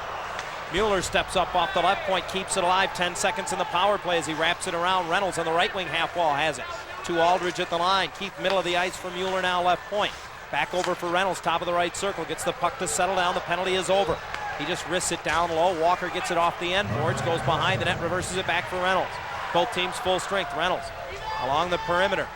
Mueller steps up off the left point, keeps it alive. 10 seconds in the power play as he wraps it around. Reynolds on the right wing half wall has it. To Aldridge at the line. Keith middle of the ice for Mueller now left point. Back over for Reynolds, top of the right circle. Gets the puck to settle down. The penalty is over. He just wrists it down low. Walker gets it off the end boards, goes behind the net, reverses it back for Reynolds. Both teams full strength. Reynolds along the perimeter.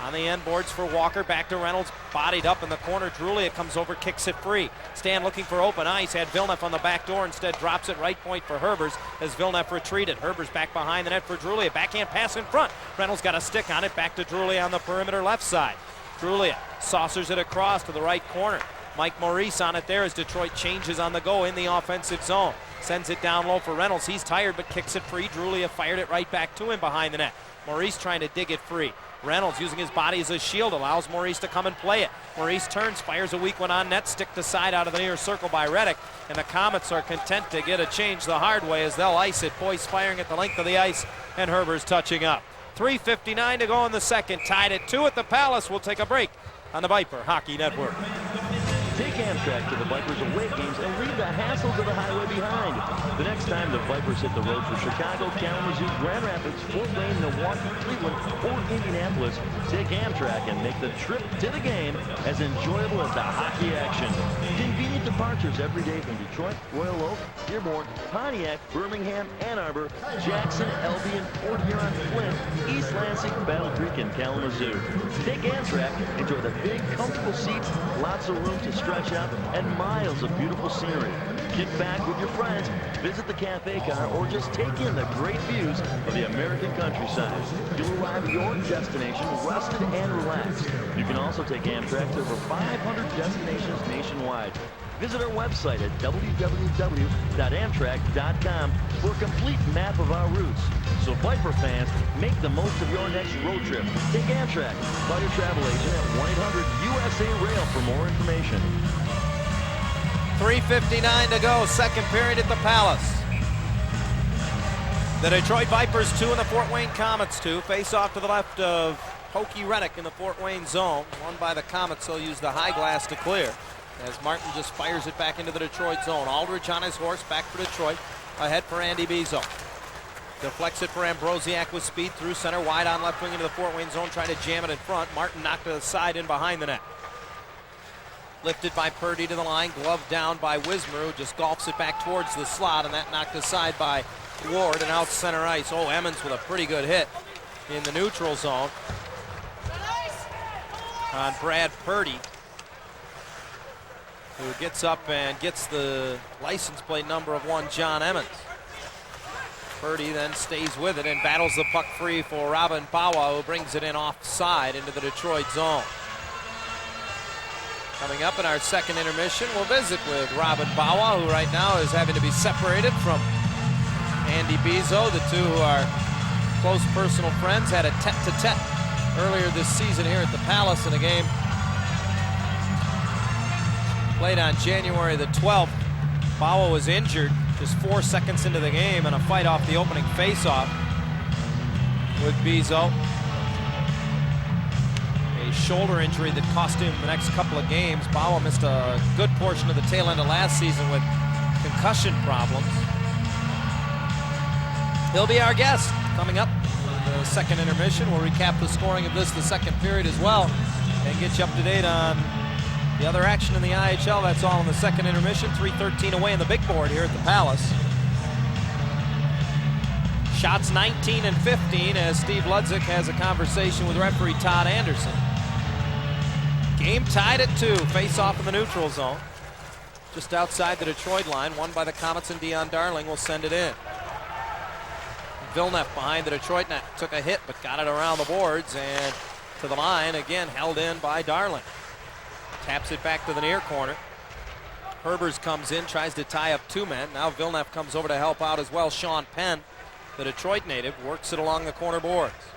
On the end boards for Walker, back to Reynolds, bodied up in the corner. Drulia comes over, kicks it free. Stan looking for open ice, had Villeneuve on the back door, instead drops it right point for Herbers as Villeneuve retreated. Herbers back behind the net for Drulia, backhand pass in front. Reynolds got a stick on it, back to Drulia on the perimeter left side. Drulia saucers it across to the right corner. Mike Maurice on it there as Detroit changes on the go in the offensive zone. Sends it down low for Reynolds. He's tired but kicks it free. Drulia fired it right back to him behind the net. Maurice trying to dig it free. Reynolds using his body as a shield allows Maurice to come and play it. Maurice turns, fires a weak one on net, stick to side out of the near circle by Reddick, and the Komets are content to get a change the hard way as they'll ice it. Boyce firing at the length of the ice, and Herber's touching up. 3:59 to go in the second. Tied at 2 at the Palace. We'll take a break on the Viper Hockey Network. Take Amtrak to the Vipers away games and leave the hassles of the highway behind. The next time the Vipers hit the road for Chicago, Kalamazoo, Grand Rapids, Fort Wayne, Milwaukee, Cleveland, or Indianapolis, take Amtrak and make the trip to the game as enjoyable as the hockey action. Convenient departures every day from Detroit, Royal Oak, Dearborn, Pontiac, Birmingham, Ann Arbor, Jackson, Albion, Port Huron, Flint, East Lansing, Battle Creek, and Kalamazoo. Take Amtrak, enjoy the big, comfortable seats, lots of room to stretch out, and miles of beautiful scenery. Kick back with your friends, visit the cafe car, or just take in the great views of the American countryside. You'll arrive at your destination rested and relaxed. You can also take Amtrak to over 500 destinations nationwide. Visit our website at www.amtrak.com for a complete map of our routes. So Viper fans, make the most of your next road trip. Take Amtrak. Call your travel agent at 1-800-USA-RAIL for more information. 3:59 to go, second period at the Palace. The Detroit Vipers 2 and the Fort Wayne Komets 2. Face off to the left of Pokey Reddick in the Fort Wayne zone. Won by the Komets, so use the high glass to clear. As Martin just fires it back into the Detroit zone. Aldridge on his horse, back for Detroit. Ahead for Andy Bizo. Deflects it for Ambrosiak with speed through center, wide on left wing into the Fort Wayne zone, trying to jam it in front. Martin knocked to the side in behind the net. Lifted by Purdy to the line, gloved down by Wismer, who just golfs it back towards the slot, and that knocked aside by Ward and out center ice. Oh, Emmons with a pretty good hit in the neutral zone on Brad Purdy, who gets up and gets the license plate number of 1, John Emmons. Purdy then stays with it and battles the puck free for Robin Bawa, who brings it in offside into the Detroit zone. Coming up in our second intermission, we'll visit with Robin Bawa, who right now is having to be separated from Andy Bizo. The two who are close personal friends had a tete-a-tete earlier this season here at the Palace in a game played on January the 12th. Bawa was injured just 4 seconds into the game in a fight off the opening faceoff with Bizo. A shoulder injury that cost him the next couple of games. Bawa missed a good portion of the tail end of last season with concussion problems. He'll be our guest coming up in the second intermission. We'll recap the scoring of the second period as well and get you up to date on the other action in the IHL. That's all in the second intermission. 3:13 away in the big board here at the Palace. Shots 19 and 15 as Steve Ludzik has a conversation with referee Todd Anderson. Game tied at 2. Face off in the neutral zone. Just outside the Detroit line. Won by the Komets, and Dion Darling will send it in. Villeneuve behind the Detroit net. Took a hit but got it around the boards and to the line. Again held in by Darling. Taps it back to the near corner. Herbers comes in, tries to tie up 2 men. Now Villeneuve comes over to help out as well. Sean Penn, the Detroit native, works it along the corner boards.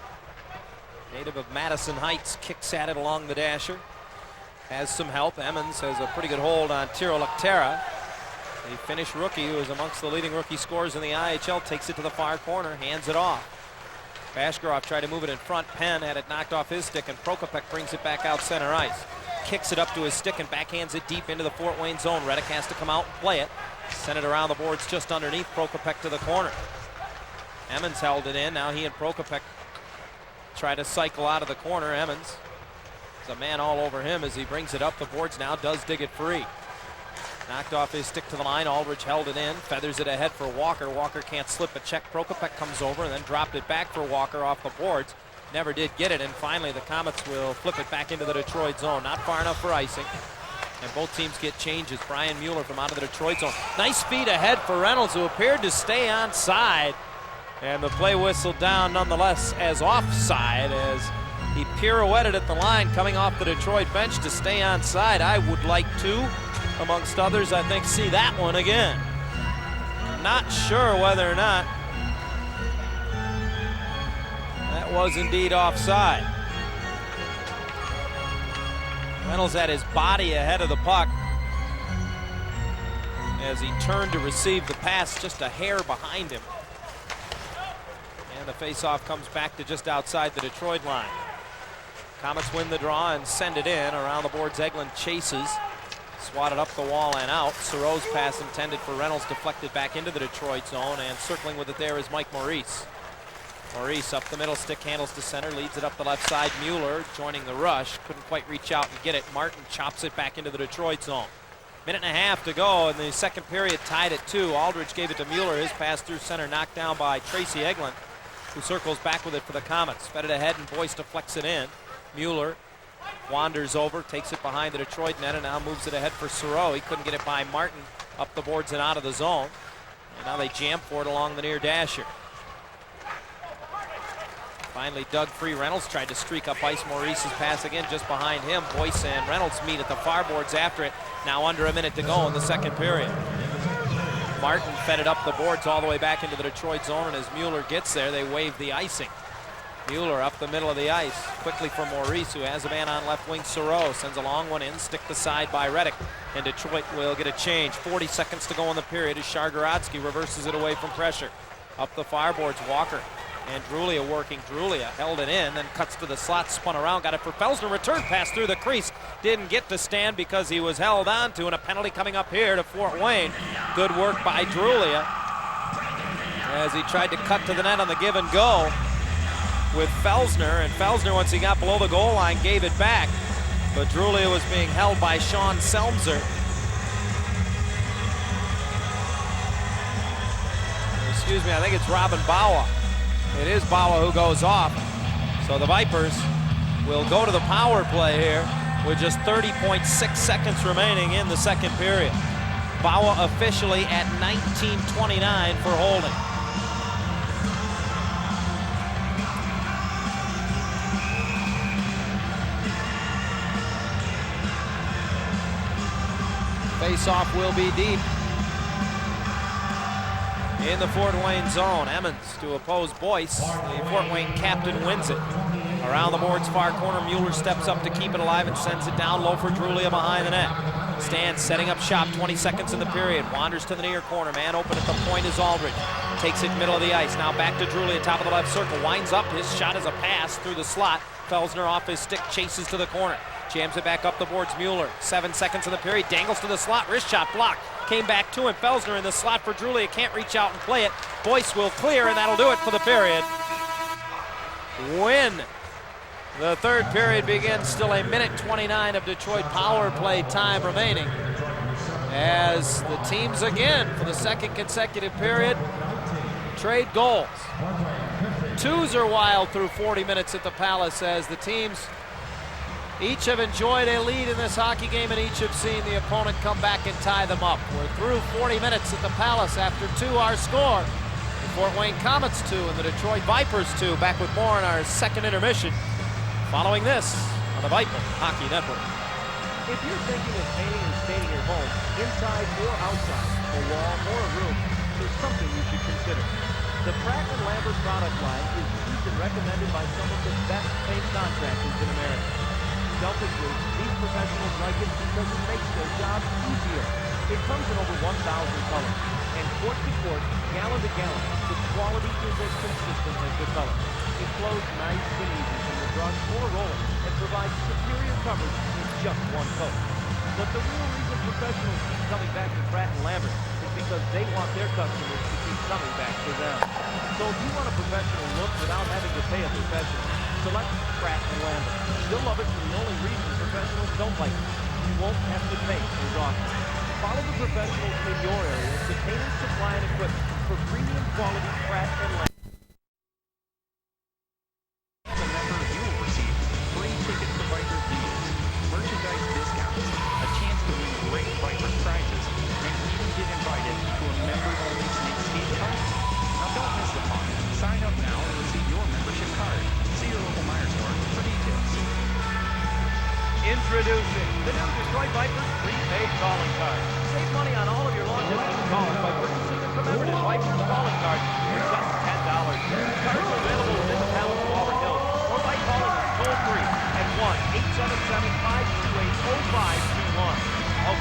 Native of Madison Heights kicks at it along the dasher. Has some help. Emmons has a pretty good hold on Tiro Lecterra. The Finnish rookie, who is amongst the leading rookie scorers in the IHL, takes it to the far corner, hands it off. Bashkirov tried to move it in front. Penn had it knocked off his stick, and Prokopek brings it back out center ice. Kicks it up to his stick and backhands it deep into the Fort Wayne zone. Reddick has to come out and play it. Send it around the boards just underneath Prokopek to the corner. Emmons held it in. Now he and Prokopek try to cycle out of the corner. Emmons is a man all over him as he brings it up the boards now. Does dig it free. Knocked off his stick to the line. Aldridge held it in. Feathers it ahead for Walker. Walker can't slip a check. Prokopek comes over and then dropped it back for Walker off the boards. Never did get it, and finally the Komets will flip it back into the Detroit zone. Not far enough for icing, and both teams get changes. Brian Mueller from out of the Detroit zone. Nice speed ahead for Reynolds, who appeared to stay onside, and the play whistled down nonetheless as offside as he pirouetted at the line coming off the Detroit bench to stay onside. I would like to, amongst others, I think, see that one again. not sure whether or not that was indeed offside. Reynolds had his body ahead of the puck as he turned to receive the pass, just a hair behind him. And the faceoff comes back to just outside the Detroit line. Komets win the draw and send it in. Around the boards, Egeland chases. Swatted up the wall and out. Saro's pass intended for Reynolds, deflected back into the Detroit zone, and circling with it there is Mike Maurice. Maurice up the middle, stick handles to center, leads it up the left side. Mueller joining the rush, couldn't quite reach out and get it. Martin chops it back into the Detroit zone. Minute and a half to go in the second period, tied at 2. Aldridge gave it to Mueller. His pass through center, knocked down by Tracy Egeland, who circles back with it for the Komets. Fed it ahead and Boyce deflects it in. Mueller wanders over, takes it behind the Detroit net, and now moves it ahead for Saro. He couldn't get it by Martin, up the boards and out of the zone. And now they jam for it along the near dasher. Finally dug free. Reynolds tried to streak up ice. Maurice's pass again just behind him. Boyce and Reynolds meet at the far boards after it. Now under a minute to go in the second period. Martin fed it up the boards all the way back into the Detroit zone, and as Mueller gets there, they wave the icing. Mueller up the middle of the ice, quickly for Maurice, who has a man on left wing. Saro sends a long one in, stick the side by Reddick, and Detroit will get a change. 40 seconds to go in the period as Shargorodsky reverses it away from pressure. Up the far boards, Walker and Drulia working. Drulia held it in, then cuts to the slot, spun around, got it for Felsner. Return pass through the crease. Didn't get to stand because he was held on to, and a penalty coming up here to Fort Wayne. Good work by Drulia as he tried to cut to the net on the give and go with Felsner, and Felsner, once he got below the goal line, gave it back. But Drulia was being held by Sean Selmser. Excuse me, I think it's Robin Bawa. It is Bawa who goes off. So the Vipers will go to the power play here with just 30.6 seconds remaining in the second period. Bawa officially at 19:29 for holding. Face-off will be deep in the Fort Wayne zone. Emmons to oppose Boyce. The Fort Wayne captain wins it. Around the boards, far corner, Mueller steps up to keep it alive and sends it down low for Drulia behind the net. Stands setting up shop, 20 seconds in the period. Wanders to the near corner, man open at the point is Aldridge. Takes it middle of the ice, now back to Drulia, top of the left circle. Winds up, his shot is a pass through the slot. Felsner off his stick, chases to the corner. Jams it back up the boards, Mueller. 7 seconds in the period, dangles to the slot, wrist shot blocked. Came back to him, Felsner in the slot for Drulia, can't reach out and play it. Boyce will clear, and that'll do it for the period. When the third period begins, still a minute 29 of Detroit power play time remaining, as the teams again, for the second consecutive period, trade goals. Twos are wild through 40 minutes at the Palace, as the teams each have enjoyed a lead in this hockey game, and each have seen the opponent come back and tie them up. We're through 40 minutes at the Palace. After 2, our score. The Fort Wayne Komets 2 and the Detroit Vipers 2. Back with more in our second intermission following this on the Viper Hockey Network. If you're thinking of painting and staining your home, inside or outside, a wall or a room, there's something you should consider. The Pratt & Lambert product line is used and recommended by some of the best paint contractors in America. Selfishly, these professionals like it because it makes their job easier. It comes in over 1,000 colors, and quart to quart, gallon to gallon, the quality is as consistent as the color. It flows nice and easy from the brush or roller and provides superior coverage in just one coat. But the real reason professionals keep coming back to Pratt & Lambert is because they want their customers to keep coming back to them. So if you want a professional look without having to pay a professional, select Pratt & Lambert. You'll love it for the only reason professionals don't like it. You won't have to pay as often. Follow the professionals in your area to paint, supply, and equipment for premium quality Pratt & Lambert. Remember, you will receive free tickets to Viper deals, merchandise discounts, a chance to win great Viper prizes, and even get invited to a member-only sneak skate party. Now don't miss the fun. Sign up now and receive your membership card. See your local Meijer store for details. Introducing the new Detroit Vipers prepaid calling card. Save money on all of your long-distance calls by purchasing a commemorative Also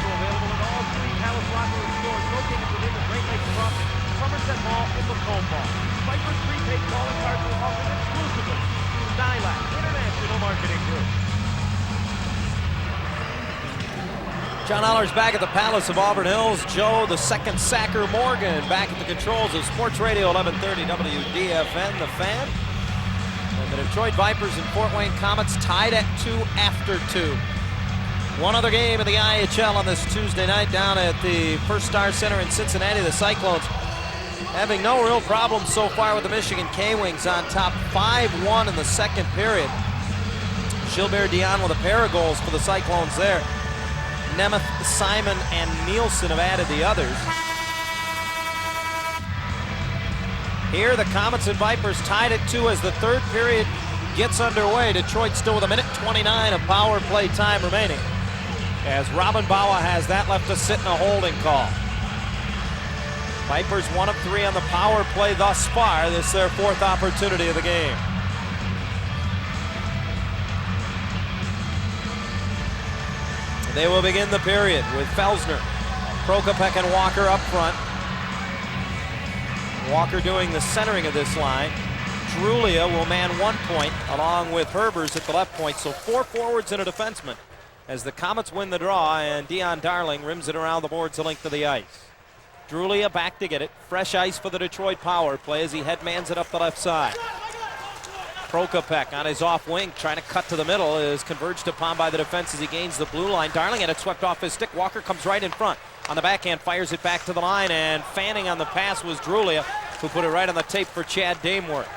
available in all 3 Palace Locker Room stores located within the Great Lakes Crossing, Somerset Mall, and Macomb Mall. Vipers prepaid calling cards are offered exclusively through Nylac International Marketing Group. John Allers back at the Palace of Auburn Hills. Joe, the second sacker Morgan, back at the controls of Sports Radio 1130 WDFN, The Fan. And the Detroit Vipers and Fort Wayne Komets tied at 2 after 2. One other game in the IHL on this Tuesday night down at the First Star Center in Cincinnati. The Cyclones having no real problems so far with the Michigan K-Wings on top 5-1 in the second period. Gilbert Dion with a pair of goals for the Cyclones there. Nemeth, Simon, and Nielsen have added the others. Here the Komets and Vipers tied at 2 as the third period gets underway. Detroit still with 1:29 of power play time remaining, as Robin Bawa has that left to sit in a holding call. Vipers 1 of 3 on the power play thus far. This is their 4th opportunity of the game. They will begin the period with Felsner, Prokopek, and Walker up front. Walker doing the centering of this line. Drulia will man 1 point along with Herbers at the left point. So 4 forwards and a defenseman as the Komets win the draw, and Dion Darling rims it around the boards the length of the ice. Drulia back to get it. Fresh ice for the Detroit power play as he headmans it up the left side. Prokopek on his off wing trying to cut to the middle is converged upon by the defense as he gains the blue line. Darling had it swept off his stick. Walker comes right in front. On the backhand, fires it back to the line, and fanning on the pass was Drulia, who put it right on the tape for Chad Dameworth.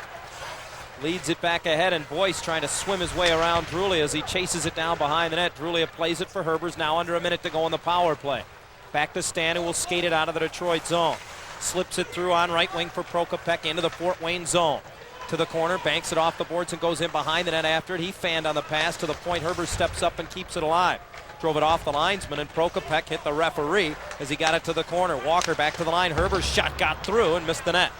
Leads it back ahead, and Boyce trying to swim his way around Drulia as he chases it down behind the net. Drulia plays it for Herbers, now under a minute to go on the power play. Back to Stan, who will skate it out of the Detroit zone. Slips it through on right wing for Prokopek into the Fort Wayne zone. To the corner, banks it off the boards and goes in behind the net after it. He fanned on the pass to the point. Herbers steps up and keeps it alive. Drove it off the linesman, and Prokopek hit the referee as he got it to the corner. Walker back to the line. Herbers' shot got through and missed the net.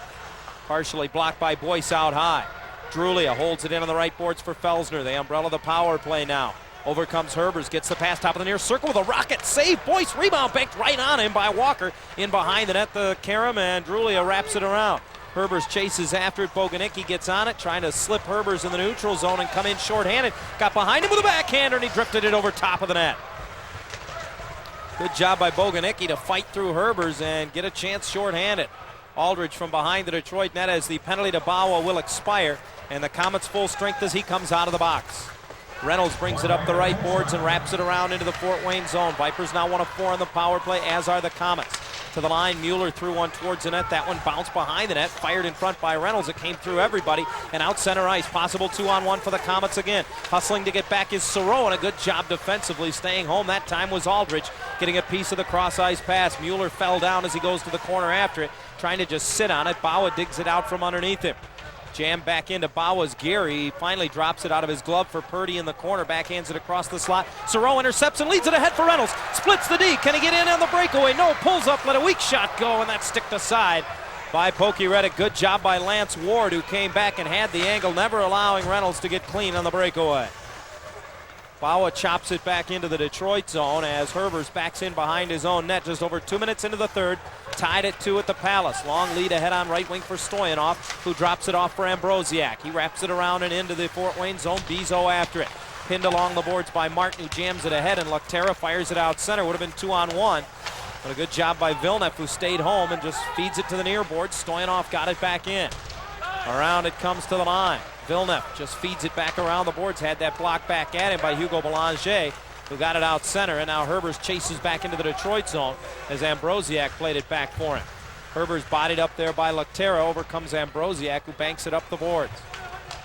Partially blocked by Boyce out high. Drulia holds it in on the right boards for Felsner. They umbrella the power play now. Over comes Herbers, gets the pass top of the near circle with a rocket save. Boyce rebound banked right on him by Walker. In behind the net, the Karam, and Drulia wraps it around. Herbers chases after it. Boguniecki gets on it, trying to slip Herbers in the neutral zone and come in shorthanded. Got behind him with a backhander, and he drifted it over top of the net. Good job by Boguniecki to fight through Herbers and get a chance shorthanded. Aldridge from behind the Detroit net as the penalty to Bawa will expire, and the Komets full strength as he comes out of the box. Reynolds brings it up the right boards and wraps it around into the Fort Wayne zone. Vipers now 1 of 4 on the power play, as are the Komets. To the line, Mueller threw one towards the net. That one bounced behind the net, fired in front by Reynolds. It came through everybody and out center ice. Possible 2-on-1 for the Komets again. Hustling to get back is Soro, and a good job defensively. Staying home that time was Aldridge, getting a piece of the cross ice pass. Mueller fell down as he goes to the corner after it, trying to just sit on it. Bawa digs it out from underneath him. Jam back into Bawa's gear. He finally drops it out of his glove for Purdy in the corner. Backhands it across the slot. Soro intercepts and leads it ahead for Reynolds. Splits the D. Can he get in on the breakaway? No. Pulls up. Let a weak shot go, and that's sticked aside by Pokey Reddick. Good job by Lance Ward, who came back and had the angle, never allowing Reynolds to get clean on the breakaway. Bawa chops it back into the Detroit zone as Herbers backs in behind his own net. Just over 2 minutes into the third. Tied at 2 at the Palace. Long lead ahead on right wing for Stoyanov, who drops it off for Ambrosiak. He wraps it around and into the Fort Wayne zone. Bezo after it. Pinned along the boards by Martin, who jams it ahead, and Luctera fires it out center. Would have been 2-on-1. But a good job by Villeneuve, who stayed home and just feeds it to the near board. Stoyanov got it back in. Around it comes to the line. Villeneuve just feeds it back around the boards. Had that block back at him by Hugo Belanger, who got it out center, and now Herbers chases back into the Detroit zone as Ambrosiak played it back for him. Herbers bodied up there by Luctera. Over comes Ambrosiak, who banks it up the boards.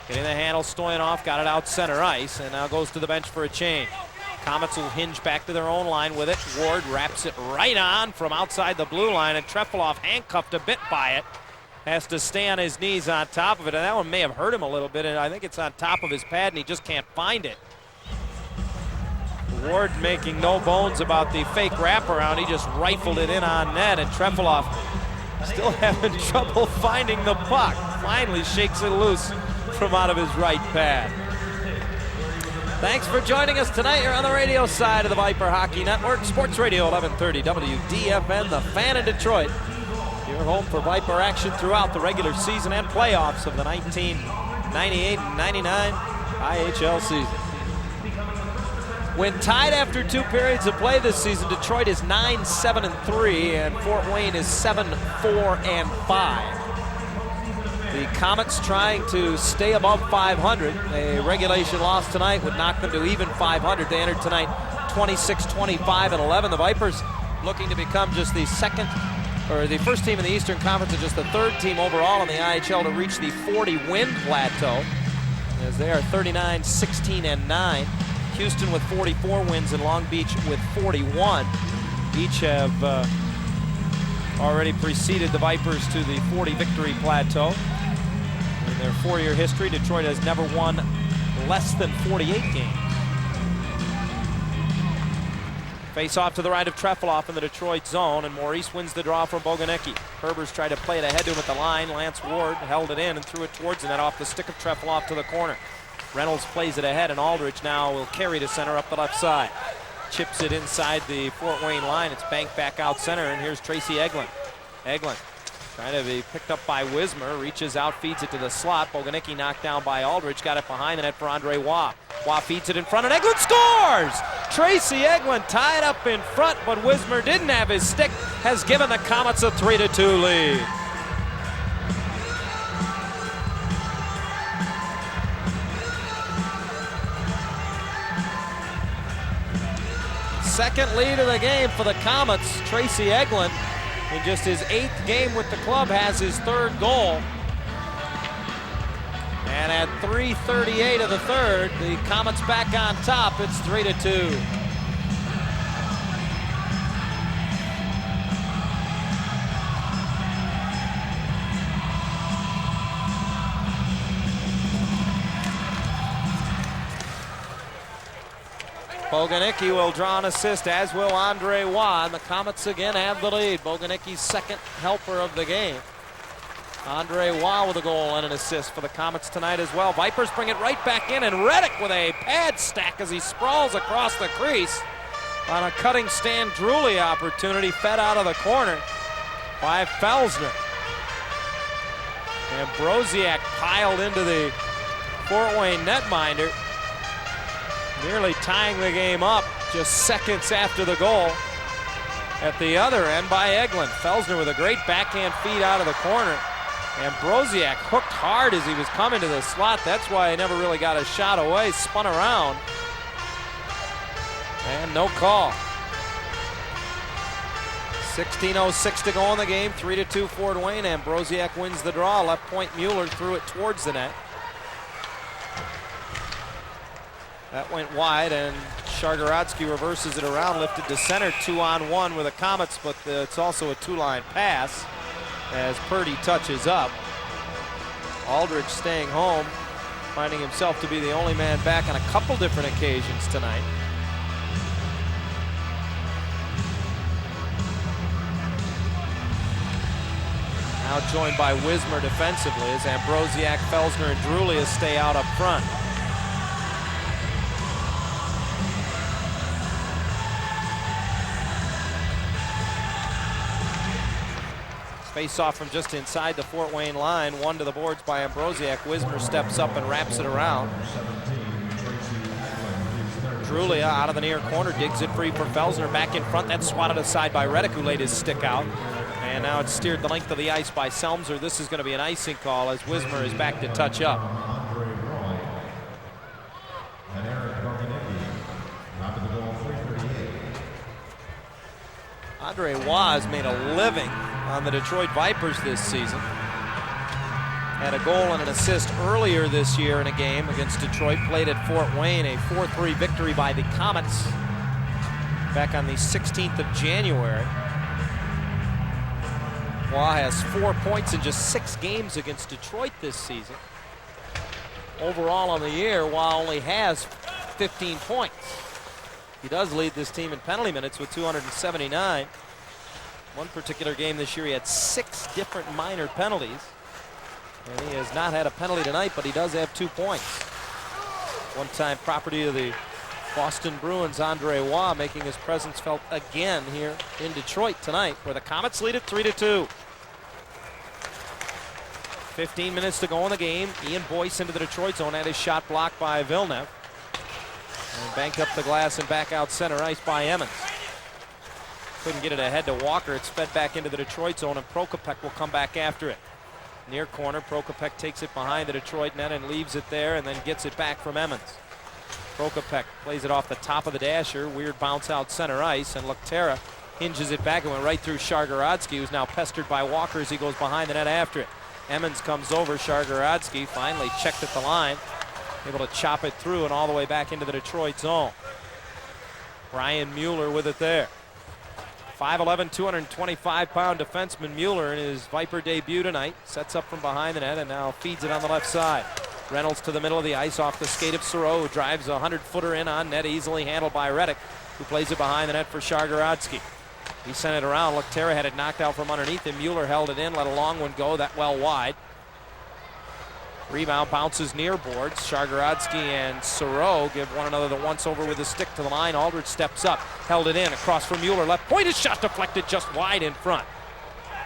Getting the handle, Stoyanov got it out center ice, and now goes to the bench for a change. Komets will hinge back to their own line with it. Ward wraps it right on from outside the blue line, and Trefilov, handcuffed a bit by it, has to stay on his knees on top of it, and that one may have hurt him a little bit, and I think it's on top of his pad, and he just can't find it. Ward making no bones about the fake wraparound. He just rifled it in on net, and Trefilov still having trouble finding the puck. Finally shakes it loose from out of his right pad. Thanks for joining us tonight. You're on the radio side of the Viper Hockey Network. Sports Radio 1130 WDFN, the Fan in Detroit. Your home for Viper action throughout the regular season and playoffs of the 1998 and 99 IHL season. When tied after 2 periods of play this season, Detroit is 9-7-3 and Fort Wayne is 7-4-5. The Komets trying to stay above 500. A regulation loss tonight would knock them to even 500. They entered tonight 26-25-11. The Vipers looking to become just the first team in the Eastern Conference and just the 3rd team overall in the IHL to reach the 40-win plateau, as they are 39-16-9. Houston with 44 wins and Long Beach with 41. Each have already preceded the Vipers to the 40 victory plateau. In their 4-year history, Detroit has never won less than 48 games. Face off to the right of Trefilov in the Detroit zone, and Maurice wins the draw from Boguniecki. Herbers tried to play it ahead to him at the line. Lance Ward held it in and threw it towards the net off the stick of Trefilov to the corner. Reynolds plays it ahead, and Aldridge now will carry to center up the left side. Chips it inside the Fort Wayne line. It's banked back out center, and here's Tracy Egeland. Egeland trying to be picked up by Wismer, reaches out, feeds it to the slot. Boguniecki knocked down by Aldridge, got it behind the net for Andre Waugh. Waugh feeds it in front, and Egeland scores! Tracy Egeland tied up in front, but Wismer didn't have his stick, has given the Komets a 3-2 lead. Second lead of the game for the Komets. Tracy Egeland, in just his 8th game with the club, has his 3rd goal. And at 3:38 of the 3rd, the Komets back on top. It's 3-2. Boguniecki will draw an assist, as will Andre Waugh, and the Komets again have the lead. Boguniecki's 2nd helper of the game. Andre Waugh with a goal and an assist for the Komets tonight as well. Vipers bring it right back in, and Reddick with a pad stack as he sprawls across the crease on a cutting Stan Drewley opportunity, fed out of the corner by Felsner. And Broziak piled into the Fort Wayne netminder, nearly tying the game up just seconds after the goal at the other end by Egeland. Felsner with a great backhand feed out of the corner. And Broziak hooked hard as he was coming to the slot. That's why he never really got a shot away. Spun around. And no call. 16:06 to go in the game. 3-2 Fort Wayne, and Broziak wins the draw. Left point Mueller threw it towards the net. That went wide, and Shargorodsky reverses it around, lifted to center, 2-on-1 with the Komets, but it's also a 2-line pass as Purdy touches up. Aldridge staying home, finding himself to be the only man back on a couple different occasions tonight. Now joined by Wismer defensively as Ambrosiak, Felsner, and Drewley stay out up front. Face off from just inside the Fort Wayne line. One to the boards by Ambrosiak. Wismer steps up and wraps it around. Drewley out of the near corner, digs it free for Felsner. Back in front, that's swatted aside by Reddick, who laid his stick out. And now it's steered the length of the ice by Selmser. This is going to be an icing call as Wismer is back to touch up. Andre Waugh has made a living on the Detroit Vipers this season. Had a goal and an assist earlier this year in a game against Detroit, played at Fort Wayne, a 4-3 victory by the Komets back on the 16th of January. Waugh has 4 points in just 6 games against Detroit this season. Overall on the year, Waugh only has 15 points. He does lead this team in penalty minutes with 279. One particular game this year, he had 6 different minor penalties. And he has not had a penalty tonight, but he does have 2 points. One-time property of the Boston Bruins, Andre Waugh, making his presence felt again here in Detroit tonight, where the Komets lead at 3-2. 15 minutes to go in the game. Ian Boyce into the Detroit zone, had his shot blocked by Villeneuve. And banked up the glass and back out center ice by Emmons. Couldn't get it ahead to Walker. It's fed back into the Detroit zone, and Prokopek will come back after it. Near corner, Prokopek takes it behind the Detroit net and leaves it there, and then gets it back from Emmons. Prokopek plays it off the top of the dasher. Weird bounce out center ice, and Luktera hinges it back and went right through Shargorodsky, who's now pestered by Walker as he goes behind the net after it. Emmons comes over. Shargorodsky finally checked at the line, able to chop it through and all the way back into the Detroit zone. Brian Mueller with it there. 5'11", 225-pound defenseman Mueller in his Viper debut tonight. Sets up from behind the net and now feeds it on the left side. Reynolds to the middle of the ice off the skate of Soro, who drives a 100-footer in on net, easily handled by Reddick, who plays it behind the net for Shargorodsky. He sent it around. Luktera had it knocked out from underneath him. Mueller held it in, let a long one go, that well wide. Rebound bounces near boards. Shargorodsky and Soro give one another the once-over with a stick to the line. Aldridge steps up, held it in, across from Mueller. Left point, his shot deflected just wide in front.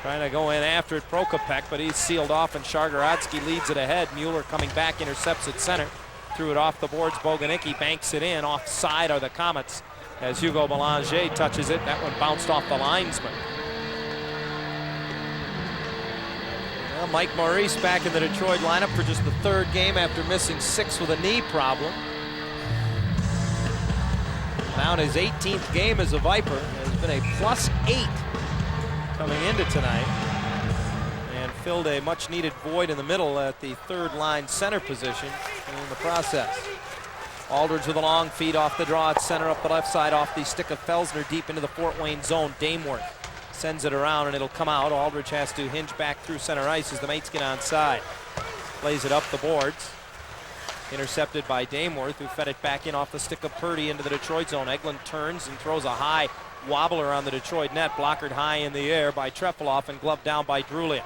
Trying to go in after it, Prokopek, but he's sealed off, and Shargorodsky leads it ahead. Mueller coming back, intercepts at center. Threw it off the boards. Boguniecki banks it in. Offside are the Komets as Hugo Belanger touches it. That one bounced off the linesman. Well, Mike Maurice back in the Detroit lineup for just the third game after missing 6 with a knee problem. Now in his 18th game as a Viper, has been a +8 coming into tonight, and filled a much-needed void in the middle at the third-line center position in the process. Aldridge with a long feed off the draw at center, up the left side off the stick of Felsner deep into the Fort Wayne zone. Dameworth sends it around and it'll come out. Aldridge has to hinge back through center ice as the mates get onside. Plays it up the boards. Intercepted by Dameworth, who fed it back in off the stick of Purdy into the Detroit zone. Egeland turns and throws a high wobbler on the Detroit net, blockered high in the air by Trefilov and gloved down by Drulia.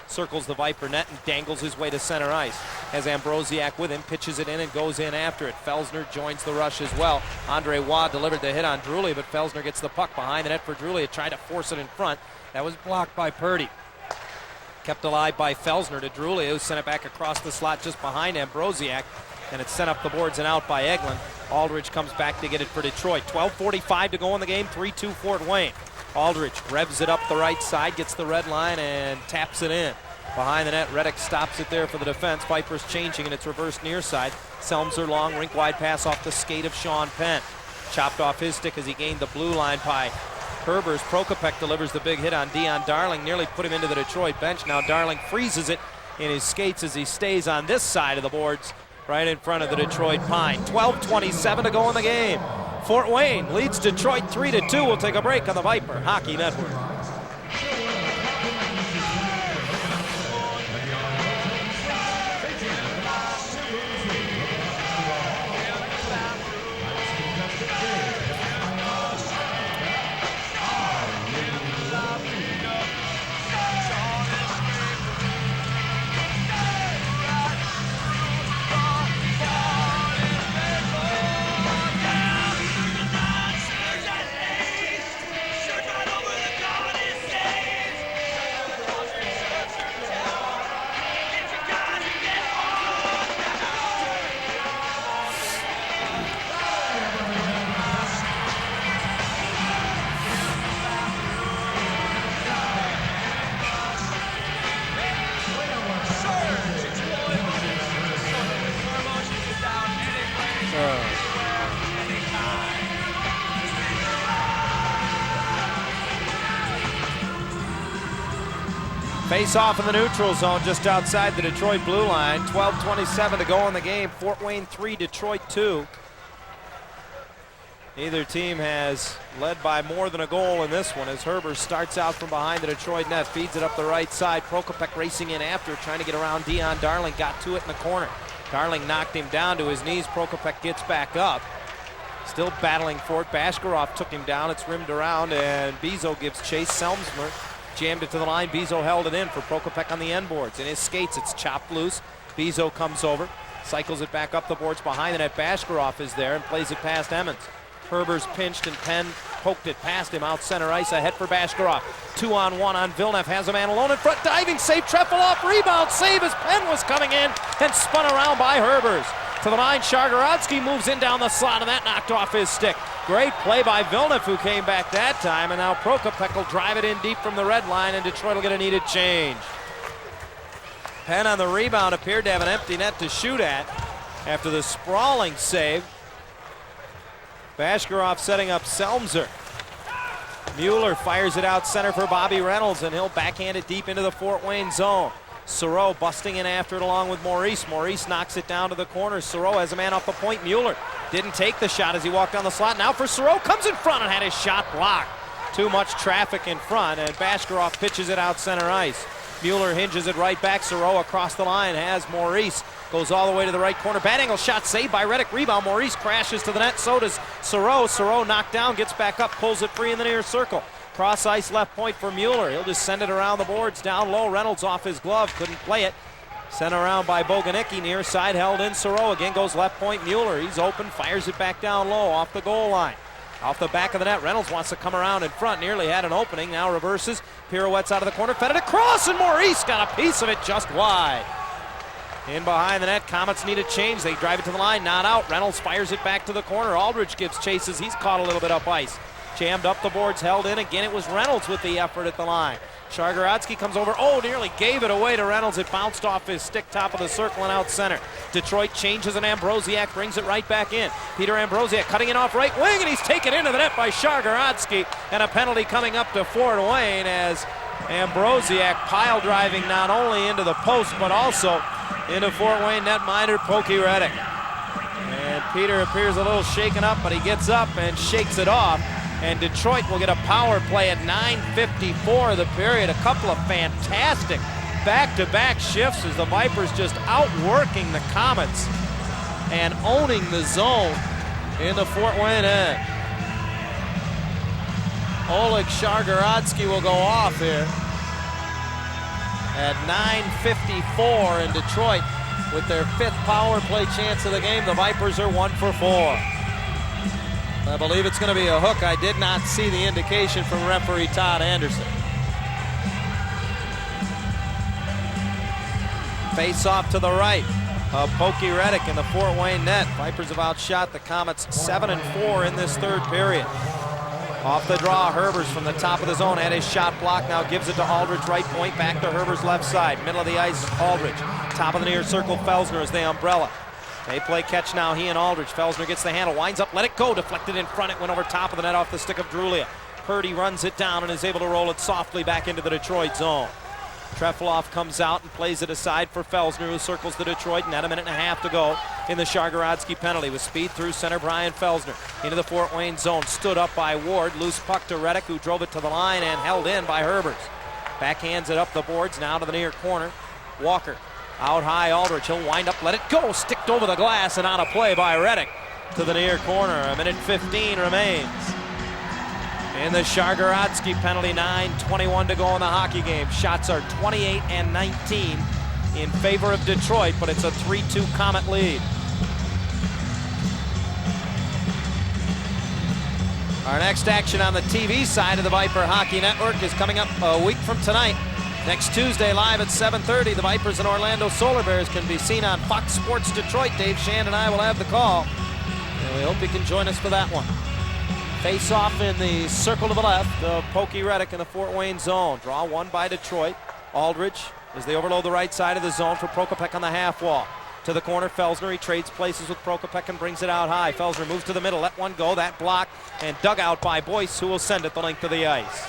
Circles the Viper net and dangles his way to center ice. Has Ambrosiak with him, pitches it in and goes in after it. Felsner joins the rush as well. Andre Waugh delivered the hit on Drulia, but Felsner gets the puck behind the net for Drulia, tried to force it in front. That was blocked by Purdy. Kept alive by Felsner to Drulia, who sent it back across the slot just behind Ambrosiak, and it's sent up the boards and out by Egeland. Aldridge comes back to get it for Detroit. 12:45 to go in the game, 3-2 Fort Wayne. Aldridge revs it up the right side, gets the red line, and taps it in. Behind the net, Reddick stops it there for the defense. Vipers changing, and it's reversed near side. Selmser long, rink-wide pass off the skate of Sean Penn. Chopped off his stick as he gained the blue line by Herbers. Prokopek delivers the big hit on Dion Darling, nearly put him into the Detroit bench. Now Darling freezes it in his skates as he stays on this side of the boards, right in front of the Detroit Pine. 12:27 to go in the game. Fort Wayne leads Detroit 3-2. We'll take a break on the Viper Hockey Network. Face off in the neutral zone just outside the Detroit blue line. 12:27 to go in the game. Fort Wayne 3, Detroit 2. Neither team has led by more than a goal in this one as Herbers starts out from behind the Detroit net, feeds it up the right side. Prokopek racing in after, trying to get around Dion Darling, got to it in the corner. Darling knocked him down to his knees. Prokopek gets back up. Still battling for it. Bashkirov took him down. It's rimmed around, and Bezo gives chase. Selmsmer jammed it to the line. Bezo held it in for Prokopek on the end boards. In his skates, it's chopped loose. Bezo comes over, Cycles it back up the boards behind the net. Bashkirov is there and plays it past Emmons. Herber's pinched and Penn poked it past him out center ice. Ahead for Bashkirov. 2-on-1 on Villeneuve. Has a man alone in front. Diving save. Trefilov. Rebound save as Penn was coming in and spun around by Herbers. To the line, Shargorodsky moves in down the slot, and that knocked off his stick. Great play by Villeneuve, who came back that time, and now Prokopek will drive it in deep from the red line, and Detroit will get a needed change. Penn on the rebound appeared to have an empty net to shoot at after the sprawling save. Bashkirov setting up Selmser. Mueller fires it out center for Bobby Reynolds, and he'll backhand it deep into the Fort Wayne zone. Soreau busting in after it along with Maurice. Maurice knocks it down to the corner. Soreau has a man off the point. Mueller didn't take the shot as he walked down the slot. Now for Soreau, comes in front and had his shot blocked. Too much traffic in front, and Bashkirov pitches it out center ice. Mueller hinges it right back. Soreau across the line has Maurice. Goes all the way to the right corner. Bad angle shot saved by Reddick. Rebound. Maurice crashes to the net. So does Soreau. Soreau knocked down, gets back up, pulls it free in the near circle. Cross ice left point for Mueller. He'll just send it around the boards. Down low. Reynolds off his glove. Couldn't play it. Sent around by Boguniecki. Near side held in. Soreau again goes left point. Mueller. He's open. Fires it back down low off the goal line. Off the back of the net. Reynolds wants to come around in front. Nearly had an opening. Now reverses. Pirouettes out of the corner. Fed it across, and Maurice got a piece of it just wide. In behind the net. Komets need a change. They drive it to the line. Not out. Reynolds fires it back to the corner. Aldridge gives chases. He's caught a little bit up ice. Jammed up the boards, held in. Again, it was Reynolds with the effort at the line. Shargorodsky comes over. Oh, nearly gave it away to Reynolds. It bounced off his stick, top of the circle and out center. Detroit changes, and Ambrosiak brings it right back in. Peter Ambrosiak cutting it off right wing, and he's taken into the net by Shargorodsky. And a penalty coming up to Fort Wayne as Ambrosiak pile driving not only into the post, but also into Fort Wayne netminder Pokey Reddick. And Peter appears a little shaken up, but he gets up and shakes it off. And Detroit will get a power play at 9:54 of the period. A couple of fantastic back-to-back shifts as the Vipers just outworking the Komets and owning the zone in the Fort Wayne end. Oleg Shargorodsky will go off here at 9:54 in Detroit with their 5th power play chance of the game. The Vipers are 1 for 4. I believe it's going to be a hook. I did not see the indication from referee Todd Anderson. Face off to the right of Pokey Reddick in the Fort Wayne net. Vipers have outshot the Komets 7-4 in this 3rd period. Off the draw, Herbers from the top of the zone had his shot blocked. Now gives it to Aldridge, right point, back to Herbers left side. Middle of the ice, Aldridge. Top of the near circle, Felsner is the umbrella. They play catch now, he and Aldridge. Felsner gets the handle, winds up, let it go, deflected in front. It went over top of the net off the stick of Drulia. Purdy runs it down and is able to roll it softly back into the Detroit zone. Trefilov comes out and plays it aside for Felsner, who circles the Detroit, and at a minute and a half to go in the Shargorodsky penalty. With speed through center, Brian Felsner into the Fort Wayne zone, stood up by Ward. Loose puck to Reddick, who drove it to the line and held in by Herbers. Backhands it up the boards, now to the near corner. Walker out high, Aldridge, he'll wind up, let it go, sticked over the glass and on a play by Reddick to the near corner. A minute 15 remains in the Shargorodsky penalty. 9:21 to go in the hockey game. Shots are 28 and 19 in favor of Detroit, but it's a 3-2 Komet lead. Our next action on the TV side of the Viper Hockey Network is coming up a week from tonight. Next Tuesday, live at 7:30, the Vipers and Orlando Solar Bears can be seen on Fox Sports Detroit. Dave Shand and I will have the call, and we hope you can join us for that one. Face off in the circle to the left of Pokey Reddick in the Fort Wayne zone. Draw one by Detroit. Aldridge as they overload the right side of the zone for Prokopek on the half wall. To the corner, Felsner. He trades places with Prokopek and brings it out high. Felsner moves to the middle, let one go, that block, and dug out by Boyce, who will send it the length of the ice.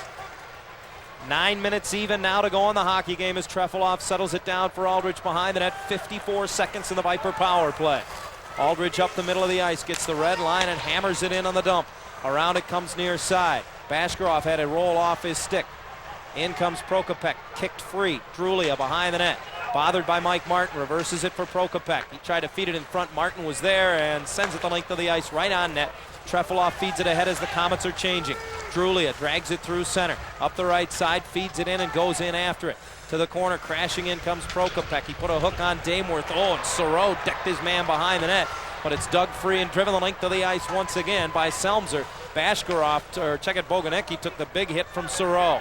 9 minutes even now to go in the hockey game as Trefilov settles it down for Aldridge behind the net. 54 seconds in the Viper power play. Aldridge up the middle of the ice, gets the red line and hammers it in on the dump. Around it comes near side. Bashkirov had a roll off his stick. In comes Prokopek, kicked free. Drulia behind the net. Bothered by Mike Martin, reverses it for Prokopek. He tried to feed it in front. Martin was there and sends it the length of the ice right on net. Trefilov feeds it ahead as the Komets are changing. Drulia drags it through center. Up the right side, feeds it in and goes in after it. To the corner, crashing in comes Prokopek. He put a hook on Dameworth. Oh, and Soro decked his man behind the net, but it's dug free and driven the length of the ice once again by Selmser. Bashkirov, or check it, Boguniecki took the big hit from Soro.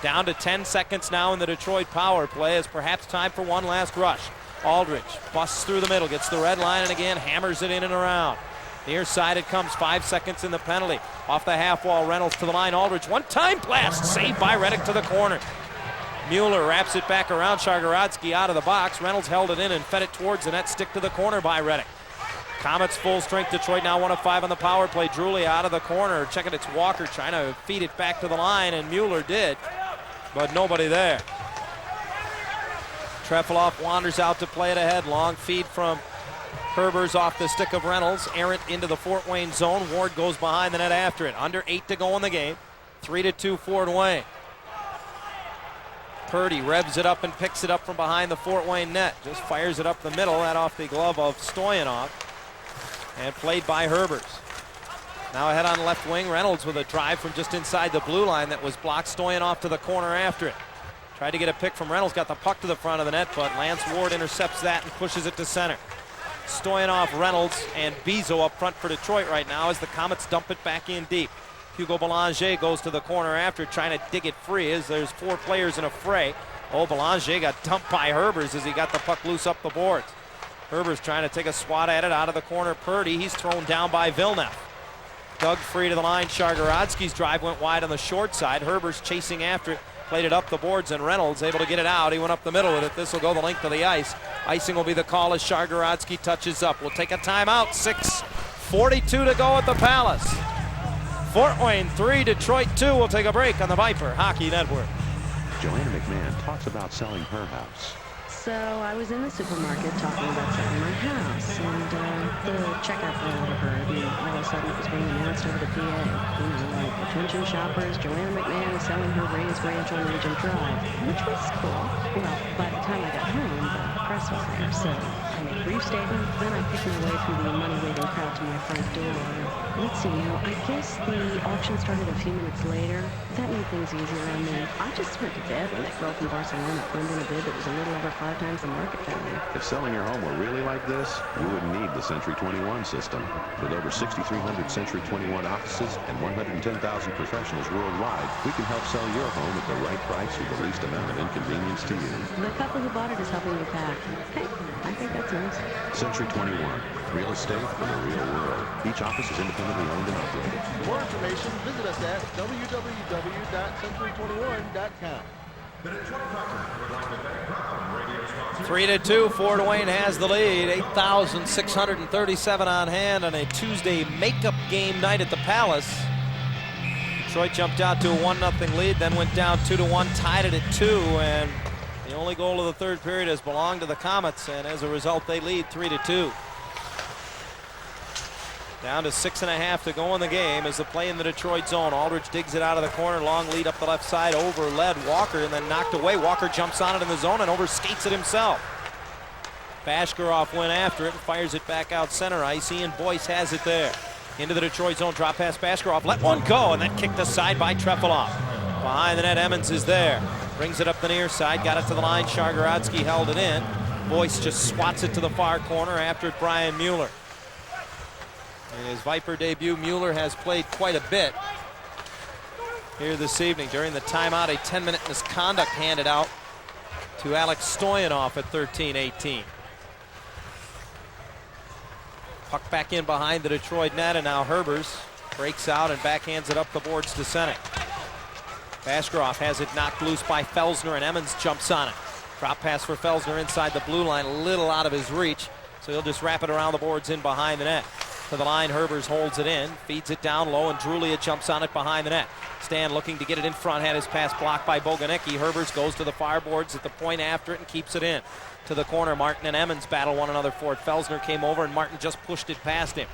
Down to 10 seconds now in the Detroit power play. It's perhaps time for one last rush. Aldridge busts through the middle, gets the red line, and again hammers it in and around. Near side it comes, 5 seconds in the penalty. Off the half wall, Reynolds to the line. Aldridge, one-time blast, saved by Reddick to the corner. Mueller wraps it back around. Shargorodsky out of the box. Reynolds held it in and fed it towards the net. Stick to the corner by Reddick. Komets full strength. Detroit now 1 of 5 on the power play. Drulia out of the corner. Check it, it's Walker trying to feed it back to the line, and Mueller did, but nobody there. Trefilov wanders out to play it ahead. Long feed from Herbers off the stick of Reynolds. Errant into the Fort Wayne zone. Ward goes behind the net after it. Under 8 to go in the game. 3-2 Fort Wayne. Purdy revs it up and picks it up from behind the Fort Wayne net. Just fires it up the middle, that off the glove of Stoyanov. And played by Herbers. Now ahead on left wing, Reynolds with a drive from just inside the blue line that was blocked. Stoyanov to the corner after it. Tried to get a pick from Reynolds, got the puck to the front of the net, but Lance Ward intercepts that and pushes it to center. Stoyanov, Reynolds, and Bezo up front for Detroit right now as the Komets dump it back in deep. Hugo Belanger goes to the corner after, trying to dig it free as there's 4 players in a fray. Oh, Belanger got dumped by Herbers as he got the puck loose up the boards. Herbers trying to take a swat at it out of the corner. Purdy, he's thrown down by Villeneuve. Dug free to the line. Shargorodsky's drive went wide on the short side. Herbers chasing after it, played it up the boards, and Reynolds able to get it out. He went up the middle with it. This will go the length of the ice. Icing will be the call as Shargorodsky touches up. We'll take a timeout. 6:42 to go at the Palace. Fort Wayne 3, Detroit 2. We'll take a break on the Viper Hockey Network. Joanna McMahon talks about selling her house. So I was in the supermarket talking about selling my house, and the checkout girl overheard, and all of a sudden it was being announced over the PA. Like, attention shoppers, Joanna McMahon is selling her raised ranch on Regent Drive, which was cool. Well, by the time I got home, the press was there, so I made a brief statement, then I picked my way through the money-waiting crowd to my front door. Let's see now, I guess the auction started a few minutes later. That made things easier on me. I just went to bed when that girl from Barcelona turned in a bid that was a little over 5 times the market value. If selling your home were really like this, you wouldn't need the Century 21 system. With over 6,300 Century 21 offices and 110,000 professionals worldwide, we can help sell your home at the right price with the least amount of inconvenience to you. The couple who bought it is helping me pack. Hey, I think that's nice. Century 21, real estate for the real world. Each office is independently owned and operated. For more information, visit us at www.century21.com. 3-2, Fort Wayne has the lead. 8,637 on hand on a Tuesday makeup game night at the Palace. Detroit jumped out to a 1-0 lead, then went down 2-1, tied it at 2, and the only goal of the third period has belonged to the Komets, and as a result, they lead 3-2. Down to 6.5 to go in the game as the play in the Detroit zone. Aldridge digs it out of the corner. Long lead up the left side over led Walker and then knocked away. Walker jumps on it in the zone and overskates it himself. Bashkirov went after it and fires it back out center ice. Ian Boyce has it there. Into the Detroit zone. Drop pass Bashkirov. Let one go and then kicked aside by Trefilov. Behind the net, Emmons is there. Brings it up the near side. Got it to the line. Shargorodsky held it in. Boyce just swats it to the far corner. After it, Brian Mueller. In his Viper debut, Mueller has played quite a bit here this evening. During the timeout, a 10-minute misconduct handed out to Alex Stoyanov at 13-18. Puck back in behind the Detroit net, and now Herbers breaks out and backhands it up the boards to center. Bashkirov has it knocked loose by Felsner, and Emmons jumps on it. Drop pass for Felsner inside the blue line, a little out of his reach, so he'll just wrap it around the boards in behind the net. To the line, Herbers holds it in, feeds it down low, and Drulia jumps on it behind the net. Stan looking to get it in front, had his pass blocked by Boguniecki. Herbers goes to the far boards at the point after it and keeps it in. To the corner, Martin and Emmons battle one another for it. Felsner came over and Martin just pushed it past him.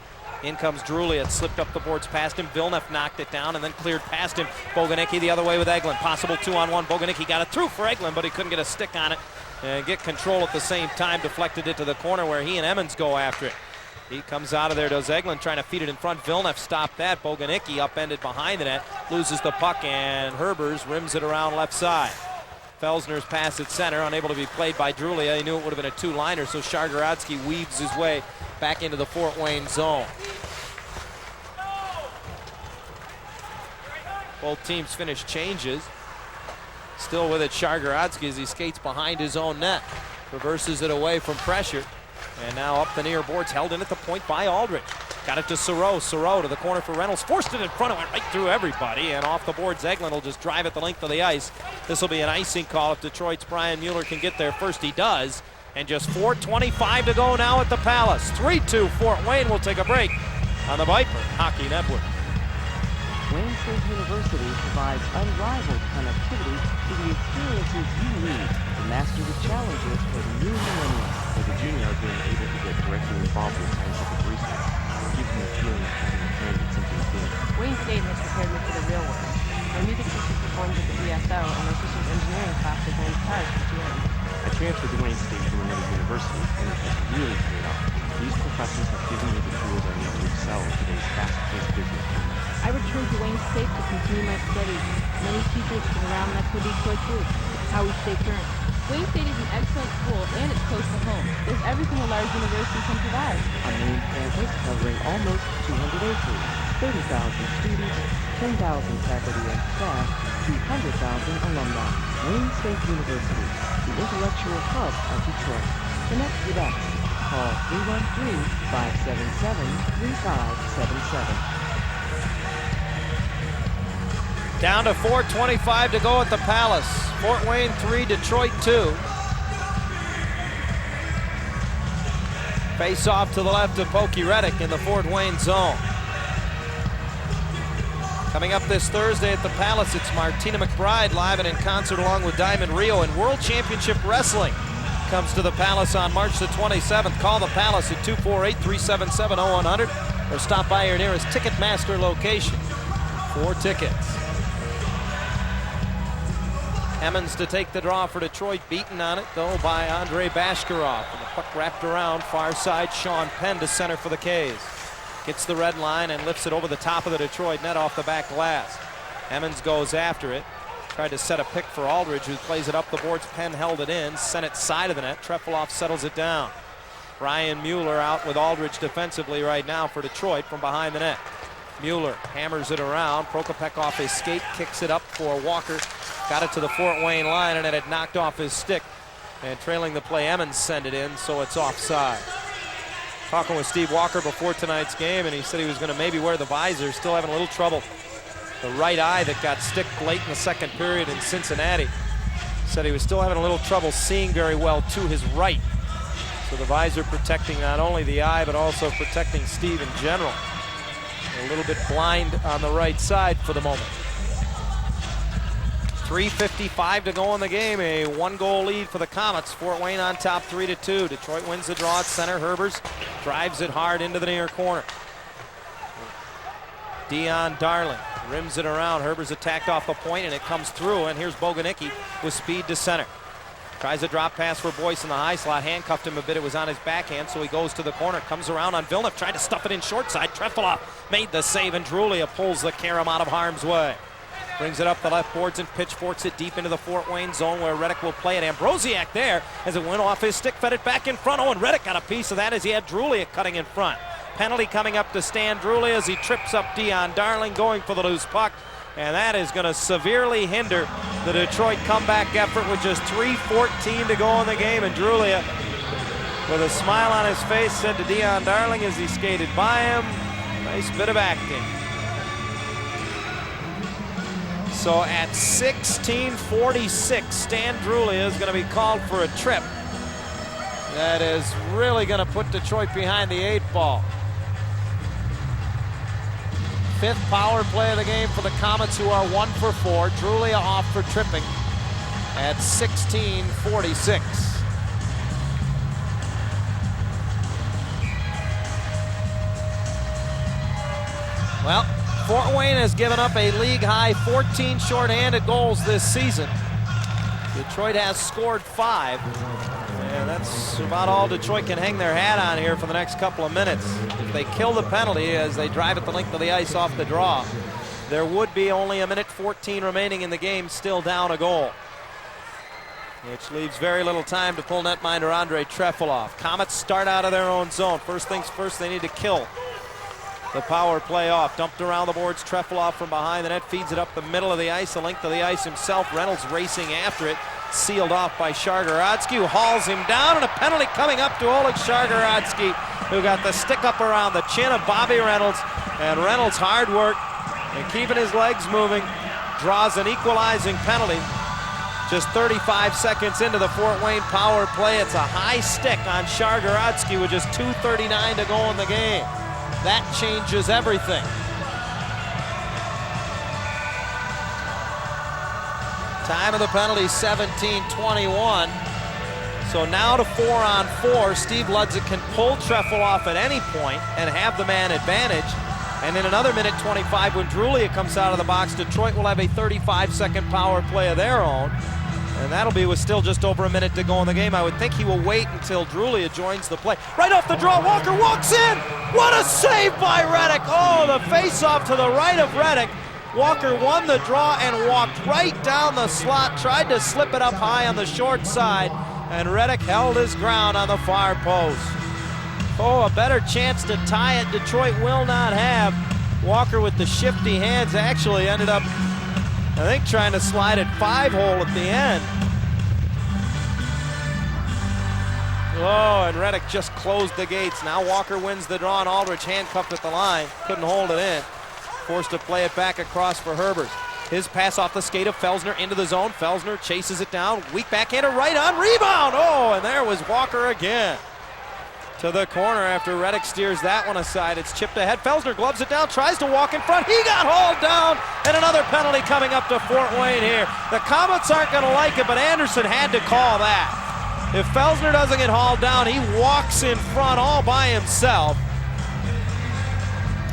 In comes Drulia, it slipped up the boards past him. Villeneuve knocked it down and then cleared past him. Boguniecki the other way with Egeland. Possible 2-on-1. Boguniecki got it through for Egeland, but he couldn't get a stick on it and get control at the same time. Deflected it to the corner where he and Emmons go after it. He comes out of there, does Egeland, trying to feed it in front. Villeneuve stopped that. Boguniecki upended behind the net, loses the puck, and Herbers rims it around left side. Felsner's pass at center, unable to be played by Drulia. He knew it would have been a two-liner, so Shargorodsky weaves his way back into the Fort Wayne zone. Both teams finish changes. Still with it, Shargorodsky as he skates behind his own net. Reverses it away from pressure. And now up the near boards, held in at the point by Aldrich. Got it to Sauro. Sauro to the corner for Reynolds. Forced it in front. It went right through everybody. And off the boards, Egeland will just drive it the length of the ice. This will be an icing call if Detroit's Brian Mueller can get there first. He does. And just 4:25 to go now at the Palace. 3-2 Fort Wayne. Will take a break on the Viper Hockey Network. Wayne State University provides unrivaled connectivity to the experiences you need to master the challenges for the new millennium. As a junior, being able to get directly involved with scientific research gives me a feeling of having a hand in something big. Wayne State has prepared me for the real world. My music teacher performs at the BSO, and my sister's engineering class designs cars for GM. I transferred to Wayne State from another university, and it has really paid off. These professors have given me the tools I need to excel in today's fast-paced business. I returned to Wayne State to continue my studies. Many teachers from around Metro Detroit too. How we stay current. Wayne State is an excellent school and it's close to home. There's everything a large university can provide. A main campus covering almost 200 acres, 30,000 students, 10,000 faculty and staff, 200,000 alumni. Wayne State University, the intellectual hub of Detroit. Connect with us. Call 313-577-3577. Down to 4:25 to go at the Palace. Fort Wayne 3, Detroit 2. Face off to the left of Pokey Reddick in the Fort Wayne zone. Coming up this Thursday at the Palace, it's Martina McBride live and in concert along with Diamond Rio, and World Championship Wrestling comes to the Palace on March the 27th. Call the Palace at 248-377-0100 or stop by your nearest Ticketmaster location for tickets. Emmons to take the draw for Detroit, beaten on it though by Andre Bashkirov. And the puck wrapped around, far side, Sean Penn to center for the K's. Gets the red line and lifts it over the top of the Detroit net off the back glass. Emmons goes after it. Tried to set a pick for Aldridge, who plays it up the boards. Penn held it in, sent it side of the net. Trefilov settles it down. Brian Mueller out with Aldridge defensively right now for Detroit from behind the net. Mueller hammers it around. Prokopek off his skate, kicks it up for Walker. Got it to the Fort Wayne line, and it had knocked off his stick. And trailing the play, Emmons sent it in, so it's offside. Talking with Steve Walker before tonight's game, and he said he was going to maybe wear the visor. Still having a little trouble. The right eye that got sticked late in the second period in Cincinnati. Said he was still having a little trouble seeing very well to his right. So the visor protecting not only the eye, but also protecting Steve in general. A little bit blind on the right side for the moment. 3:55 to go in the game. A one-goal lead for the Komets. Fort Wayne on top 3-2. Detroit wins the draw at center. Herbers drives it hard into the near corner. Dion Darling rims it around. Herbers attacked off the point, and it comes through. And here's Boguniecki with speed to center. Tries a drop pass for Boyce in the high slot. Handcuffed him a bit. It was on his backhand, so he goes to the corner. Comes around on Villeneuve. Tried to stuff it in short side. Trefilov made the save, and Drulia pulls the carom out of harm's way. Brings it up the left boards and pitchforks it deep into the Fort Wayne zone where Reddick will play it. Ambrosiak there as it went off his stick, fed it back in front. Oh, and Reddick got a piece of that as he had Drulia cutting in front. Penalty coming up to Stan Drulia as he trips up Dion Darling going for the loose puck. And that is going to severely hinder the Detroit comeback effort with just 3:14 to go in the game. And Drulia, with a smile on his face, said to Dion Darling as he skated by him, nice bit of acting. So at 16:46, Stan Drulia is going to be called for a trip. That is really going to put Detroit behind the 8 ball. Fifth power play of the game for the Komets, who are 1 for 4. Drulia off for tripping at 16:46. Well, Fort Wayne has given up a league-high 14 shorthanded goals this season. Detroit has scored 5. And that's about all Detroit can hang their hat on here for the next couple of minutes. If they kill the penalty as they drive it the length of the ice off the draw, there would be only 1:14 remaining in the game, still down a goal. which leaves very little time to pull netminder Andrei Trefilov. Komets start out of their own zone. First things first, they need to kill the power play off. Dumped around the boards, Trefilov from behind the net, feeds it up the middle of the ice, the length of the ice himself. Reynolds racing after it, sealed off by Shargorodsky, who hauls him down, and a penalty coming up to Oleg Shargorodsky, who got the stick up around the chin of Bobby Reynolds, and Reynolds hard work and keeping his legs moving, draws an equalizing penalty. Just 35 seconds into the Fort Wayne power play. It's a high stick on Shargorodsky with just 2:39 to go in the game. That changes everything. Time of the penalty, 17:21. So now to 4-on-4. Steve Ludzik can pull Trefilov at any point and have the man advantage. And in another minute 25, when Drulia comes out of the box, Detroit will have a 35-second power play of their own. And that'll be with still just over a minute to go in the game. I would think he will wait until Drulia joins the play. Right off the draw, Walker walks in! What a save by Reddick! Oh, the face-off to the right of Reddick. Walker won the draw and walked right down the slot, tried to slip it up high on the short side, and Reddick held his ground on the far post. Oh, a better chance to tie it Detroit will not have. Walker with the shifty hands actually ended up, I think, trying to slide it 5-hole at the end. Oh, and Reddick just closed the gates. Now Walker wins the draw, and Aldrich handcuffed at the line. Couldn't hold it in. Forced to play it back across for Herbers. His pass off the skate of Felsner into the zone. Felsner chases it down. Weak backhander right on. Rebound! Oh, and there was Walker again. To the corner after Reddick steers that one aside. It's chipped ahead. Felsner gloves it down, tries to walk in front. He got hauled down, and another penalty coming up to Fort Wayne here. The Komets aren't going to like it, but Anderson had to call that. If Felsner doesn't get hauled down, he walks in front all by himself.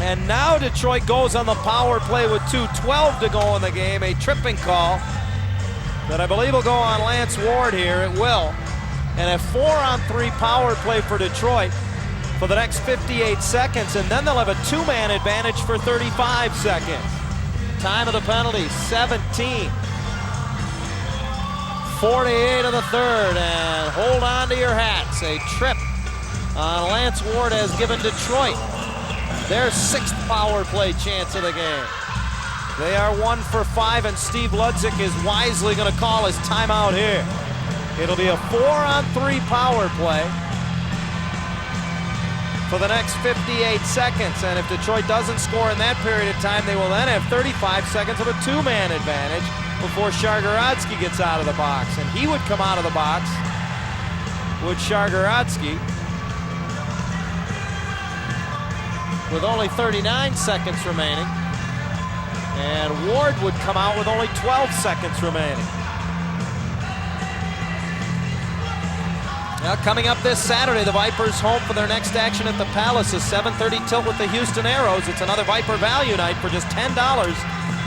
And now Detroit goes on the power play with 2:12 to go in the game. A tripping call that I believe will go on Lance Ward here. It will. And a 4-on-3 power play for Detroit for the next 58 seconds, and then they'll have a 2-man advantage for 35 seconds. Time of the penalty, 17:48 of the third, and hold on to your hats. A trip on Lance Ward has given Detroit their 6th power play chance of the game. They are 1 for 5, and Steve Ludzik is wisely going to call his timeout here. It'll be a 4-on-3 power play for the next 58 seconds. And if Detroit doesn't score in that period of time, they will then have 35 seconds of a 2-man advantage before Shargorodsky gets out of the box. And he would come out of the box with Shargorodsky with only 39 seconds remaining. And Ward would come out with only 12 seconds remaining. Now, coming up this Saturday, the Vipers home for their next action at the Palace, a 7:30 tilt with the Houston Aeros. It's another Viper value night for just $10.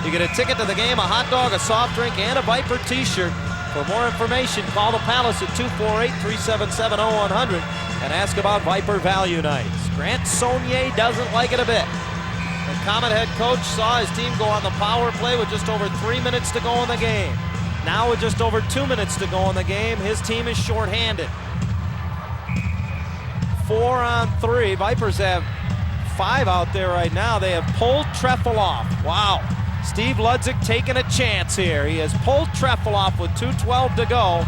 You get a ticket to the game, a hot dog, a soft drink, and a Viper t-shirt. For more information, call the Palace at 248-377-0100 and ask about Viper value nights. Grant Saunier doesn't like it a bit. The Komet head coach saw his team go on the power play with just over 3 minutes to go in the game. Now with just over 2 minutes to go in the game, his team is shorthanded. 4-on-3. Vipers have 5 out there right now. They have pulled Trefilov. Wow. Steve Ludzik taking a chance here. He has pulled Trefilov with 2:12 to go.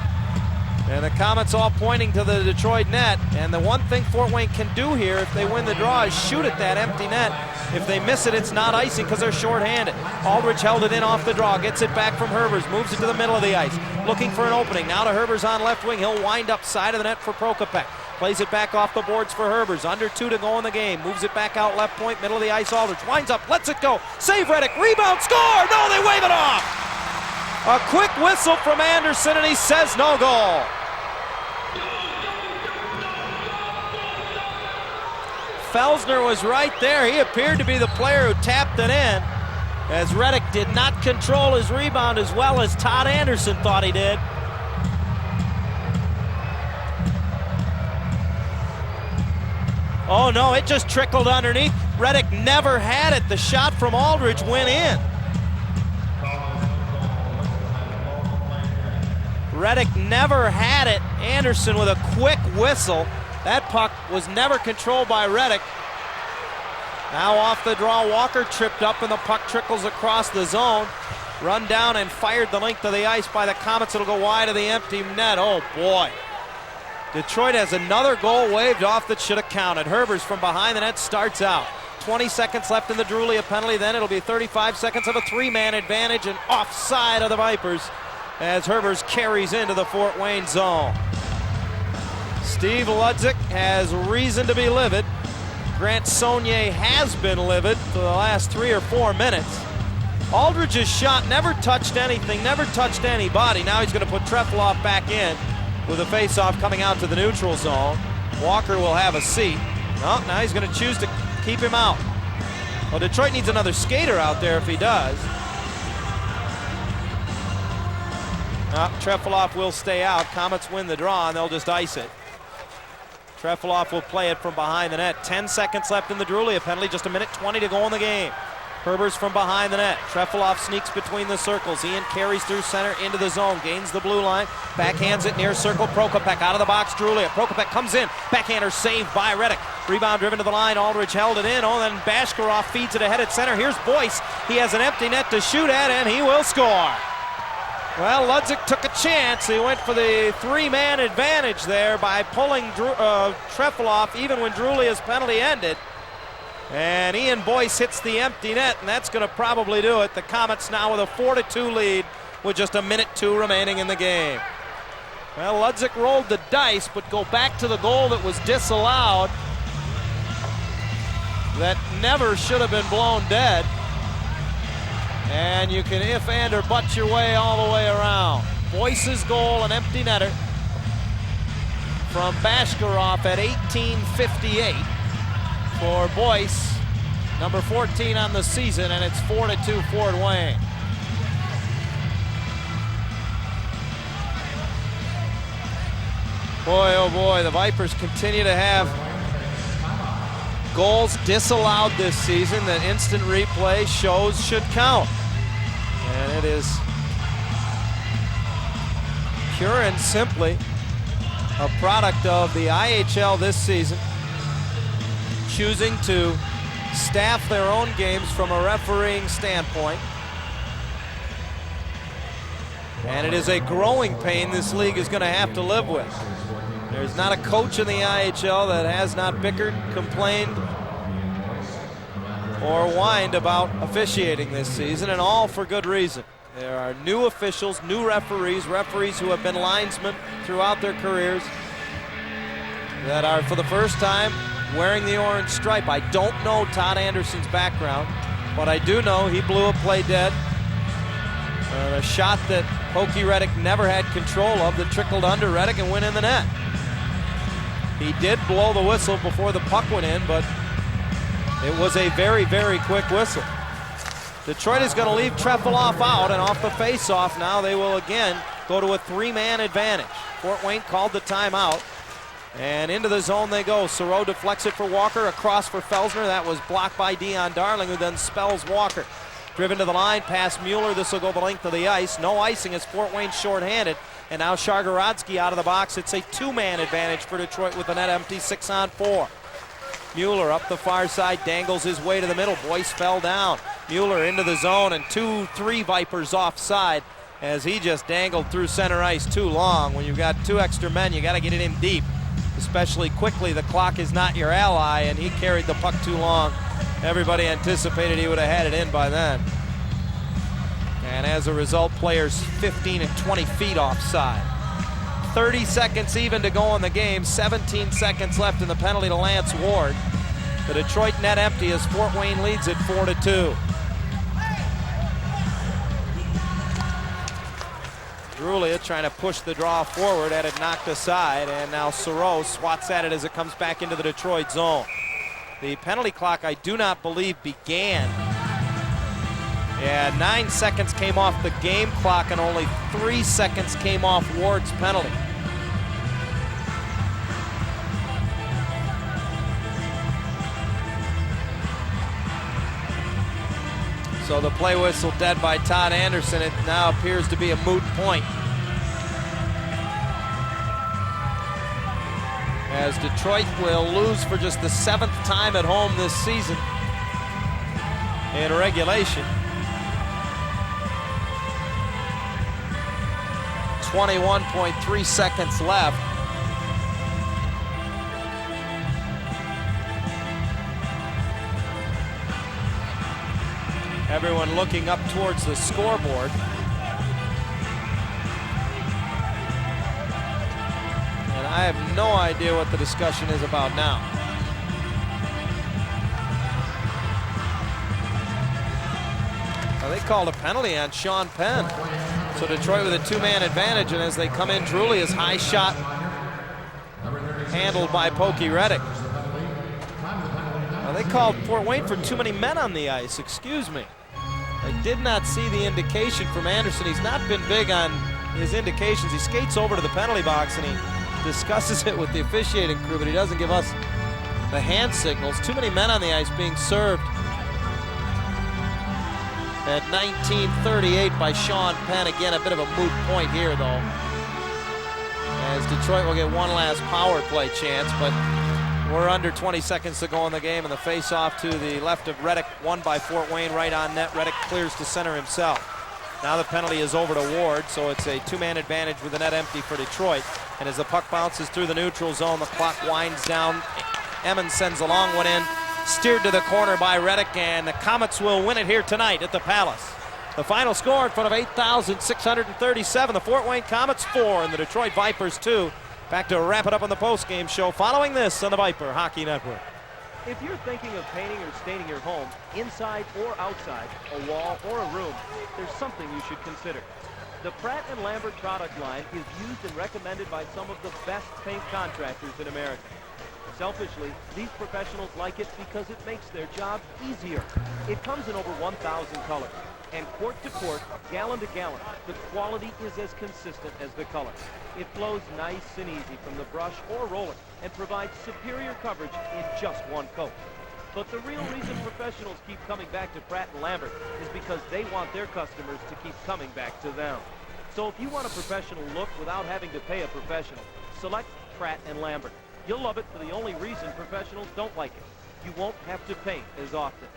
And the Komets all pointing to the Detroit net. And the one thing Fort Wayne can do here if they win the draw is shoot at that empty net. If they miss it, it's not icing because they're shorthanded. Aldrich held it in off the draw, gets it back from Herbers, moves it to the middle of the ice, looking for an opening. Now to Herbers on left wing. He'll wind up side of the net for Prokopec. Plays it back off the boards for Herbers. Under 2 to go in the game. Moves it back out left point, middle of the ice. Aldrich winds up, lets it go. Save Reddick, rebound, score! No, they wave it off! A quick whistle from Anderson, and he says no goal. Felsner was right there. He appeared to be the player who tapped it in, as Reddick did not control his rebound as well as Todd Anderson thought he did. Oh no, it just trickled underneath. Reddick never had it. The shot from Aldrich went in. Reddick never had it. Anderson with a quick whistle. That puck was never controlled by Reddick. Now off the draw, Walker tripped up and the puck trickles across the zone. Run down and fired the length of the ice by the Komets. It'll go wide of the empty net. Oh boy. Detroit has another goal waved off that should have counted. Herbers from behind the net starts out. 20 seconds left in the Drulia penalty. Then it'll be 35 seconds of a three-man advantage and offside of the Vipers as Herbers carries into the Fort Wayne zone. Steve Ludzik has reason to be livid. Grant Saunier has been livid for the last 3 or 4 minutes. Aldridge's shot never touched anything, never touched anybody. Now he's going to put Trefilov back in with a face-off coming out to the neutral zone. Walker will have a seat. Oh, now he's going to choose to keep him out. Well, Detroit needs another skater out there if he does. Trefilov will stay out. Komets win the draw, and they'll just ice it. Trefilov will play it from behind the net. 10 seconds left in the Drulia penalty. Just 1:20 to go in the game. Herbers from behind the net. Trefilov sneaks between the circles. Ian carries through center into the zone. Gains the blue line. Backhands it near circle. Prokopek out of the box. Drulia. Prokopek comes in. Backhander saved by Reddick. Rebound driven to the line. Aldridge held it in. Oh, then Bashkirov feeds it ahead at center. Here's Boyce. He has an empty net to shoot at, and he will score. Well, Ludzik took a chance. He went for the three-man advantage there by pulling Trefilov even when Drulia's penalty ended. And Ian Boyce hits the empty net, and that's going to probably do it. The Komets now with a 4-2 lead with just 1:02 remaining in the game. Well, Ludzik rolled the dice, but go back to the goal that was disallowed. That never should have been blown dead. And you can if and or but your way all the way around. Boyce's goal, an empty netter from Bashkirov at 18:58 for Boyce, number 14 on the season, and it's 4-2 Fort Wayne. Boy, oh boy, the Vipers continue to have goals disallowed this season that instant replay shows should count. And it is pure and simply a product of the IHL this season choosing to staff their own games from a refereeing standpoint. And it is a growing pain this league is going to have to live with. There's not a coach in the IHL that has not bickered, complained, or whined about officiating this season, and all for good reason. There are new officials, new referees who have been linesmen throughout their careers that are for the first time wearing the orange stripe. I don't know Todd Anderson's background, but I do know he blew a play dead. A shot that Hokie Reddick never had control of that trickled under Reddick and went in the net. He did blow the whistle before the puck went in, but it was a very, very quick whistle. Detroit is going to leave Trefilov out, and off the face-off now they will again go to a three-man advantage. Fort Wayne called the timeout, and into the zone they go. Soro deflects it for Walker, across for Felsner. That was blocked by Dion Darling, who then spells Walker. Driven to the line, past Mueller. This will go the length of the ice. No icing as Fort Wayne shorthanded. And now Shargorodsky out of the box. It's a two-man advantage for Detroit with the net empty, 6-on-4. Mueller up the far side, dangles his way to the middle. Boyce fell down. Mueller into the zone, and 2-3 Vipers offside as he just dangled through center ice too long. When you've got two extra men, you got to get it in deep, especially quickly. The clock is not your ally, and he carried the puck too long. Everybody anticipated he would have had it in by then. And as a result, players 15 and 20 feet offside. 30 seconds even to go in the game. 17 seconds left in the penalty to Lance Ward. The Detroit net empty as Fort Wayne leads it 4-2. Drulia trying to push the draw forward, had it knocked aside, and now Soro swats at it as it comes back into the Detroit zone. The penalty clock, I do not believe, began. Yeah, 9 seconds came off the game clock and only 3 seconds came off Ward's penalty. So the play whistle dead by Todd Anderson. It now appears to be a moot point. as Detroit will lose for just the 7th time at home this season in regulation. 21.3 seconds left. Everyone looking up towards the scoreboard. And I have no idea what the discussion is about now. Well, they called a penalty on Sean Penn. So Detroit with a 2-man advantage, and as they come in, truly is high shot handled by Pokey Reddick. Well, they called Fort Wayne for too many men on the ice, excuse me. I did not see the indication from Anderson. He's not been big on his indications. He skates over to the penalty box and he discusses it with the officiating crew, but he doesn't give us the hand signals. Too many men on the ice being served at 19:38 by Sean Penn. Again, a bit of a moot point here, though, as Detroit will get one last power play chance, but we're under 20 seconds to go in the game, and the face-off to the left of Reddick, won by Fort Wayne, right on net. Reddick clears to center himself. Now the penalty is over to Ward, so it's a 2-man advantage with the net empty for Detroit. And as the puck bounces through the neutral zone, the clock winds down. Emmons sends a long one in, steered to the corner by Reddick, and the Komets will win it here tonight at the Palace. The final score in front of 8,637. The Fort Wayne Komets 4 and the Detroit Vipers 2. Back to wrap it up on the post-game show following this on the Viper Hockey Network. If you're thinking of painting or staining your home, inside or outside, a wall or a room, there's something you should consider. The Pratt & Lambert product line is used and recommended by some of the best paint contractors in America. Selfishly, these professionals like it because it makes their job easier. It comes in over 1,000 colors. And quart to quart, gallon to gallon, the quality is as consistent as the color. It flows nice and easy from the brush or roller and provides superior coverage in just one coat. But the real reason professionals keep coming back to Pratt & Lambert is because they want their customers to keep coming back to them. So if you want a professional look without having to pay a professional, select Pratt & Lambert. You'll love it for the only reason professionals don't like it. You won't have to paint as often.